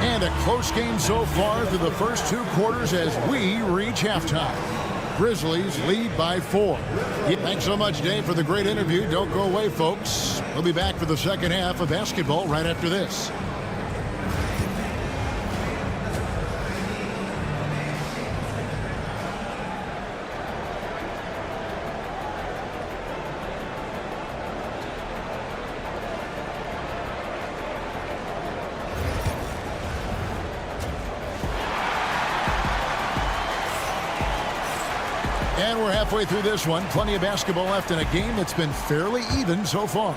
And a close game so far through the first 2 quarters as we reach halftime. Grizzlies lead by 4. Thanks so much, Dave, for the great interview. Don't go away, folks. We'll be back for the second half of basketball right after this. And we're halfway through this one. Plenty of basketball left in a game that's been fairly even so far.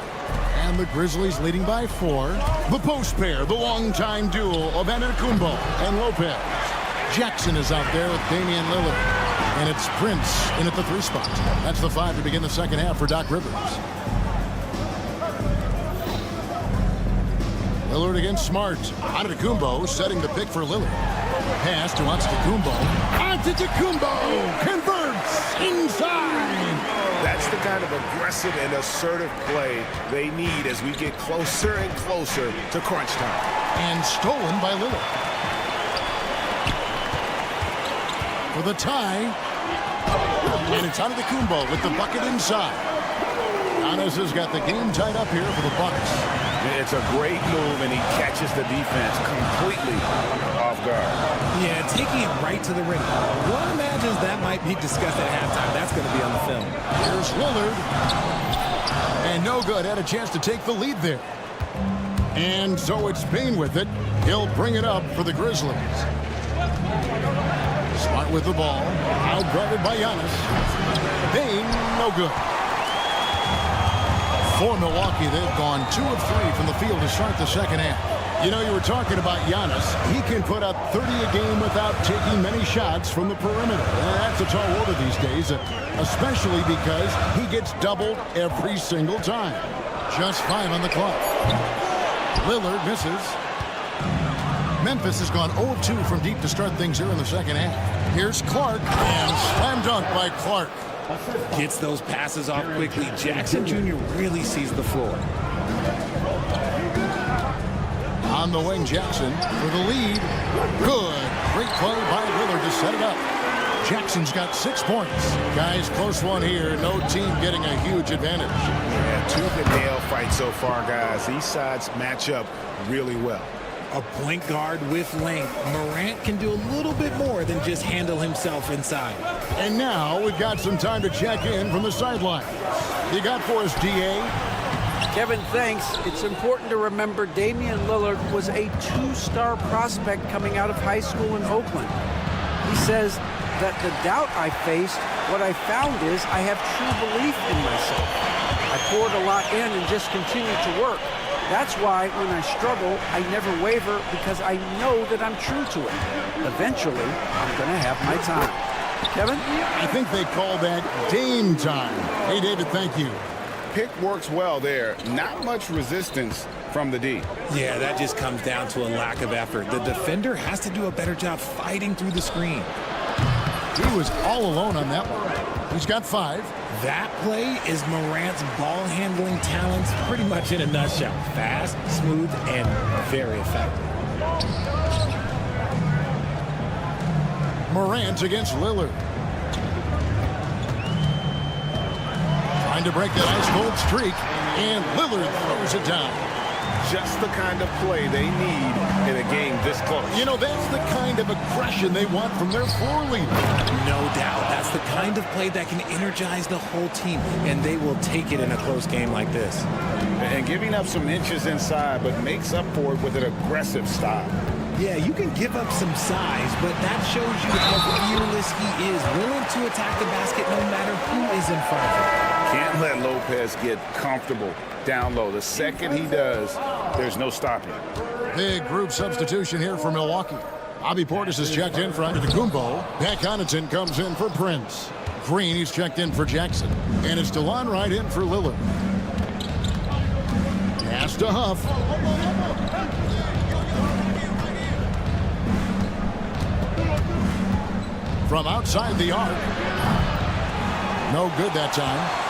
And the Grizzlies leading by 4. The post pair, the longtime duo of Antetokounmpo and Lopez. Jackson is out there with Damian Lillard. And it's Prince in at the 3 spot. That's the 5 to begin the second half for Doc Rivers. Lillard against Smart. Antetokounmpo setting the pick for Lillard. Pass to Antetokounmpo. Antetokounmpo converts inside. That's the kind of aggressive and assertive play they need as we get closer and closer to crunch time. And stolen by Lillard. For the tie. And it's Antetokounmpo with the bucket inside. Giannis has got the game tied up here for the Bucks. It's a great move, and he catches the defense completely off guard. Yeah, taking it right to the rim. One imagines that might be discussed at halftime. That's going to be on the film. Here's Lillard. And no good. Had a chance to take the lead there. And so it's Bain with it. He'll bring it up for the Grizzlies. Smart with the ball. Out-guarded by Giannis. Bain, no good. For Milwaukee, they've gone 2 of 3 from the field to start the second half. You know, you were talking about Giannis. He can put up 30 a game without taking many shots from the perimeter. And that's a tall order these days, especially because he gets doubled every single time. Just 5 on the clock. Lillard misses. Memphis has gone 0 of 2 from deep to start things here in the second half. Here's Clark, and slam dunk by Clark. Gets those passes off quickly. Jackson Jr. really sees the floor. On the wing, Jackson for the lead. Good. Great play by Lillard to set it up. Jackson's got 6 points. Guys, close one here. No team getting a huge advantage. Yeah, tooth and nail fight so far, guys. These sides match up really well. A point guard with length. Morant can do a little bit more than just handle himself inside. And now we've got some time to check in from the sideline. You got for us, D.A.? Kevin, thanks. It's important to remember Damian Lillard was a 2-star prospect coming out of high school in Oakland. He says that the doubt I faced, what I found is I have true belief in myself. I poured a lot in and just continued to work. That's why when I struggle, I never waver because I know that I'm true to it. Eventually, I'm going to have my time. Kevin? I think they call that Dame time. Hey, David, thank you. Pick works well there. Not much resistance from the D. Yeah, that just comes down to a lack of effort. The defender has to do a better job fighting through the screen. He was all alone on that one. He's got 5. That play is Morant's ball handling talents pretty much in a nutshell. Fast, smooth, and very effective. Morant against Lillard. Trying to break that ice-cold streak, and Lillard throws it down. Just the kind of play they need in a game this close. You know, that's the kind of aggression they want from their floor leader. No doubt. That's the kind of play that can energize the whole team, and they will take it in a close game like this. And giving up some inches inside, but makes up for it with an aggressive style. Yeah, you can give up some size, but that shows you how fearless he is, willing to attack the basket no matter who is in front of him. Can't let Lopez get comfortable down low. The second he does, there's no stopping. Big group substitution here for Milwaukee. Bobby Portis is checked in for Antetokounmpo. Pat Connaughton comes in for Prince. Green, he's checked in for Jackson. And it's DeLon Wright in for Lillard. Pass to Huff. From outside the arc. No good that time.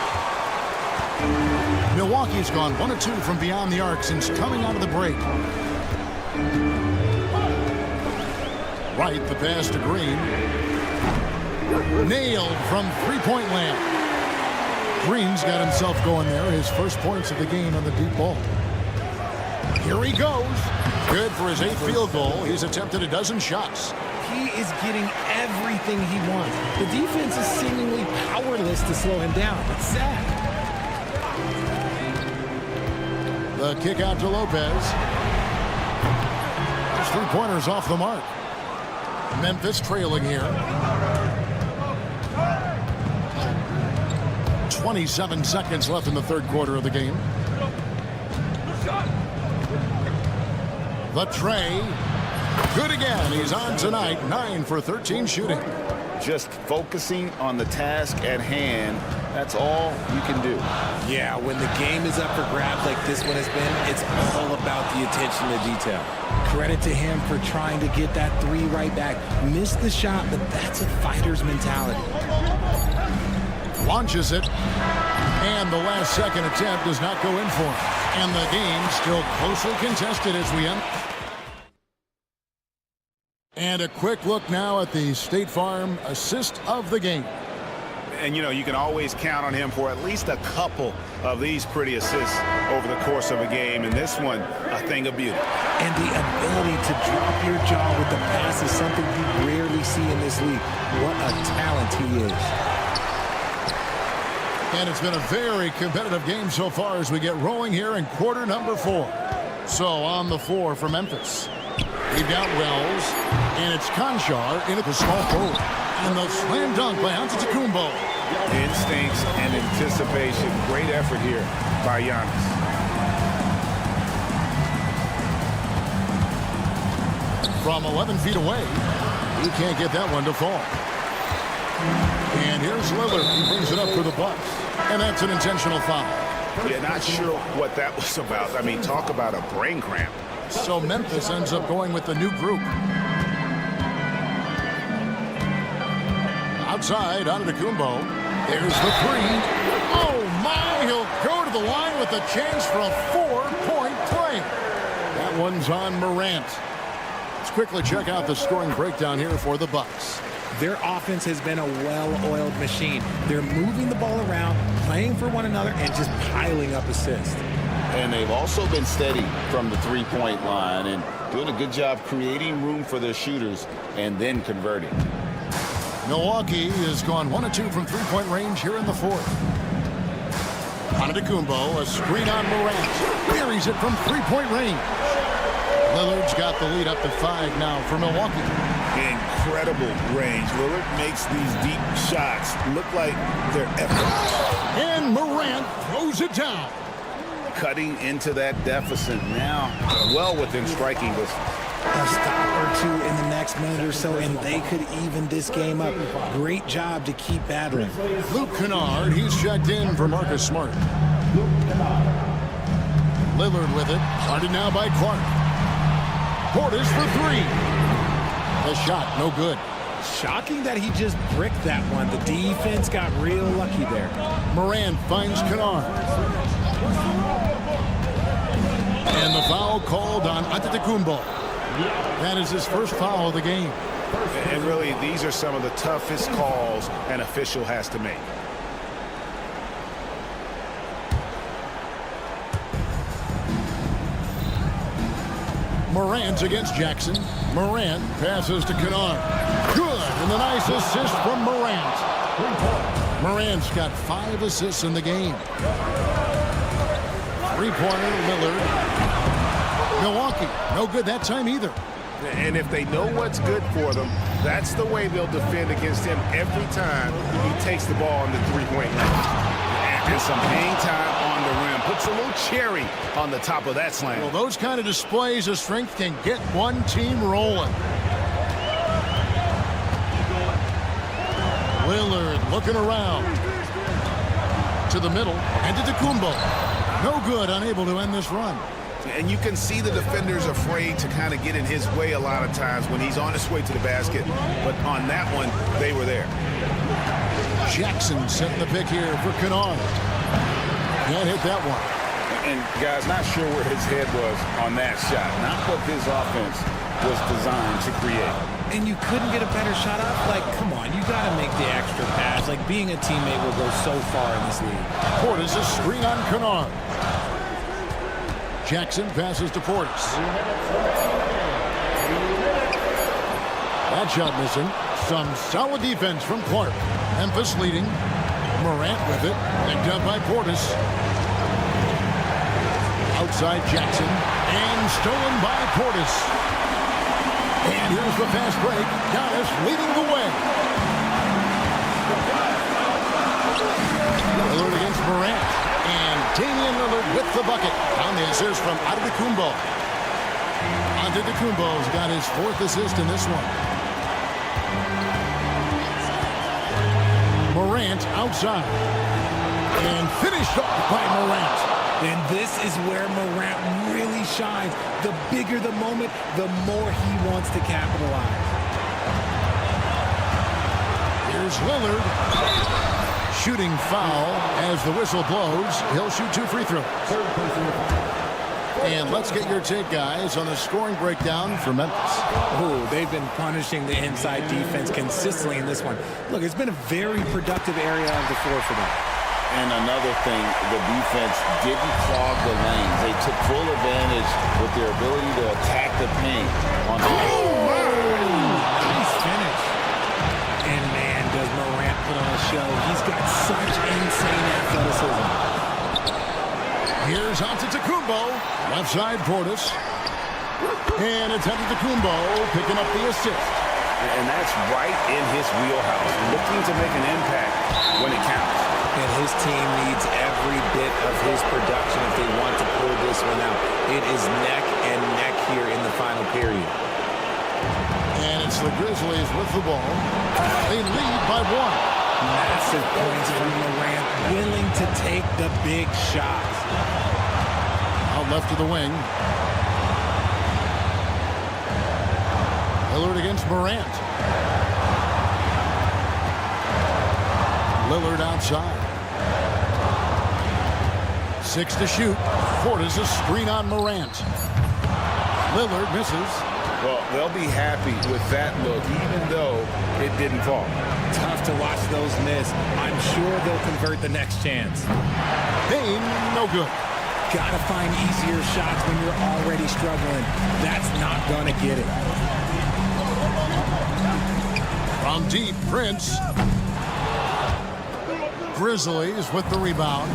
Milwaukee's gone 1 of 2 from beyond the arc since coming out of the break. Wright, the pass to Green. Nailed from three-point land. Green's got himself going there. His first points of the game on the deep ball. Here he goes. Good for his 8th field goal. He's attempted a dozen shots. He is getting everything he wants. The defense is seemingly powerless to slow him down. It's sad. The kick out to Lopez. His 3-pointers off the mark. Memphis trailing here. 27 seconds left in the third quarter of the game. The tray. Good again. He's on tonight. 9 for 13 shooting. Just focusing on the task at hand. That's all you can do. Yeah, when the game is up for grabs like this one has been, it's all about the attention to detail. Credit to him for trying to get that 3 right back. Missed the shot, but that's a fighter's mentality. Launches it. And the last second attempt does not go in for him. And the game still closely contested as we end. And a quick look now at the State Farm assist of the game. And, you know, you can always count on him for at least a couple of these pretty assists over the course of a game. And this one, a thing of beauty. And the ability to drop your jaw with the pass is something you rarely see in this league. What a talent he is. And it's been a very competitive game so far as we get rolling here in quarter number 4. So on the floor for Memphis. We've got Wells, and it's Conchar in at the small forward. And the slam dunk by Antetokounmpo. Instincts and anticipation. Great effort here by Giannis. From 11 feet away, he can't get that one to fall. And here's Lillard. He brings it up for the Bucks. And that's an intentional foul. Yeah, not sure what that was about. I mean, talk about a brain cramp. So Memphis ends up going with the new group. Outside, Antetokounmpo. There's the 3. Oh, my! He'll go to the line with a chance for a 4-point play. That one's on Morant. Let's quickly check out the scoring breakdown here for the Bucks. Their offense has been a well-oiled machine. They're moving the ball around, playing for one another, and just piling up assists. And they've also been steady from the 3-point line and doing a good job creating room for their shooters and then converting. Milwaukee has gone 1 of 2 from 3-point range here in the fourth. Antetokounmpo, a screen on Morant. Buries it from 3-point range. Lillard's got the lead up to 5 now for Milwaukee. Incredible range. Lillard makes these deep shots look like they're effortless. And Morant throws it down. cutting into that deficit now, well within striking distance. A stop or two in the next minute or so, and they could even this game up. Great job to keep battling. Luke Kennard, he's checked in for Marcus Smart. Lillard with it, guarded now by Clark. Portis for three. The shot, no good. Shocking that he just bricked that one. The defense got real lucky there. Morant finds Kennard. And the foul called on Antetokounmpo. That is his first foul of the game. And really, these are some of the toughest calls an official has to make. Morant against Jackson. Morant passes to Kennard. Good, and a nice assist from Morant. Morant's got 5 assists in the game. Three-pointer, Lillard. Milwaukee, no good that time either. And if they know what's good for them, that's the way they'll defend against him every time he takes the ball on the three-point line. And some hang time on the rim. Puts a little cherry on the top of that slam. Well, those kind of displays of strength can get one team rolling. Lillard looking around. To the middle. And to Antetokounmpo. No good, unable to end this run. And you can see the defenders afraid to kind of get in his way a lot of times when he's on his way to the basket. But on that one, they were there. Jackson setting the pick here for Kennard. Can't hit that one. And, guys, not sure where his head was on that shot. Not what his offense was designed to create. And you couldn't get a better shot up? Like, come on, you got to make the extra pass. Like, being a teammate will go so far in this league. Portis a screen on Kennard. Jackson passes to Portis. That shot missing. Some solid defense from Clark. Memphis leading. Morant with it. Picked up by Portis. Outside Jackson. And stolen by Portis. And here's the fast break. Giannis leading the way. Lillard against Morant. And Damian Lillard with the bucket. On the assist from Antetokounmpo. Antetokounmpo's got his 4th assist in this one. Morant outside. And finished off by Morant. And this is where Morant really shines. The bigger the moment, the more he wants to capitalize. Here's Lillard. Shooting foul as the whistle blows. He'll shoot 2 free throws. And let's get your take, guys, on the scoring breakdown for Memphis. Oh, they've been punishing the inside defense consistently in this one. Look, it's been a very productive area of the floor for them. And another thing, the defense didn't clog the lanes. They took full advantage with their ability to attack the paint. Nice finish. And man, does Morant put on a show. He's got such insane athleticism. Here's Antetokounmpo. Left side Portis. And it's Antetokounmpo picking up the assist. And that's right in his wheelhouse. Looking to make an impact when it counts. And his team needs every bit of his production if they want to pull this one out. It is neck and neck here in the final period. And it's the Grizzlies with the ball. They lead by 1. Massive points from Morant, willing to take the big shots. Out left to the wing. Lillard against Morant. Lillard outside. 6 to shoot. Portis a screen on Morant. Lillard misses. Well, they'll be happy with that look, even though it didn't fall. Tough to watch those miss. I'm sure they'll convert the next chance. Bain, no good. Gotta find easier shots when you're already struggling. That's not gonna get it. From deep, Prince. Grizzlies with the rebound.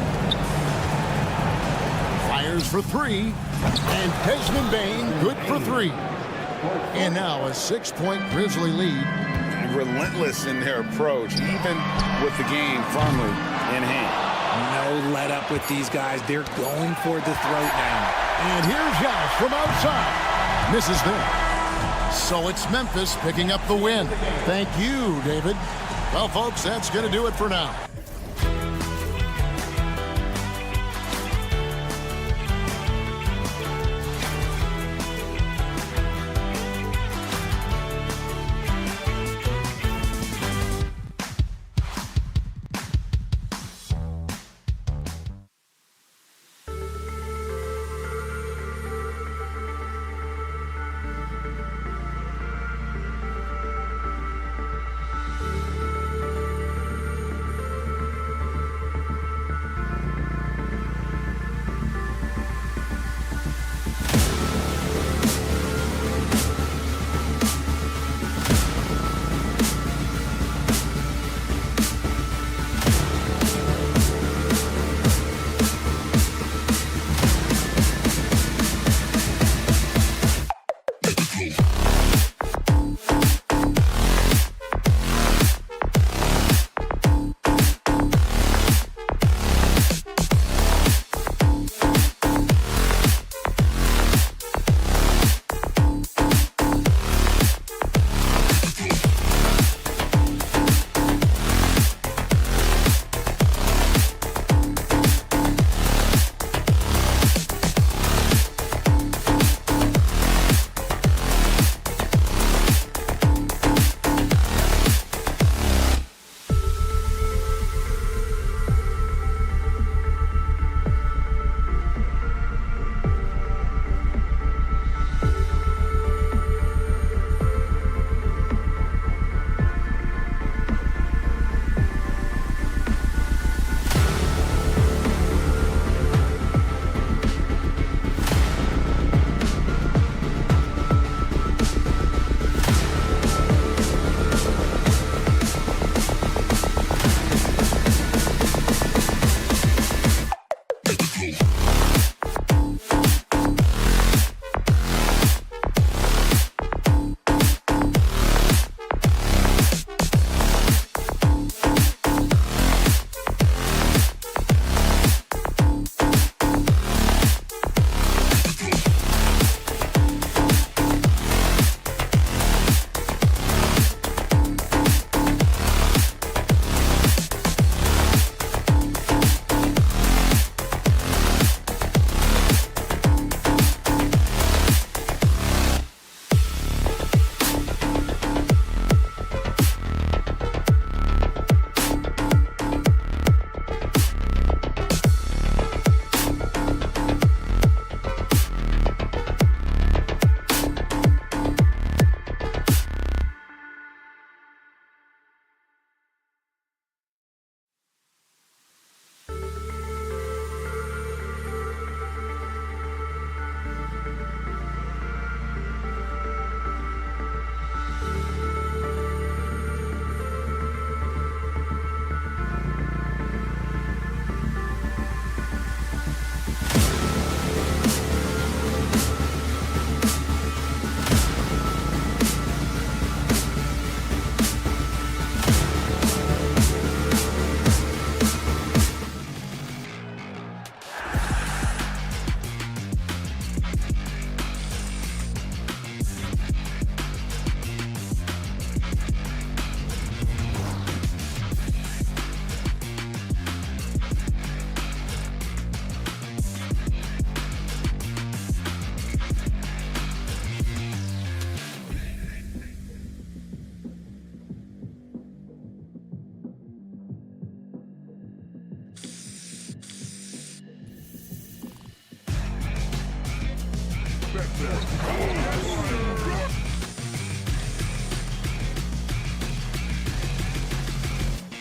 Fires for 3. And Desmond Bain good for 3. And now a 6-point Grizzly lead. Relentless in their approach, even with the game firmly in hand. No let up with these guys. They're going for the throat now. And here's Giannis from outside. Misses there. So it's Memphis picking up the win. Thank you, David. Well, folks, that's going to do it for now.